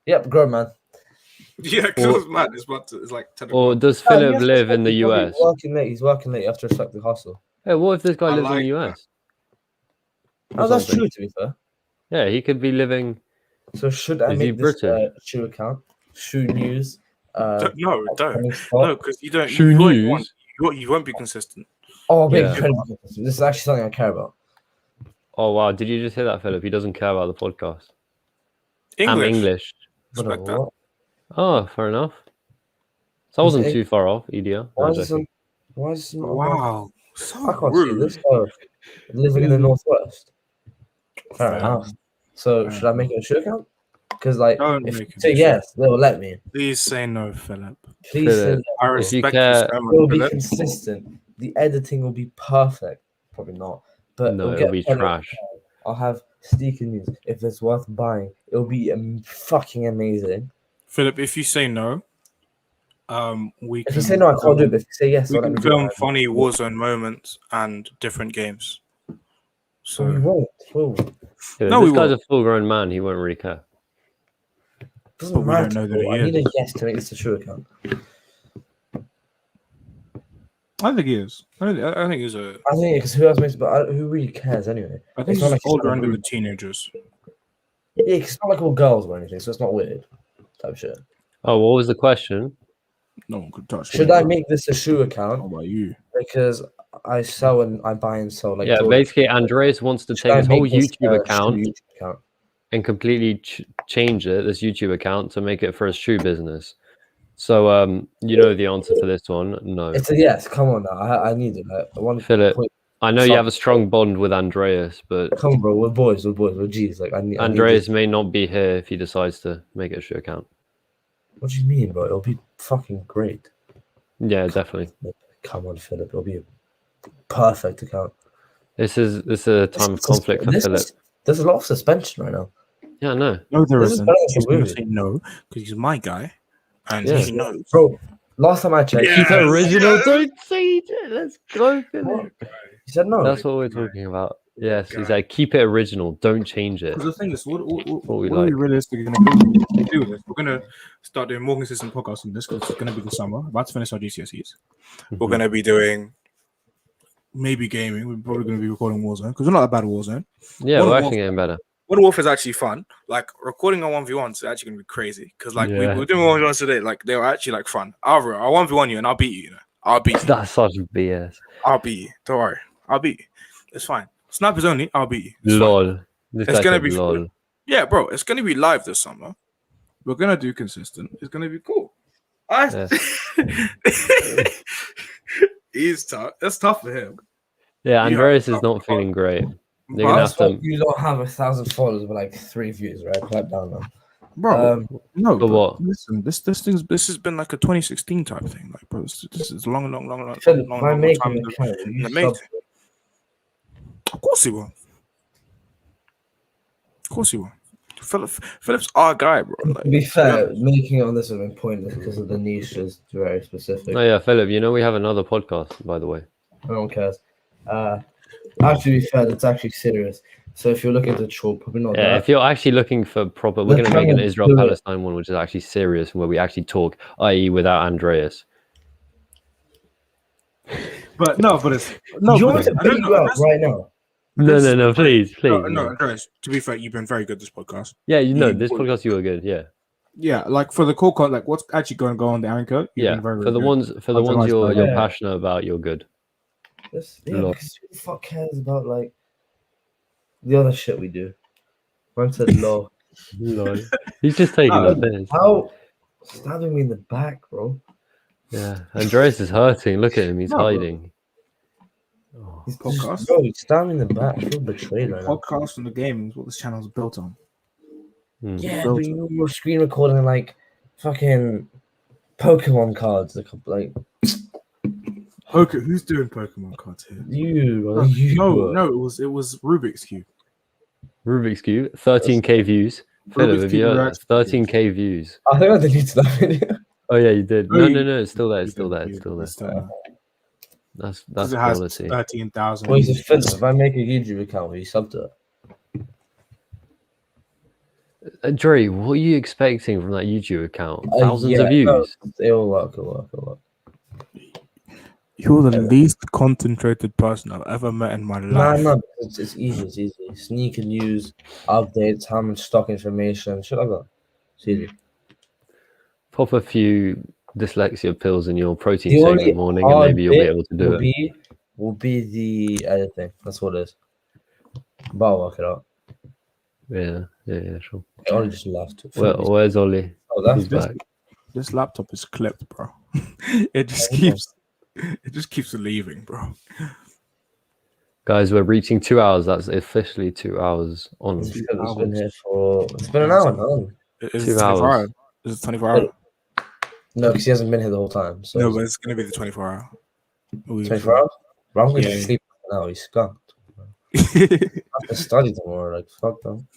Yep, grow man. Yeah, because it's mad. It's like 10 Or o'clock. does No, he Philip has to live in respect- the he's probably US? Working late. He's working late. You have to respect the hustle. Hey, what if this guy I lives in like the that. US? or Oh, that's something? true. To be fair. Yeah, he could be living. So should I Is he make this British? shoe account? Shoe news. No, don't. upcoming spot? No, because you don't. Shoe You won't, news. you won't be consistent. Oh, I'll be Yeah. incredible. This is actually something I care about. Oh wow! Did you just hear that, Philip? He doesn't care about the podcast. I'm English. English. Respect that. What? Oh, fair enough. So I He's wasn't Eng- too far off, EDR. Why No, is this? joking. Why is this not? Wow. So I can't see rude. this. Oh, living in the northwest. Fair Fair enough. So Fair should I make it a shoe account? Because like, Don't if make you it say a shoe. yes, they will let me. Please say no, Philip. Please say Philip, yes. I If you respect you care- so It much, will be Philip. consistent. The editing will be perfect. Probably not, but No, it'll it'll be plenty of trash. time. I'll have sneaker news. If it's worth buying, it'll be fucking amazing. Philip, if you say no, we If can. you say no, I can't do it. But if you say yes, We I'll let can me do film it. funny Warzone moments and different games. So we So won't. Will. Yeah, No, this we guy's won't. a full-grown man. He won't really care. Doesn't But we don't matter. know that he I need a is. yes to make this a true account. I think he is. I think he's a. I think because who else makes? But who really cares anyway? I think It's not he's like he's older gonna end of the be- teenagers. Yeah, 'cause it's not like all girls or anything, so it's not weird. Type shit. Oh, what was the question? No one could touch. Should him. I make this a shoe How account? about you? Because I sell and I buy and sell like. Yeah, Jordan. basically, Andreas wants to Should take I his whole make this YouTube a account shoe YouTube account? and completely change it, this YouTube account, to make it for a shoe business. So, you know the answer for this one. No. It's a yes. Come on now. I need it. I want Philip, I know you have a Some- strong bond with Andreas, but Come on, bro. We're boys. We're G's. Like I need. Andreas may not be here if he decides to make it a shoe account. What do you mean, bro? It'll be fucking great. Yeah, definitely. Come on, Philip. It'll be a perfect account. This is a time of conflict for Philip. There's a lot of suspension right now. Yeah, no. No, there This is isn't. better than He's some going to movie. say no because he's my guy, and Yeah. he knows. Bro, last time I checked, Yeah. Keep it original. yes. Don't change it. Let's go, Philip. What? he said no. That's what we're talking about. Yes, he said keep it original. Don't change it. Because the thing is, what we are we like. realistically going to do with this? We're going to start doing more consistent podcasts on this because it's going to be the summer. About to finish our GCSEs. We're going to be doing maybe gaming. We're probably going to be recording Warzone because we're not that bad at Warzone. Yeah, Modern we're Warfare- actually getting better. Modern Warfare is actually fun. Like recording on 1v1s is actually going to be crazy because like we Yeah. were doing 1v1s today. Like they were actually like fun. I'll 1v1 you and I'll beat you. You know, I'll beat you. That's such BS. I'll beat you. Don't worry. I'll beat you. It's fine. Snipers only. I'll beat you. It's fine. Lol. This It's guy gonna said be lol. Yeah, bro. It's gonna be live this summer. We're gonna do consistent. It's gonna be cool. He's tough. That's tough for him. Yeah, You Andreas have- is not feeling great. You're But- gonna have to. You don't have 1,000 followers with like 3 views, right? Clap down now. Bro, no. For but what? Listen, this has been like a 2016 type thing. Like, bro, this is long Philip, if I long make time an ago. account, in you the sub making. Of course he will. Of course he will. Philip's our guy, bro. Like, To be fair, making it on this has been pointless because of the niche is very specific. Oh yeah, Philip. You know we have another podcast, by the way. No one cares. Actually, to be fair, that's actually serious. So if you're looking to troll, probably not Yeah, that. if you're actually looking for proper, we're We're gonna make trying an to Israel do it. Palestine one, which is actually serious, where we actually talk, i.e., without Andreas. but no, but it's no. Do you but want me to I don't beat know. you out right now? No, please. No, Andreas. To be fair, you've been very good this podcast. Yeah, you know You this would. podcast you were good. Yeah, Yeah, like for the core con, like what's actually going to go on the anchor. You've yeah. been very, For very the good. ones Otherwise, you're yeah. passionate about, you're good. Lol. Because who the fuck cares about like the other shit we do? Man said low. Lol. He's just taking How- the piss. How stabbing me in the back, bro? Yeah, Andreas is hurting. Look at him. He's No, bro. hiding. Oh, He's Podcast? Bro, he's stabbing me in the back. I feel betrayed right now. Podcast and the gaming is what this channel is built on. hmm. Yeah, built but you were screen recording like fucking Pokemon cards. Like Okay, who's doing Pokemon cards here? you, bro, you. No, it was Rubik's Cube. Rubik's Cube, 13k views. Philip, Rubik's have you Cube heard? reacts- 13k views. I think I deleted that video. Oh yeah, you did. Oh, No, you- no, it's still there. It's still there. It's still there. That's Because it has quality. 13,000. Wait, so Philip, if I make a YouTube account, will you sub to it? Dre, what are you expecting from that YouTube account? Thousands yeah, of views. no, it'll work. It'll work. You're the least concentrated person I've ever met in my life. No, it's easy. It's easy. Sneaker news, updates, how much stock information, shit like that. It's easy. Pop a few dyslexia pills in your protein The shake in only the morning, and hard maybe you'll be bit able to do it. will be the editing. That's what it is. But I'll work it out. Yeah, sure. Ollie just left. Where's Ollie? Oh, that's He's back. This laptop is clipped, bro. It just keeps leaving, bro. Guys, we're reaching 2 hours. That's officially 2 hours on. It's been here it's been an hour now. Is 2 it 24 hours. hours? Is it 24 hours? No, because he hasn't been here the whole time. So No, but it's gonna be the 24 hour. 24 hours? Bro, I'm going to Yeah. sleep now. He's skunked. I have to study tomorrow. Like, fuck them.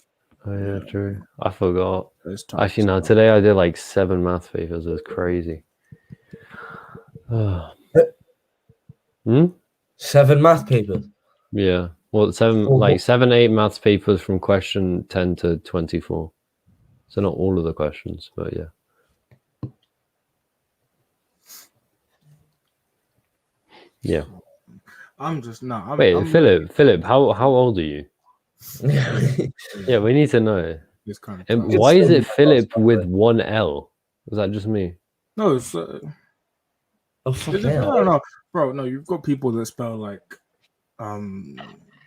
Oh yeah, true. I forgot. It's time. Actually, no. Today I did like 7 math papers. It was crazy. Hmm? 7 math papers. Yeah. Well, 7, 8 maths papers from question 10 to 24. So not all of the questions, but yeah. Yeah. Wait, Philip, how old are you? Yeah, we need to know. This kind of And time. why is it Philip with one L? Was that just me? No, it's Oh, fuck is it, no, bro. No, you've got people that spell like, I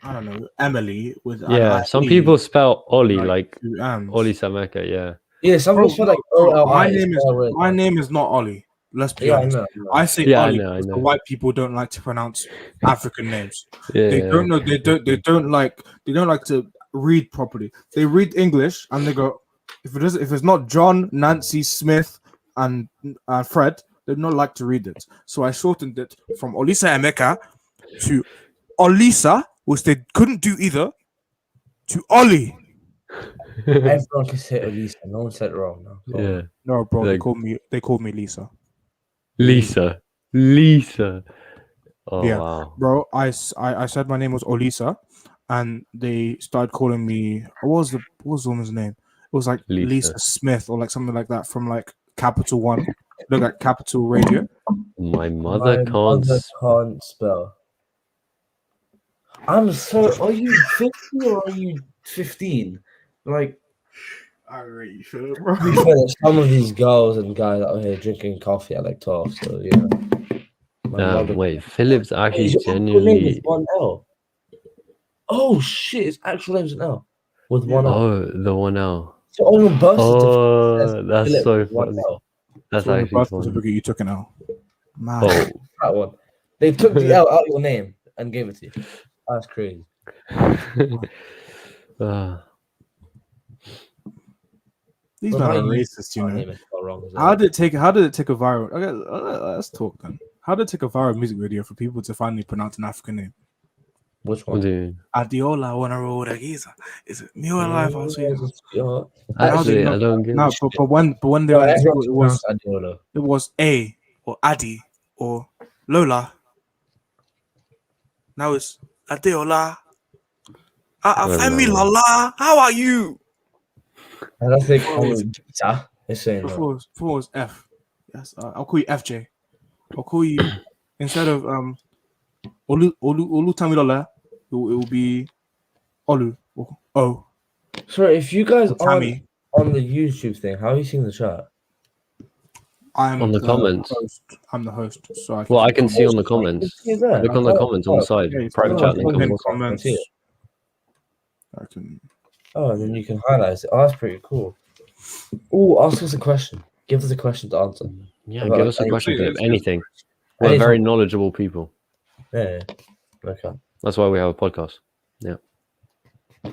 don't know, Emily with an Yeah, I-E, some people spell Ollie like two M's. Ollie Sameka, yeah. Yeah, some Bro, people feel like bro, OLI. my name is not Ollie. Let's be Yeah, I honest. know. I say Yeah, I Ollie know. because the white people don't like to pronounce African names. Yeah. They don't know. They don't like to read properly. They read English and they go, if it's not John, Nancy, Smith, and Fred, they don't like to read it. So I shortened it from Olisa Emeka to Olisa, which they couldn't do either, to Ollie. Everyone can say Elisa. No one said it wrong. No. Yeah. No, bro, Like- they called me Lisa. Lisa. Oh Yeah. wow. Bro, I said my name was Olisa, and they started calling me. What was the woman's name? It was like Lisa. Lisa Smith or like something like that from like Capital One. Look at Capital Radio. My mother can't can't spell. I'm so. Are you 50 or are you 15? Like, I really should, bro. to be fair, some of these girls and guys out here drinking coffee at like 12. So yeah. wait, Philip's actually His actual name genuinely is one L. Oh shit! His actual name's an L with one L. Oh, the one L. So on your birth Oh, certificate, that's Philip so with one funny. L. That's So on the actually birth funny. certificate, you took an L. Man. Oh, That one. They took the L out of your name and gave it to you. That's crazy. These Well, men my are name- racist, you my know. name is spelled wrong as well. How did it take a viral? Okay, let's talk then. How did it take a viral music video for people to finally pronounce an African name? Which what one? do you Adiola wanna roll the Giza. Is it me or life? I'll see. Yeah. Actually, know- I don't get No, it. but when they No, were in everyone school, pronounced Adiola. it was A or Adi or Lola. Now it's Adeola. Femi know. Lala, how are you? And I think Oh, it's- Gita is saying that. Before it was F. Yes, I'll call you FJ. I'll call you instead of Olu Tamilola. It will be Olu. Oh, Sorry, if you guys aren't Tammy. on the YouTube thing, how are you seeing the chat? I'm On the comments. host. I'm the host, so Well, I can see on the comments. See that? Look on the comments on the side. Yeah, it's Private like- chat Oh, link. in on the- comments. See it. I can. Oh, and then you can highlight it. Oh, that's pretty cool. Oh, ask us a question. Give us a question to answer. Yeah, About give us a anything. question, Philip. It's- Anything. We're Anything. very knowledgeable people. Yeah. Okay. That's why we have a podcast.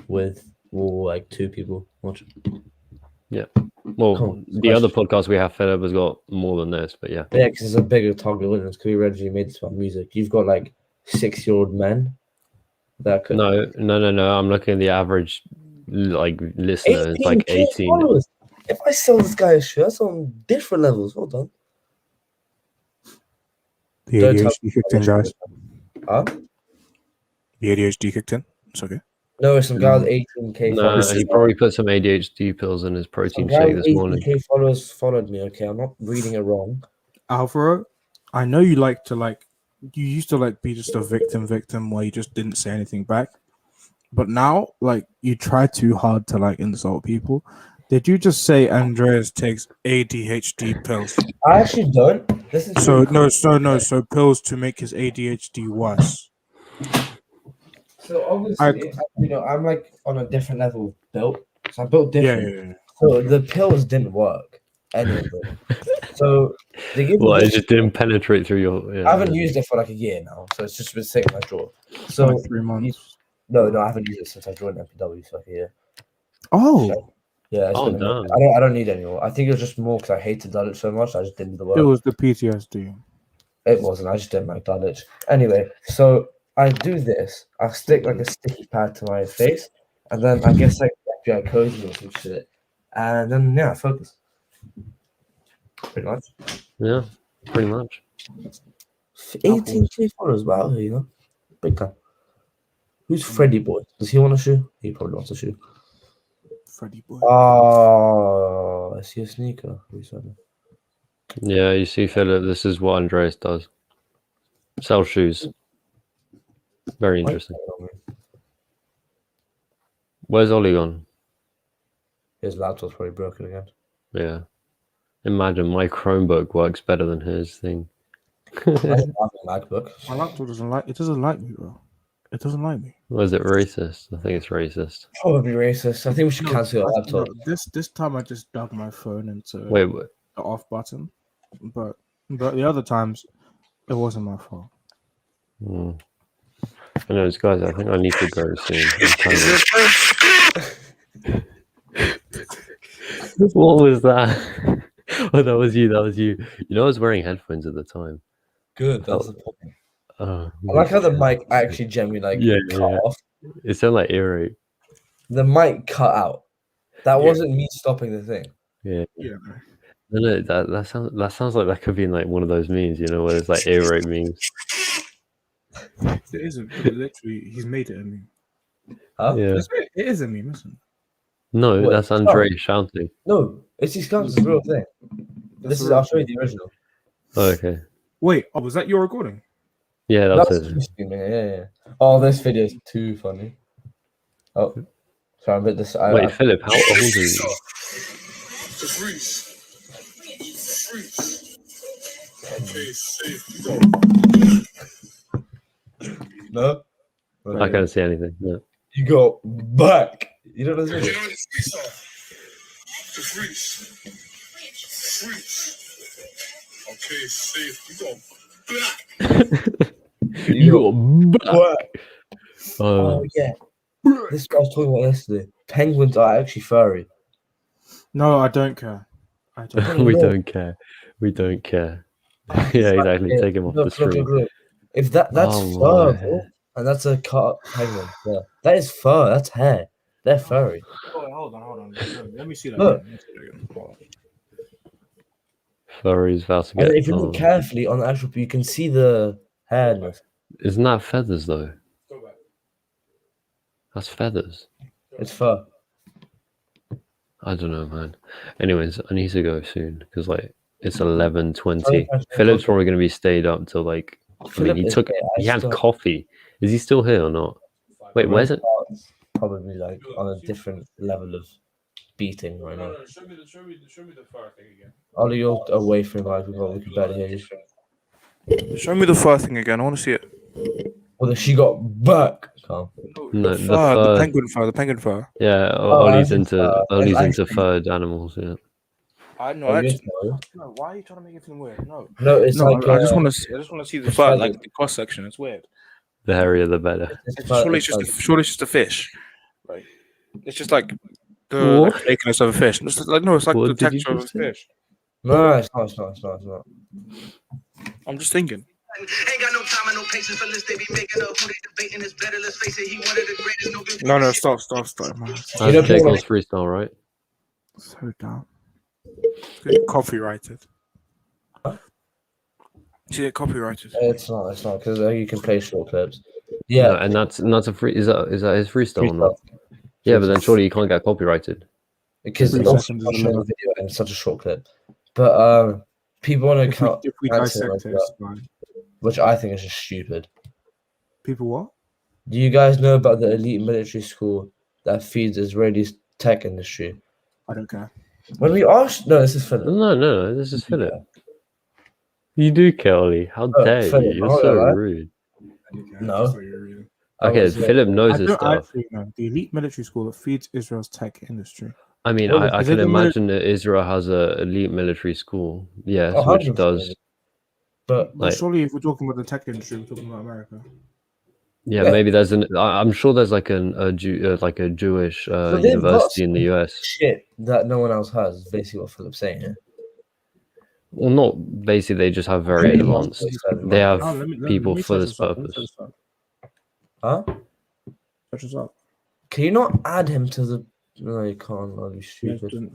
With like 2 people watching. Well, Cool. the other podcast we have, Philip, has got more than this, but yeah. Yeah, because it's a bigger target audience. Because we originally made this about music. You've got like 6-year-old men that could. No. I'm looking at the average like listener. It's like 18K 18. followers. If I sell this guy a shirt, that's on different levels. Hold on. The Don't ADHD kicked in, guys. Huh? The ADHD kicked in. It's okay. No, some guy with 18k No, followers. he probably put some ADHD pills in his Some protein guy shake with this morning. 18k followers followed me. Okay, I'm not reading it wrong. Alvaro, I know you like to you used to be just a victim where you just didn't say anything back, but now you try too hard to insult people. Did you just say Andreas takes ADHD pills? I actually don't. This is So really cool. so pills to make his ADHD worse. So obviously, I'm on a different level of built. So I'm built different. Yeah. So the pills didn't work, any of them. So they give me Well, it this. just didn't penetrate through your. Yeah, I haven't used it for like a year now, so it's just been sitting in my drawer. For So 3 months. no, I haven't used it since I joined MPW for like a year. Oh, Yeah, it's Oh, been a minute. damn. I don't need it anymore. I think it was just more because I hated Dulwich so much. I just didn't do the work. it was the PTSD. It wasn't. I just didn't like Dulwich. Anyway, so I do this. I stick like a sticky pad to my face, and then I guess FBI codes me or some shit, and then I focus. Pretty much. Yeah, pretty much. 18k followers. Wow, big time. Who's Freddy Boy? Does he want a shoe? He probably wants a shoe. Freddy boy. Oh, I see a sneaker. Yeah, you see, Philip, this is what Andreas does. Sell shoes. Very interesting. Where's Ollie gone? His laptop's probably broken again. Yeah. Imagine my Chromebook works better than his thing. I don't have a MacBook. My laptop doesn't like me, bro. It doesn't like me. Was it racist? I think it's racist. Probably racist. I think we should cancel your laptop. This time I just dug my phone into Wait, what? the off button, but the other times it wasn't my fault. I know, guys, I think I need to go soon. What was that? Oh, that was you. You know, I was wearing headphones at the time. Good. That's the point. Oh, I like how the mic actually genuinely cut off. It sounded like eerie. The mic cut out. That wasn't me stopping the thing. Yeah. No, that sounds like that could be in like one of those memes, where there's like ear rape memes. It isn't. Literally, he's made it a meme. Huh? Yeah. It is a meme, isn't it? No, What? that's Andre shouting. No, it's his guns. It's a real thing. I'll show you the original. Oh, okay. Wait, was that your recording? Yeah, that's it. Yeah. Oh, this video is too funny. Oh, sorry, I'm a bit this. Wait, Philip, how old are you? No, I can't see anything. No. you go back. You don't know this. Okay, safe. You go back. You got back. What? Oh, Oh yeah. This guy was talking about yesterday. Penguins are actually furry. No, I don't care. I don't. we don't care. We don't care. Yeah, exactly. Take him off the street. Look. If that's Oh, fur, my. bro, and that's a cut up penguin. Yeah. That is fur. That's hair. They're furry. Oh, hold on. Let me see that. Look. Again. Furry's about to And get. if you look carefully on the actual, you can see the hair. Isn't that feathers though? Go back. That's feathers. It's fur. I don't know, man. Anyways, I need to go soon because it's 11:20. Philip's probably going to be stayed up till he had coffee. Is he still here or not? Wait, where's it? Probably on a different level of beating right now. Show me the fur thing again. Ollie, you're away from like we can barely hear you. Show me the fur thing again. I want to see it. Well, she got back. Calm. No, The penguin fur. Yeah, Ollie's into furred animals. Yeah. I know. Oh, No, why are you trying to make it weird? No, it's I like just want to see the fur, like the cross section. It's weird. The hairier, the better. Surely it's just a fish. Like it's just like the flakiness of a fish. It's like the texture of a fish. No, it's not. I'm just thinking. Ain't got no time and no patience for this. They be making up who they debating is better. Let's face it, he one of the greatest. No good. No, stop, man. That's Jacob's freestyle, right? So dumb. It's getting copyrighted. See it copyrighted. It's not because you can play short clips. Yeah, No, and that's a free. Is that his freestyle or not? freestyle. Yeah, but then surely you can't get copyrighted. Because 3 it's also seconds not is showing a allowed. video and such a short clip. But people want to count If we cancel it like dissect it, it's that, fine. which I think is just stupid. People what? Do you guys know about the elite military school that feeds Israeli's tech industry? I don't care. When we asked, no, this is Philip. No, this is Philip. You do, Kelly. How dare Philip, you? You're hold so on, right? rude. I don't care. No. Just what you're reading. I Okay, was, Philip knows I his don't stuff. actually know. The elite military school that feeds Israel's tech industry. I mean, What I is can it the imagine that Israel has a elite military school. Yes, which 100%. does. But But Like- surely, if we're talking about the tech industry, we're talking about America. Yeah, Yeah. maybe there's an. I'm sure there's like a Jewish But they've got university in the US. shit that no one else has, is basically what Philip's saying here. Well, not basically. They just have very Very advanced. advanced. They have Oh, let people me for search this up. Let me purpose. search this Huh? up. Search this up. Can you not add him to the? No, you can't. I'll be He stupid. doesn't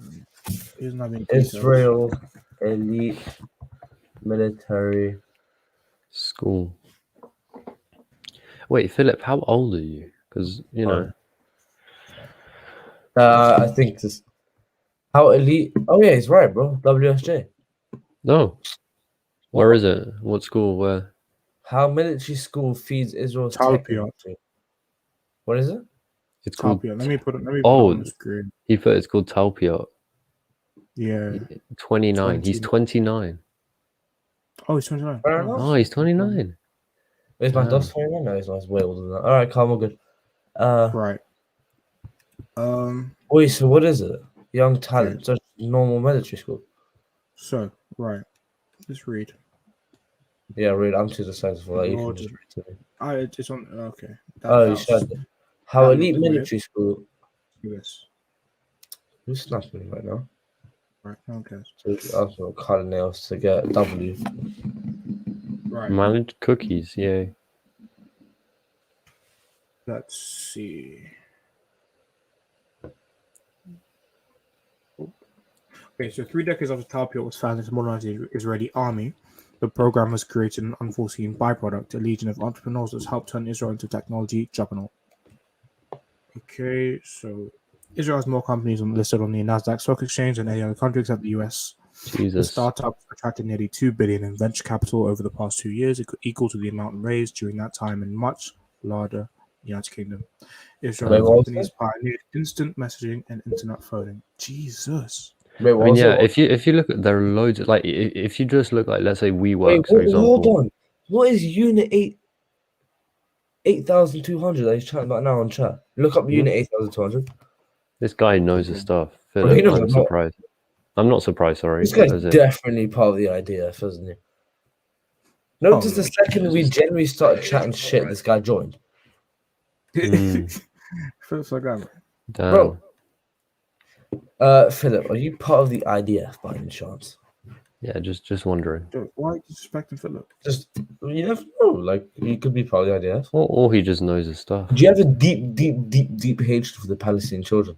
have any details. Israel elite military. School. Wait, Philip, how old are you? Because you know. I think this. How elite? Oh yeah, he's right, bro. WSJ. No. Where is it? What school? Where? How military school feeds Israel's tech Talpiot. industry. What is it? It's called. Talpiot. Let me put it Oh. on the screen. He put it's called Talpiot. Yeah. 29. He's 29. Oh, he's 29. Fair Oh. enough. Oh, he's 29. Is my Damn. dog's 21? No, he's not. He's way older than that. All right, calm, we're good. Right. Wait, so what is it? Young talent, just normal military school. So, right. Let's read. Yeah, read. I'm too decisive for that. You can Lord. just read to me. It's on. Okay. You said how that elite looks weird. military school. This. Who's snapping right now? Right. Okay. So I'm going to cut nails to get a W. Right. Managed cookies, yeah. Let's see. Okay, so 3 decades after Talpiot was founded to modernize the Israeli army, the program has created an unforeseen byproduct, a legion of entrepreneurs that's helped turn Israel into a technology juggernaut. Okay, so Israel has more companies listed on the Nasdaq Stock Exchange than any other country except the US. The Jesus. startup attracted nearly $2 billion in venture capital over the past 2 years, equal to the amount raised during that time in much larger United Kingdom. Israeli companies pioneered instant messaging and internet phoning. Jesus. Wait, I mean, yeah, if you look at, there are loads of, like, if you just look, like, let's say WeWorks, for example. Hold on. What is Unit 8,200 that he's chatting about now on chat? Look up Unit 8,200. This guy knows his stuff. Bro, he knows I'm a lot. surprised. I'm not surprised, sorry. This guy's as in- definitely part of the IDF, isn't he? Notice the second we genuinely started chatting shit, this guy joined. Feels like that. Damn. Bro. Philip, are you part of the IDF by any chance? Yeah, just wondering. Dude, why are you suspecting Philip? Just, you never know. Like, you could be part of the IDF. Or he just knows his stuff. Do you have a deep hatred for the Palestinian children?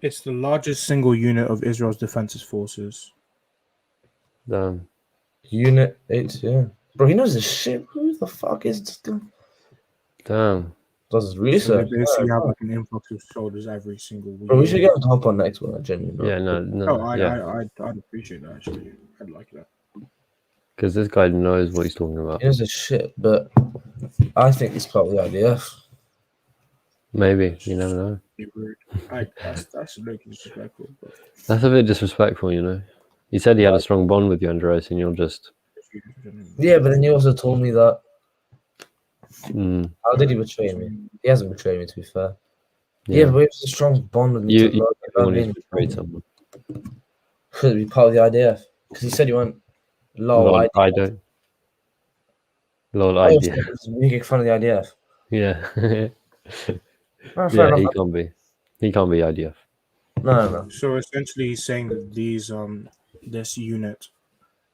It's the largest single unit of Israel's defense forces. Damn. Unit 8, yeah. Bro, he knows his shit. Who the fuck is this guy? Damn. Does his So research. they basically have like an influx of soldiers every single week. Bro, we should get him to hop on next one, I genuinely. Yeah, no. Oh, Yeah. I'd appreciate that actually. I'd like that. Because this guy knows what he's talking about. He knows his shit, but I think he's part of the IDF. Maybe. You never know. That's looking disrespectful. But That's a bit disrespectful, you know. He said he had a strong bond with you, Andreas, and you're just... Yeah, but then he also told me that. Mm, How did he betray me? He hasn't betrayed me, to be fair. Yeah, yeah. but we have a strong bond with me. You want to betray someone. Could be part of the IDF. Because he said you went low Lol, IDF. I don't. Lol, Oh, idea. so making fun of the IDF. Yeah. Oh, fair Yeah, enough. he can't be. He can't be IDF. No. So essentially, he's saying that this unit,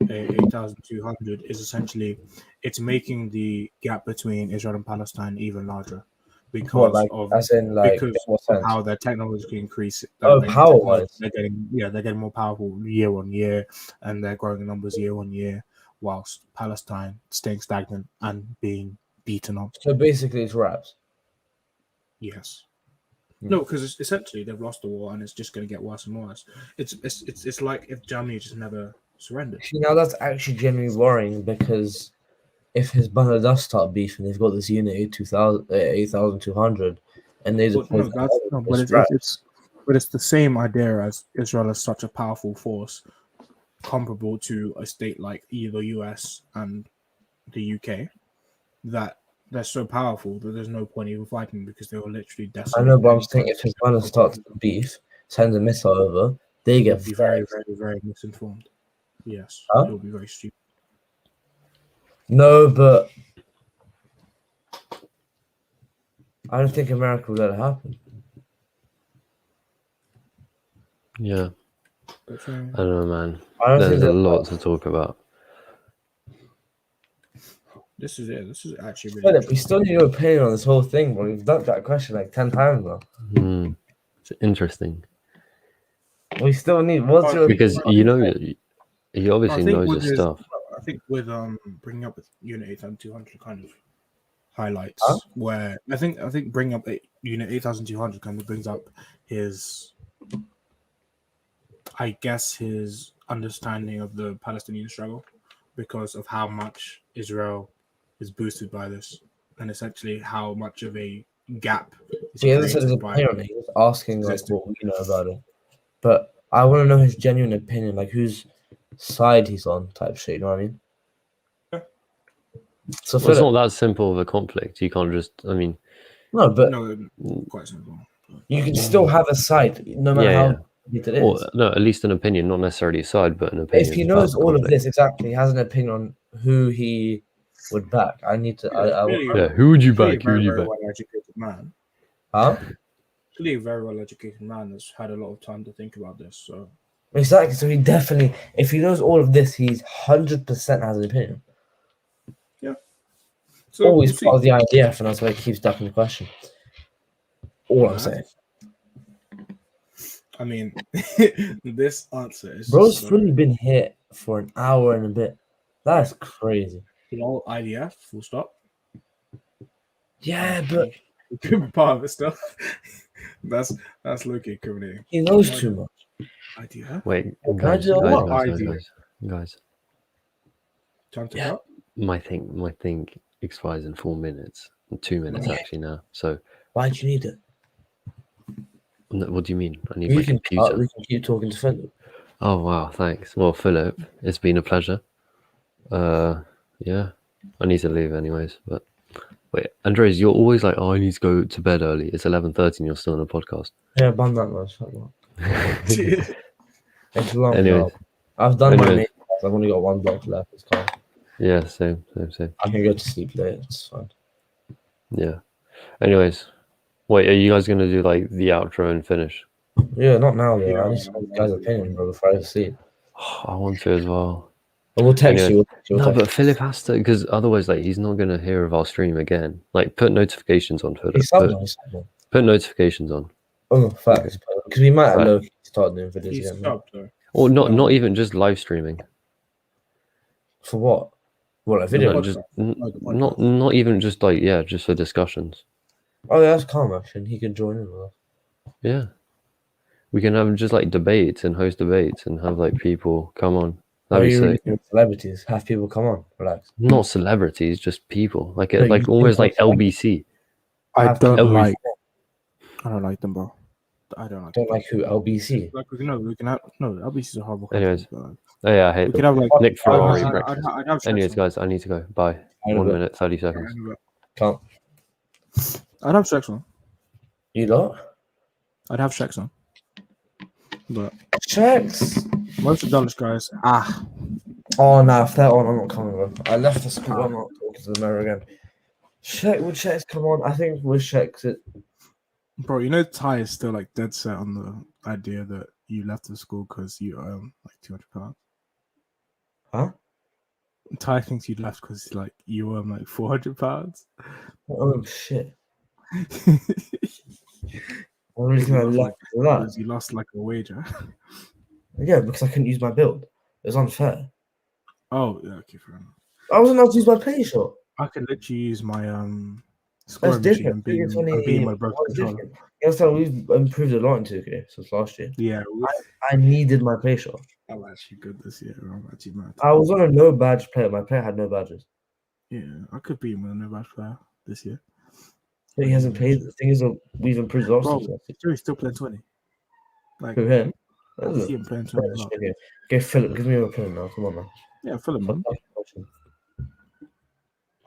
8,200, is essentially it's making the gap between Israel and Palestine even larger because of how their technology increase. Power-wise. They're getting more powerful year on year, and they're growing in numbers year on year. whilst Palestine staying stagnant and being beaten up. So basically, it's raps. Yes. Hmm. No, because essentially they've lost the war and it's just going to get worse and worse. It's like if Germany just never surrendered. See, now that's actually genuinely worrying because if Hezbollah does start beefing, they've got this unit 8,200, and they But deploy no, that's no, but it's the same idea as Israel is such a powerful force, comparable to a state like either US and the UK, that they're so powerful that there's no point even fighting because they will literally I decimate. know, but I'm any saying if country. Hezbollah starts to beef, sends a missile over, they You'll get be very, flagged. very, very misinformed. Yes, Huh? you'll be very stupid. No, but I don't think America will let it happen. Yeah, But, I don't know, man. I don't think There's a that lot to talk about. this is it. This is actually really Philip, we interesting. still need your opinion on this whole thing, but we've done that question like 10 times now. It's interesting We still need what's your because you know he obviously I think knows with his his, stuff. I think with bringing up Unit 8200 kind of highlights Huh? where I think bringing up Unit 8200 kind of brings up his, I guess, his understanding of the Palestinian struggle because of how much Israel is boosted by this and essentially how much of a gap is he hasn't said his created by opinion on it. He was asking like existing. what we know about it. But I want to know his genuine opinion, like whose side he's on, type shit. You know what I mean? Yeah. So Well, it's Philip, not that simple of a conflict. You can't just. I mean, no, but No, quite simple. you can still have a side, no matter Yeah, how yeah. deep it is. or no, at least an opinion, not necessarily a side, but an opinion. If he about knows the all of conflict. this exactly, he has an opinion on who he would back. I need to. Yeah, who would you Clearly back? Who would you very back? well educated man. Huh? Clearly a very well educated man that's had a lot of time to think about this. So Exactly. So he definitely, if he knows all of this, he's 100% has an opinion. so Always we'll see. part of the IDF, and that's why he keeps ducking the question. All I'm saying. I mean, this answer is Bro's just so fully been hit for an hour and a bit. That's crazy. lol IDF full stop. Yeah, but It could be part of it still. that's low-key incriminating. he knows too much. IDF? Wait, Can I guys, do guys, what? guys, idea? guys. Time to Yeah. cut? My thing expires in 4 minutes, 2 minutes Yeah. actually now. So, Why do you need it? what do you mean? I need my We can computer. we can keep talking to Philip. Oh wow, thanks. Well, Philip, it's been a pleasure. Yeah, I need to leave anyways. But wait, Andres, you're always like, oh, I need to go to bed early. It's 11:30, and you're still on a podcast. Yeah, bun that much. Shut up. It's long. Anyways. Now. I've done my Anyways. main class. I've only got one block left. It's calm. Yeah, same. I can go to sleep later. It's fine. Yeah. Anyways, wait, are you guys gonna do like the outro and finish? Yeah, not now though. Yeah, I need to know the guy's opinion, bro, before I go to sleep. I want to as well. But we'll text Anyway. you. We'll No, text but Philip has to, because otherwise, like, he's not gonna hear of our stream again. Like, put notifications on, Philip. He's subbed. He's subbed. Put notifications on, Oh no, facts. Because we might Right. low start doing videos He's again. stopped though. or not. No. Not even just live streaming. For what? What, a video? No, podcast. just No, the podcast. not even just like just for discussions. Oh, yeah, that's calm, actually. He can join in with us. Yeah, we can have just like debates and host debates and have like people come on. Are That'd be you sick. really doing celebrities? Have people come on. Relax. Not celebrities, just people. Like No, like you almost think like LBC. I Have don't LBC. like. I don't like them, bro. I don't like. Don't like who? LBC? Like we can have no. LBC is a horrible. Anyways. Company, Oh yeah, I hate we could them. have like Nick Ferrari I'd breakfast. have Anyways, Shaq guys, I need to go. Bye. I know, 1 but minute, 30 seconds. can't. I'd have Shaq on. You lot? I'd have Shaq on. But Checks. most of the Dulles guys, Oh, no, if they're on, I'm not coming, bro. I left the school. I'm not talking to them ever again. Check, will checks come on? I think we'll checks it. bro, you know Ty is still like dead set on the idea that you left the school because you earn like £200. Huh? Ty thinks you left because like you earn like £400. Oh, shit. What reason I left for that? Because you lost like a wager. Yeah, because I couldn't use my build. It was unfair. Oh, yeah, okay, fair enough. I wasn't allowed to use my play shot. I can literally use my That's scoring machine different. and being my broken It's controller. different. You understand? We've improved a lot in 2K since last year. Yeah, I needed my play shot. I'm actually good this year. I'm actually mad. I was on a no badge player. My player had no badges. Yeah, I could beat him with a no badge player this year. But he hasn't played. The thing is, we've improved a lot Bro, since last year. Joey's still playing 20. Like, Who him? I see him playing 20 a lot. Okay, Philip, give me your opinion now. Come on, man. Yeah, fill him, man.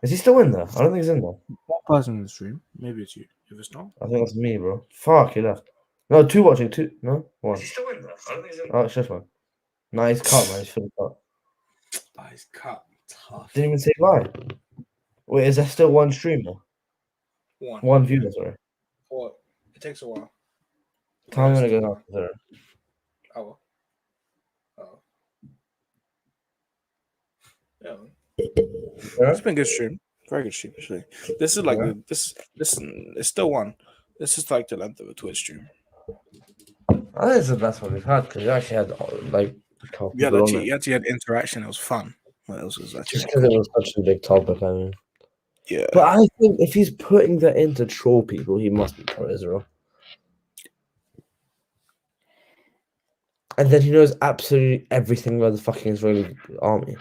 Is he still in there? I don't think he's in there. One person in the stream. Maybe it's you. If it's not, I think that's me, bro. Fuck, he left. No, two watching. Two. No, one. Is he still in there? I don't think he's in Oh, it's just one. No, he's cut, man. He's fully cut. he's cut. Tough. Didn't even say bye. Wait, is there still one streamer? One viewer, sorry. What? It takes a while. Time gonna go down to 0. Oh. Yeah. Yeah? It's been a good stream. Very good stream, actually. This is like this. It's still one. This is like the length of a Twitch stream. I think it's the best one we've had because we actually had like a couple Yeah, people on actually, it. you actually had interaction. It was fun. What else was actually? Just because it was such a big topic, I mean. Yeah. But I think if he's putting that in to troll people, he must be pro-Israel. And then he knows absolutely everything about the fucking Israeli army.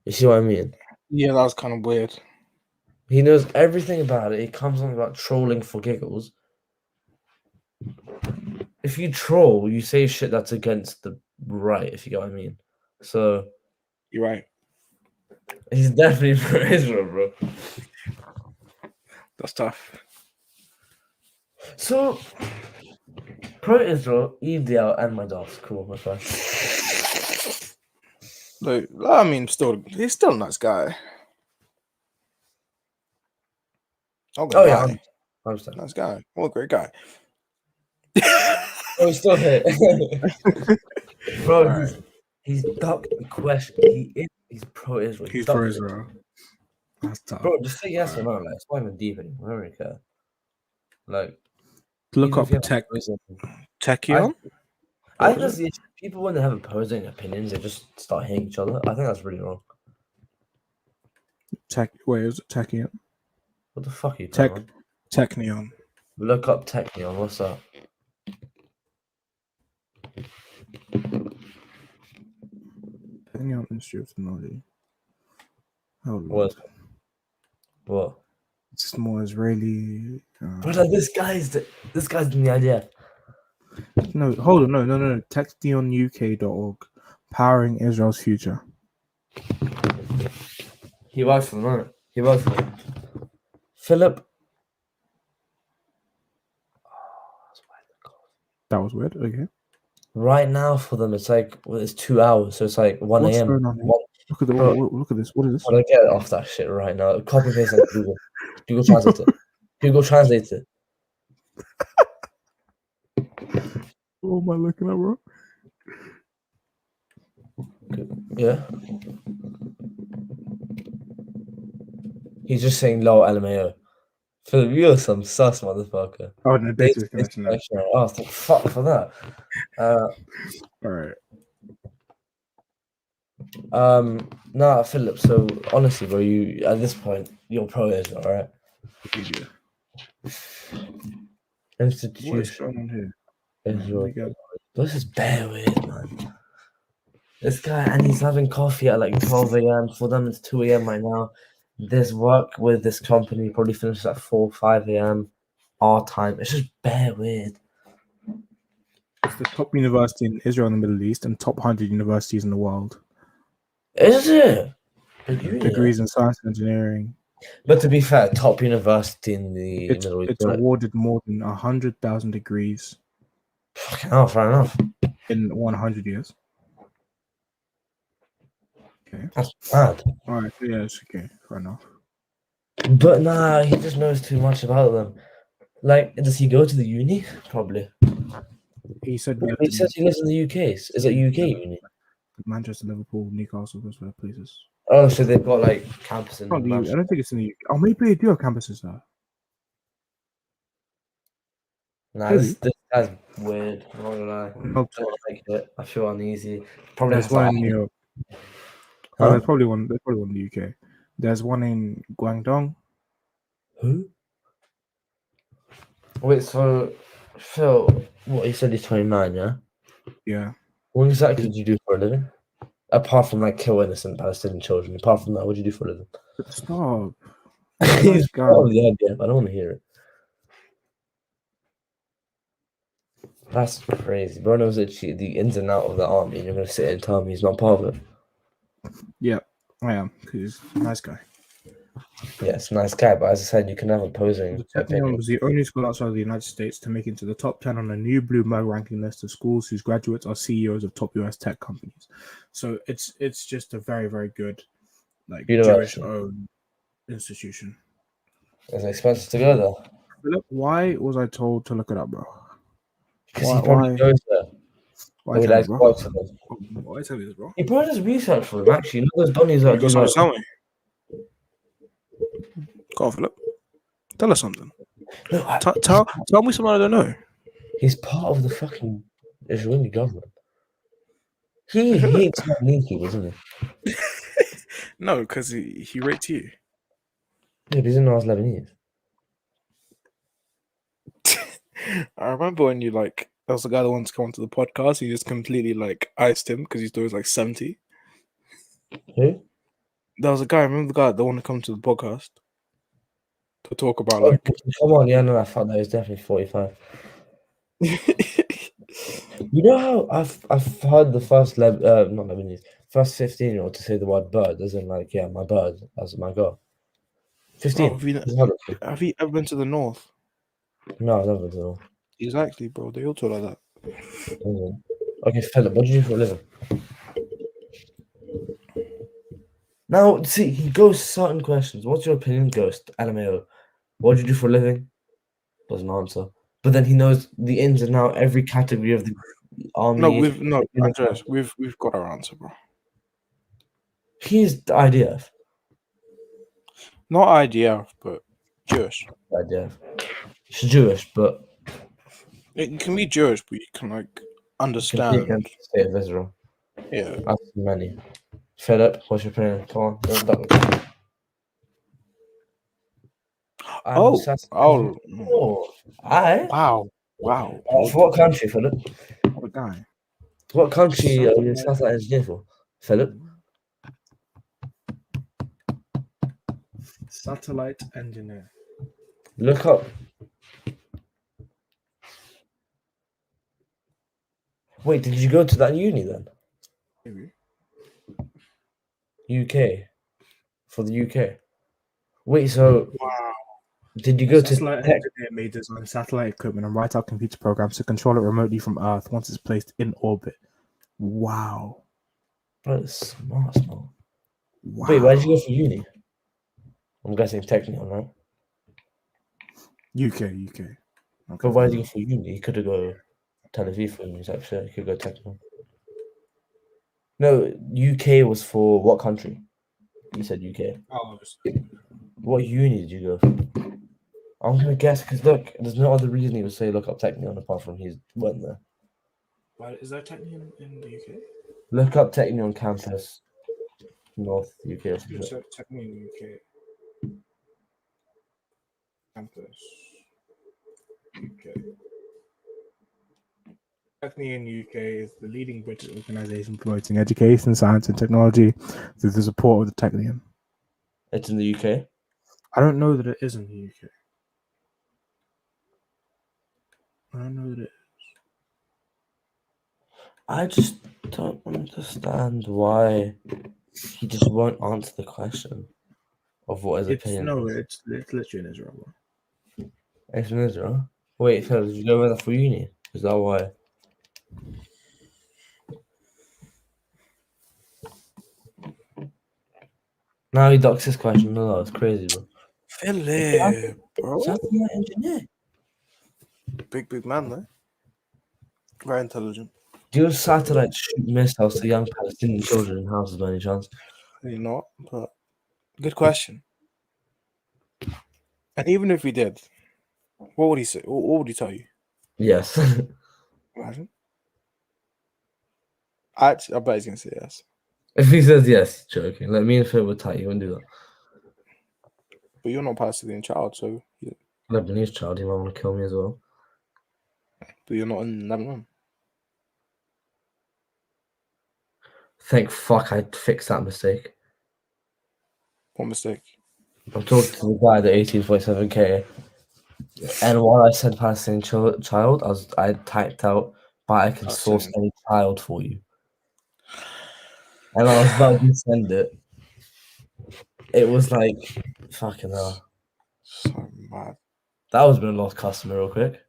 You see what I mean? Yeah, that was kind of weird. He knows everything about it. He comes on about trolling for giggles. If you troll, you say shit that's against the right, if you get what I mean. So You're right. he's definitely pro-Israel, bro. That's tough. So pro-Israel, EDL, and my dogs. Cool, my friend. Like, I mean, he's still a nice guy. Oh yeah, 100%. Nice guy. What a great guy. Oh, he's still here. Bro, Right. he's ducked the question. He's pro-Israel. He's ducked for it. Israel. That's tough. Bro, just say yes or no. Like, it's not even deep anymore. I don't really care. Like, Look even up if you have Tech opposing- Techion. I just people when they have opposing opinions, they just start hitting each other. I think that's really wrong. Wait, is it Techion? What the fuck are you talking about? Technion. Look up Technion. What's that? Technion Institute of Technology. Oh What? Lord. What? It's just more Israeli. But like, this guy's in the idea. No, hold on. No. Technionuk.org. Powering Israel's future. He works for them, right? He works for them. Philip. That was weird. Okay. Right now for them, it's like it's 2 hours, so it's like 1 What's a.m. going on here? Look at look at this. What is this? I'm gonna get off that shit right now. Copy paste and Google. Google Translate it. Google Translate it. What am I looking at, bro? Yeah. He's just saying low LMAO. Philip, you're some sus motherfucker. Oh, no, data connection. Oh, thank fuck for that. All right. Nah, Philip. So honestly, bro, you at this point you're pro-Israel, right? Yeah. Institution. What is going on here? Israel. This is bare weird, man. This guy, and he's having coffee at like 12 a.m. For them, it's 2 a.m. right now. There's work with this company, probably finishes at 4, 5 a.m. our time. It's just bare weird. It's the top university in Israel and the Middle East and top 100 universities in the world. Is it? Degrees in science and engineering. But to be fair, top university in the Middle East. It's awarded more than 100,000 degrees. Fucking hell, fair enough. In 100 years. Okay. That's bad. All right. Yeah, it's okay. Fair enough. But nah, he just knows too much about them. Like, does he go to the uni? Probably. He said He says he lives in the UK. Is it UK uni? Manchester, Liverpool, Newcastle, those were places. Oh, so they've got like campus in I Manchester. don't think it's in the UK. Oh, maybe they do have campuses there. Nah, this guy's weird. I'm not gonna lie. I don't like it. I feel uneasy. Probably There's one in New York. Oh, Huh? there's probably one. There's probably one in the UK. There's one in Guangdong. Who? Wait, so Phil, what, he said he's 29, yeah? Yeah. What exactly did you do for a living? Apart from like kill innocent Palestinian children, apart from that, what did you do for a living? Stop. He's a nice He's guy. part of the idea, but I don't want to hear it. That's crazy. Bro knows actually the ins and out of the army, and you're gonna sit and tell me he's not part of it. Yeah, I am. He's a nice guy. Yes, nice guy, but as I said, you can have opposing The Technion opinions. was the only school outside of the United States to make it into the top 10 on a new Bloomberg ranking list of schools whose graduates are CEOs of top US tech companies. So it's just a very, very good, like, University. Jewish-owned institution. It's expensive to go there. Philip, why was I told to look it up, bro? Because Why- he probably why- goes there. Why Or he tell me, likes bro? works for them. Why tell me this, bro? He probably does research for them, actually. You know those bunnies that You do got like... something to tell me? Go on, Philip. Tell us something. No, Tell me something I don't know. he's part of the fucking Israeli government. He hates Lebanese people, doesn't he? No, because he raped you. Yeah, but he doesn't know I was Lebanese. I remember when you like there was a guy that wanted to come onto the podcast. You just completely like iced him because he thought he was like 70. Who? There was a guy. I remember the guy that wanted to come to the podcast to talk about Oh, like. come on, yeah, no, I thought that was definitely 45. You know how I've heard the first not Lebanese, first 15-year-old to say the word bird, as in like, yeah, my bird, as my girl. 15. Bro, have you ever been to the north? No, I've never done. Exactly, bro. They all talk like that. Okay, Philip, what do you do for a living? Now, see, he goes certain questions. What's your opinion, Ghost? LMAO. What do you do for a living? Doesn't answer. But then he knows the ins and outs, every category of the army. Andres, we've got our answer, bro. He's the IDF. Not IDF, but Jewish. IDF. He's Jewish, but It can be Jewish, but you can like he can understand. speak against the state of Israel. Yeah. As many. Philip, what's your opinion? Come on, don't duck me. Oh, I. wow. For what country, Philip? What a guy. What country are you a satellite engineer for, Philip? Satellite engineer. Look up. Wait, did you go to that uni then? Maybe. UK. For the UK. Wait, so Wow. did you go to Satellite engineer may design satellite equipment and write out computer programs to control it remotely from Earth once it's placed in orbit. Wow. Bro, that's smart. Wow. Wait, where did you go for uni? I'm guessing Technion, right? UK. Okay. But why did you go for uni? You could have go Tel Aviv for uni, actually. You could go Technion. No, UK was for what country? You said UK. Oh, What uni did you go for? I'm gonna guess because look, there's no other reason he would say look up Technion apart from he went there. is there Technion in the UK? Look up Technion campus, North UK or something. Technion UK. Campus. UK. Technion UK is the leading British organisation promoting education, science, and technology through the support of the Technion. It's in the UK. I don't know that it is in the UK. I don't know that it is. I just don't understand why he just won't answer the question of what his opinion is. It's literally in Israel. Bro. It's in Israel. Wait, so did you go there for uni? Is that why? Now he ducks his question. No, it's crazy, bro. Philip, bro. Satellite engineer. Big man, though. Very intelligent. Do satellites shoot missiles to young Palestinian children in houses by any chance? Maybe not, but good question. And even if he did, what would he say? What would he tell you? Yes. Imagine. I bet he's gonna say yes. If he says yes, he's joking. Like me and Phil were tight. He wouldn't do that. But you're not Palestinian child, so Lebanese child, he might want to kill me as well. but you're not in Lebanon. Thank fuck I fixed that mistake. What mistake? I'm talking to the guy, the 18.7K, and while I said Palestinian child, I typed out, but I can source Palestinian. any child for you. And I was about to send it. It was like, fucking hell. So mad. That was been a lost customer real quick.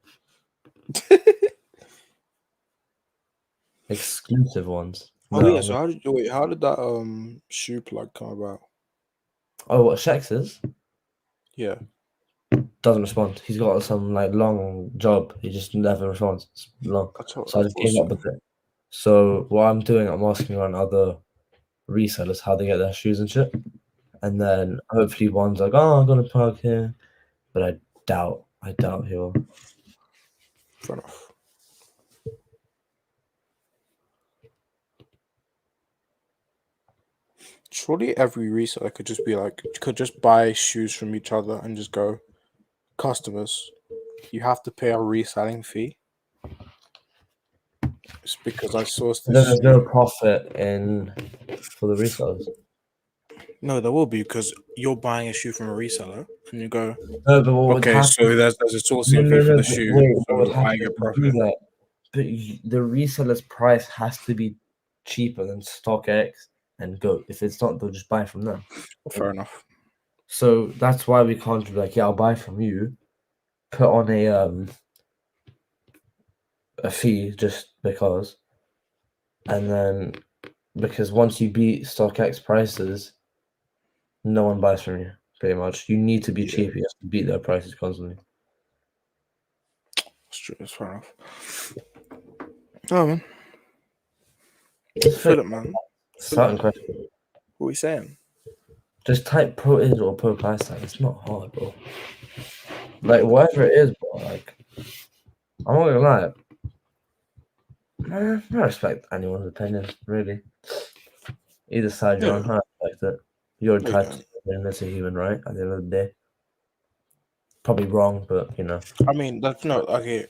Exclusive ones. Oh No. yeah, so how did that shoe plug come about? Oh, what, Shex is? Yeah. Doesn't respond. He's got some like long job. He just never responds. It's long. I So I thought just gave so. up with it. So what I'm doing, I'm asking around other resellers how they get their shoes and shit. And then hopefully one's like, oh, I'm gonna plug here. But I doubt he'll. Fair enough. Surely every reseller could just be like, could just buy shoes from each other and just go, customers, you have to pay a reselling fee. It's because I sourced Then this there's shoe. no profit in for the resellers. No, there will be because you're buying a shoe from a reseller and you go, No, but what would okay, happen? so there's a sourcing fee for the But shoe, wait, what would so I happen get if you do profit. that? But the reseller's price has to be cheaper than StockX and Go. If it's not, they'll just buy from them. Fair enough. So that's why we can't be like, yeah, I'll buy from you, put on a fee just because, and then because once you beat StockX prices, no one buys from you. Pretty much, you need to be Yeah. cheap. You have to beat their prices constantly. That's true. That's fair enough. Oh man, Just fill it, man. starting question. What are we saying? Just type pro Israel or pro Palestine. It's not hard, bro. Like whatever it is, bro. Like I'm not gonna lie. I respect anyone's opinion, really. Either side you're on, I respect it. You're There you entitled go. to opinion. It's a human right at the end of the day. Probably wrong, but you know. I mean, that's no okay.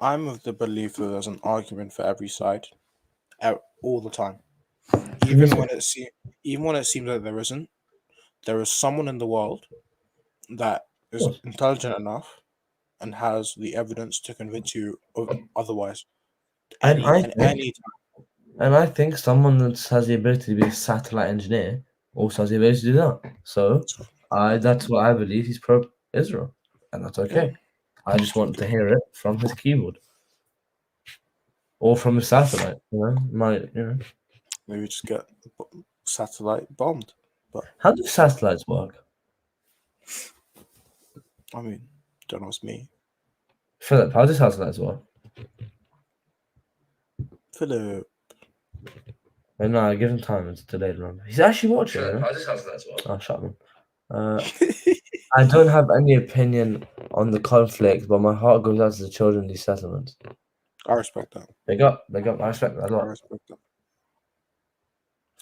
I'm of the belief that there's an argument for every side, all the time. Even when it seems like there isn't, there is someone in the world that is course. intelligent enough and has the evidence to convince you of otherwise. And I think someone that has the ability to be a satellite engineer also has the ability to do that. So that's what I believe. He's pro Israel, and that's okay. I just want to hear it from his keyboard or from a satellite. Maybe just get satellite bombed. But How do satellites work? I mean, don't ask me. Philip, how do satellites work? Philip. No, give him time. It's delayed run. He's actually watching. Philip, You know? how does satellites work? Oh, shut him. I don't have any opinion on the conflict, but my heart goes out to the children in these settlements. I respect that. Big up. I respect that a I lot. respect that.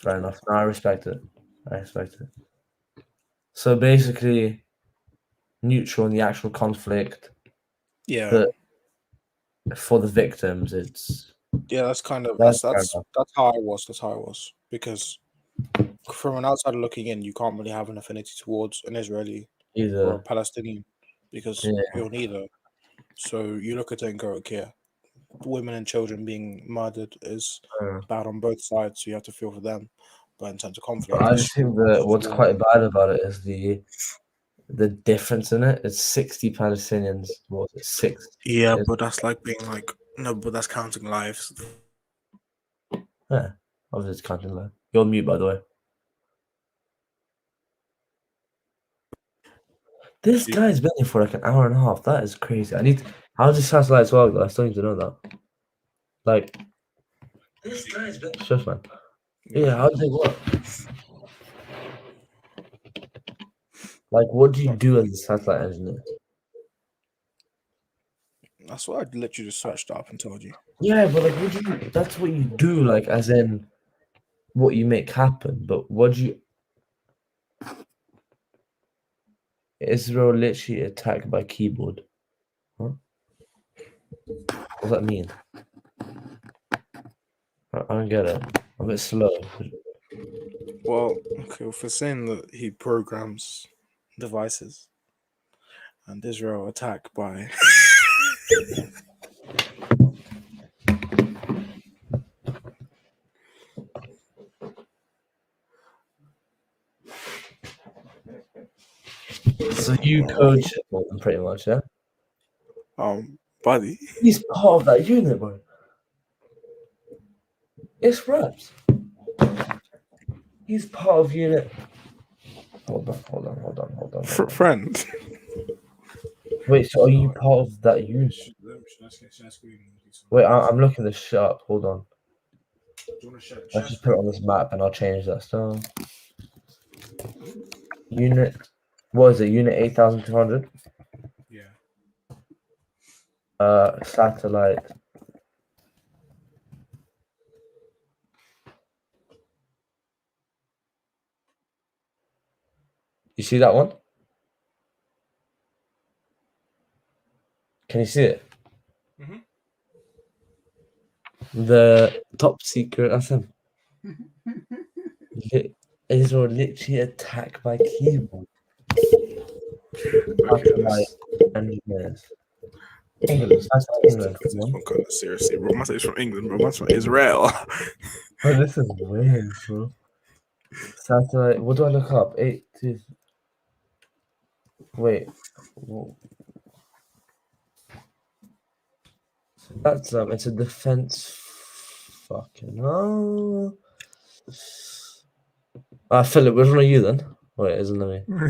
Fair enough. No, I respect it. So basically, neutral in the actual conflict, Yeah. but for the victims, it's That's kind of That's that's fair how I was. That's how I was. Because from an outsider looking in, you can't really have an affinity towards an Israeli or a either. Palestinian because Yeah. you're neither. So you look at it and go, okay, women and children being murdered is bad on both sides, so you have to feel for them. But in terms of conflict, I just think that what's quite bad about it is the difference in it. It's 60 Palestinians. What was it? 6. yeah, but that's like being like no, but that's counting lives. Yeah, obviously it's counting low. You're on mute, by the way. This guy's been here for like an hour and a half. That is crazy. How does satellites work? I still need to know that. Like, this guy's been. Shush, man. Yeah, how does it work? Like, what do you do as a satellite engineer? That's what I literally just searched up and told you. Yeah, but like, what do you? That's what you do. Like, as in, what you make happen, but what do you? Israel literally attacked by keyboard. Huh? What does that mean? I don't get it. I'm a bit slow. Well, okay, well, for saying that he programs devices and Israel attack by So you coach it for them pretty much, yeah? buddy. He's part of that unit, bro. It's reps. He's part of unit. Hold on. Friend. Wait, so are you part of that unit? Wait, I'm looking this shit up. Hold on. Let's just put it on this map and I'll change that stuff. Unit. What is it? Unit 8200? Yeah. Satellite. You see that one? Can you see it? Mhm. The top secret. That's him. Israel literally attacked by keyboard. Satellite engineers. England. Satellite England. This one kind of seriously, bro. My is from England, bro. Mine's from Israel. Oh, this is weird, bro. Satellite. What do I look up? Wait. Whoa. That's it's a defense. Fucking no. Philip, which one are you then? Wait, isn't it me? Are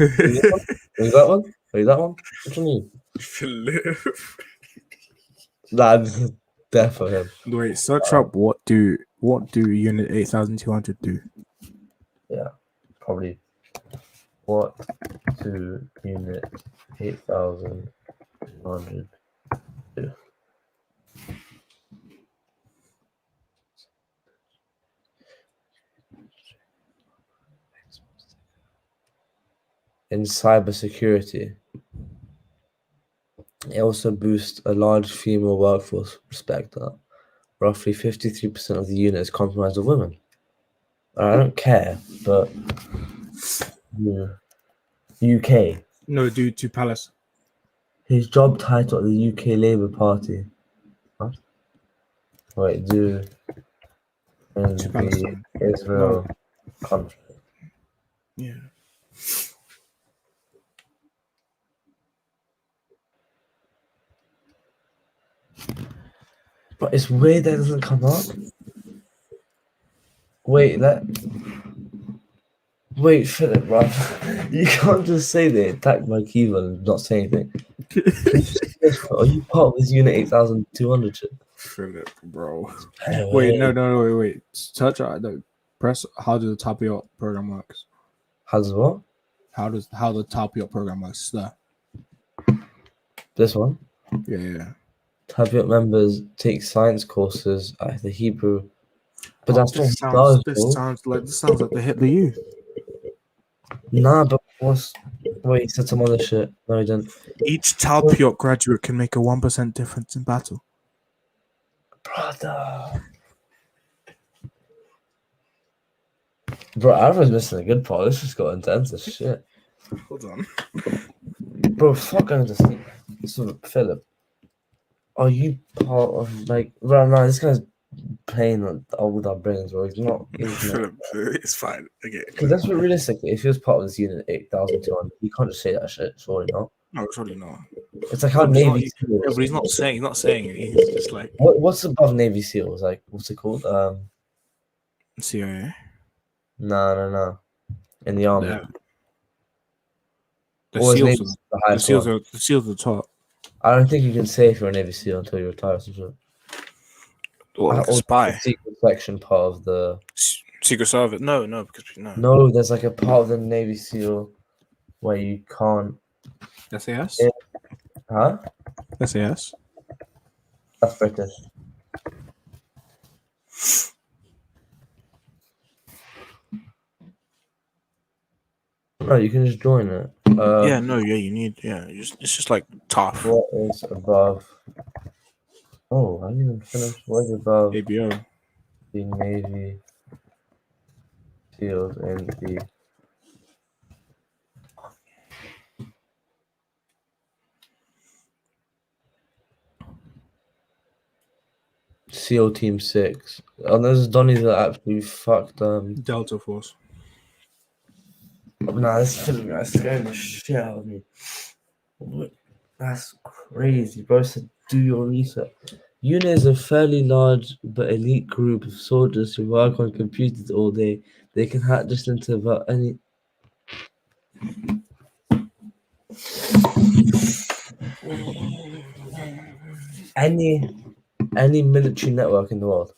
you that one? Are you that one? Which one are you? Philip. Nah, this is death for him. Wait, search up what do Unit 8200 do? Yeah, probably. What to Unit 8200 do? In cybersecurity, it also boosts a large female workforce. Respect that. Roughly 53% of the unit is comprised of women. I don't care, but yeah. UK. No, due to Palestine. His job title at the UK Labour Party. What? Wait, do in To the Palestine. Israel conflict. Yeah. But it's weird that it doesn't come up. Wait, Philip, bro. You can't just say they attacked my keyboard and not say anything. Are you part of this Unit 8200 shit? Philip, bro. Anyway. Wait, no, wait. Search out. No, press. How does the top of your program works? How does what? How the top of your program works? There. This one? Yeah. Tabiot members take science courses at the Hebrew. But that's this not sounds like the Hitler Youth. Nah, but wait, he said some other shit. No, he didn't. Each Talpiot graduate can make a 1% difference in battle. Brother. Bro, I was missing a good part. This just got intense as shit. Hold on. Bro, fuck going to sleep. So, Philip, are you part of, like, right now, this guy's playing with our brains, bro. He's not. Philip, it's fine. Okay. Because that's what realistically, if he was part of this unit 8200, you can't just say that shit, surely not. No, surely not. It's like how No, Navy he's SEALs. but he's not saying it. He's just like What's above Navy SEALs? Like, what's it called? CIA. No. In the army. Yeah. The Or is SEALs, Navy the highest one? the SEALs are the top. I don't think you can say if you're a Navy SEAL until you retire or some shit. Or like a Or spy. the secret section part of the. Secret Service. No, because no. No, there's like a part of the Navy SEAL where you can't. SAS. Huh? SAS. That's British. No, you can just join it. You need. Yeah, it's just like tough. What is above? Oh, I didn't even finish. What is above ABO. the Navy SEALs in the SEAL Team 6? Oh, those Donnies are absolutely fucked. Delta Force. Nah, this film that's scaring the shit out of me. What? That's crazy, bro. So do your research. UNIT is a fairly large but elite group of soldiers who work on computers all day. They can hack just into about any military network in the world.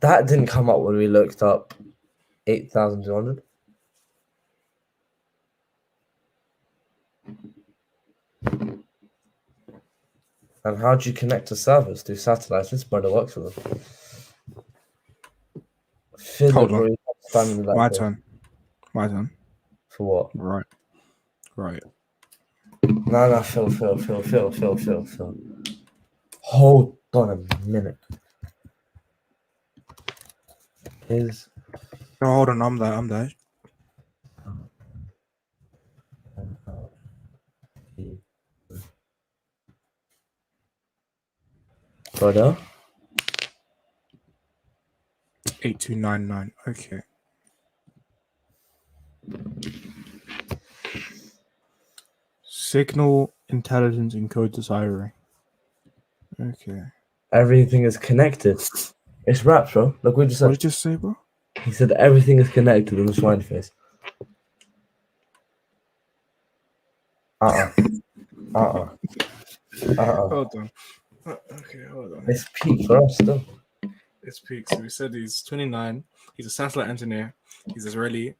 That didn't come up when we looked up 8,200. And how do you connect to servers through satellites? This brother works for them. Hold on. Spamming that My thing. turn. My turn. For what? Right. Right. No, Phil. Hold on a minute. Is No, hold on. I'm there. brother? 8299. Okay. Signal intelligence encoder Ivory. Okay. Everything is connected. It's rap, bro. Look what you What said. did you say, bro? He said everything is connected in the swine face. Hold on. Okay, hold on. It's peak for us still. It's peak. So we said he's 29. He's a satellite engineer. He's Israeli.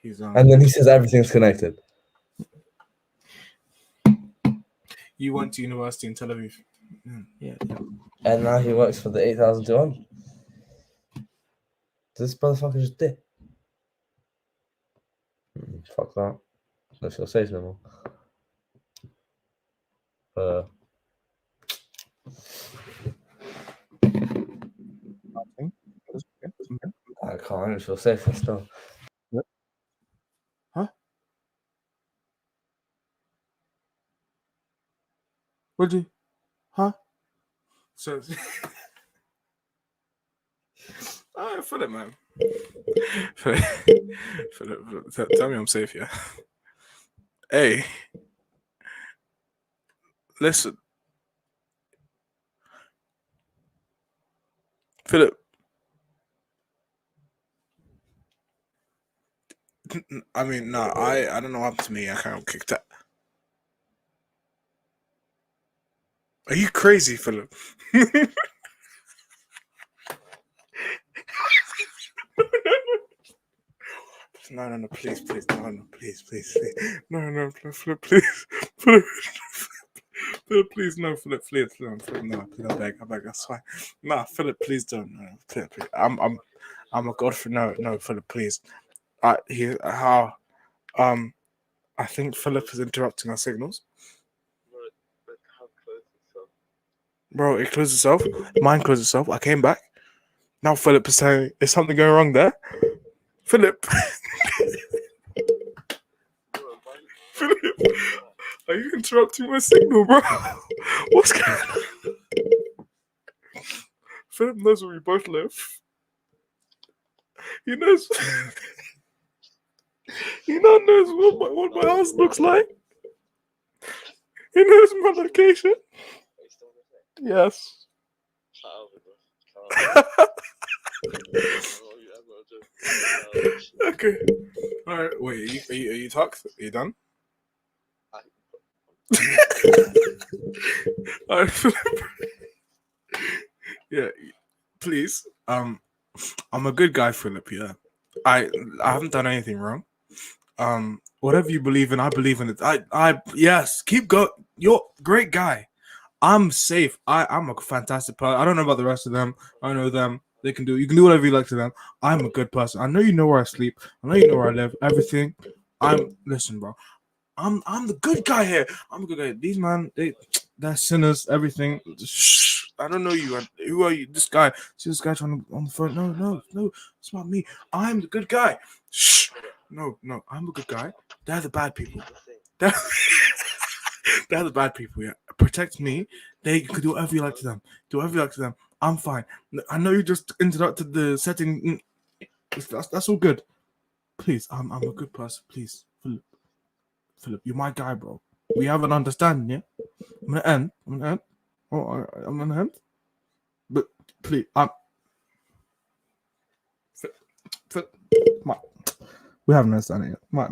He's And then he says everything's connected. You went to university in Tel Aviv. Yeah. And now he works for the 8,200. This motherfucker just did. Fuck that. No feel safe no more. I can't feel safe still. Huh? What'd you? Huh? So, I feel it, man. Philip, tell me I'm safe, yeah. Hey, listen, Philip. I mean, no, I don't know what happened to me. I kind of kicked out. Are you crazy, Philip? No, please, please, no, please, no, Philip, please, Philip, please, no, Philip, please, no, please, I beg, that's fine. Nah, Philip, please don't, no, please. I'm a godfrey, no, Philip, please. I think Philip is interrupting our signals. Bro, it closed itself. Mine closed itself. I came back. Now Philip is saying, is something going wrong there? Philip. Philip, are you interrupting my signal, bro? What's going on? Philip knows where we both live. He knows. He now knows what my house looks like. He knows my location. Yes. Okay. All right. Wait. Are you talked? Are you done? All right. Yeah. Please. I'm a good guy, Philip. Yeah. I haven't done anything wrong. Whatever you believe in, I believe in it. Yes. Keep going. You're a great guy. I'm safe. I'm a fantastic person. I don't know about the rest of them. I know them. They can do. You can do whatever you like to them. I'm a good person. I know you know where I sleep. I know you know where I live. Everything. Listen, bro. I'm the good guy here. I'm a good guy. These man, they're sinners. Everything. Shh. I don't know you. Who are you? This guy. See this guy trying to on the phone. No. It's not me. I'm the good guy. Shh. No. I'm the good guy. They're the bad people. They're the bad people. Yeah. Protect me. They could do whatever you like to them. Do whatever you like to them. I'm fine. I know you just interrupted the setting. That's all good. Please, I'm a good person. Please, Philip, you're my guy, bro. We have an understanding, yeah? I'm gonna end. I'm gonna end. But please, we have an understanding.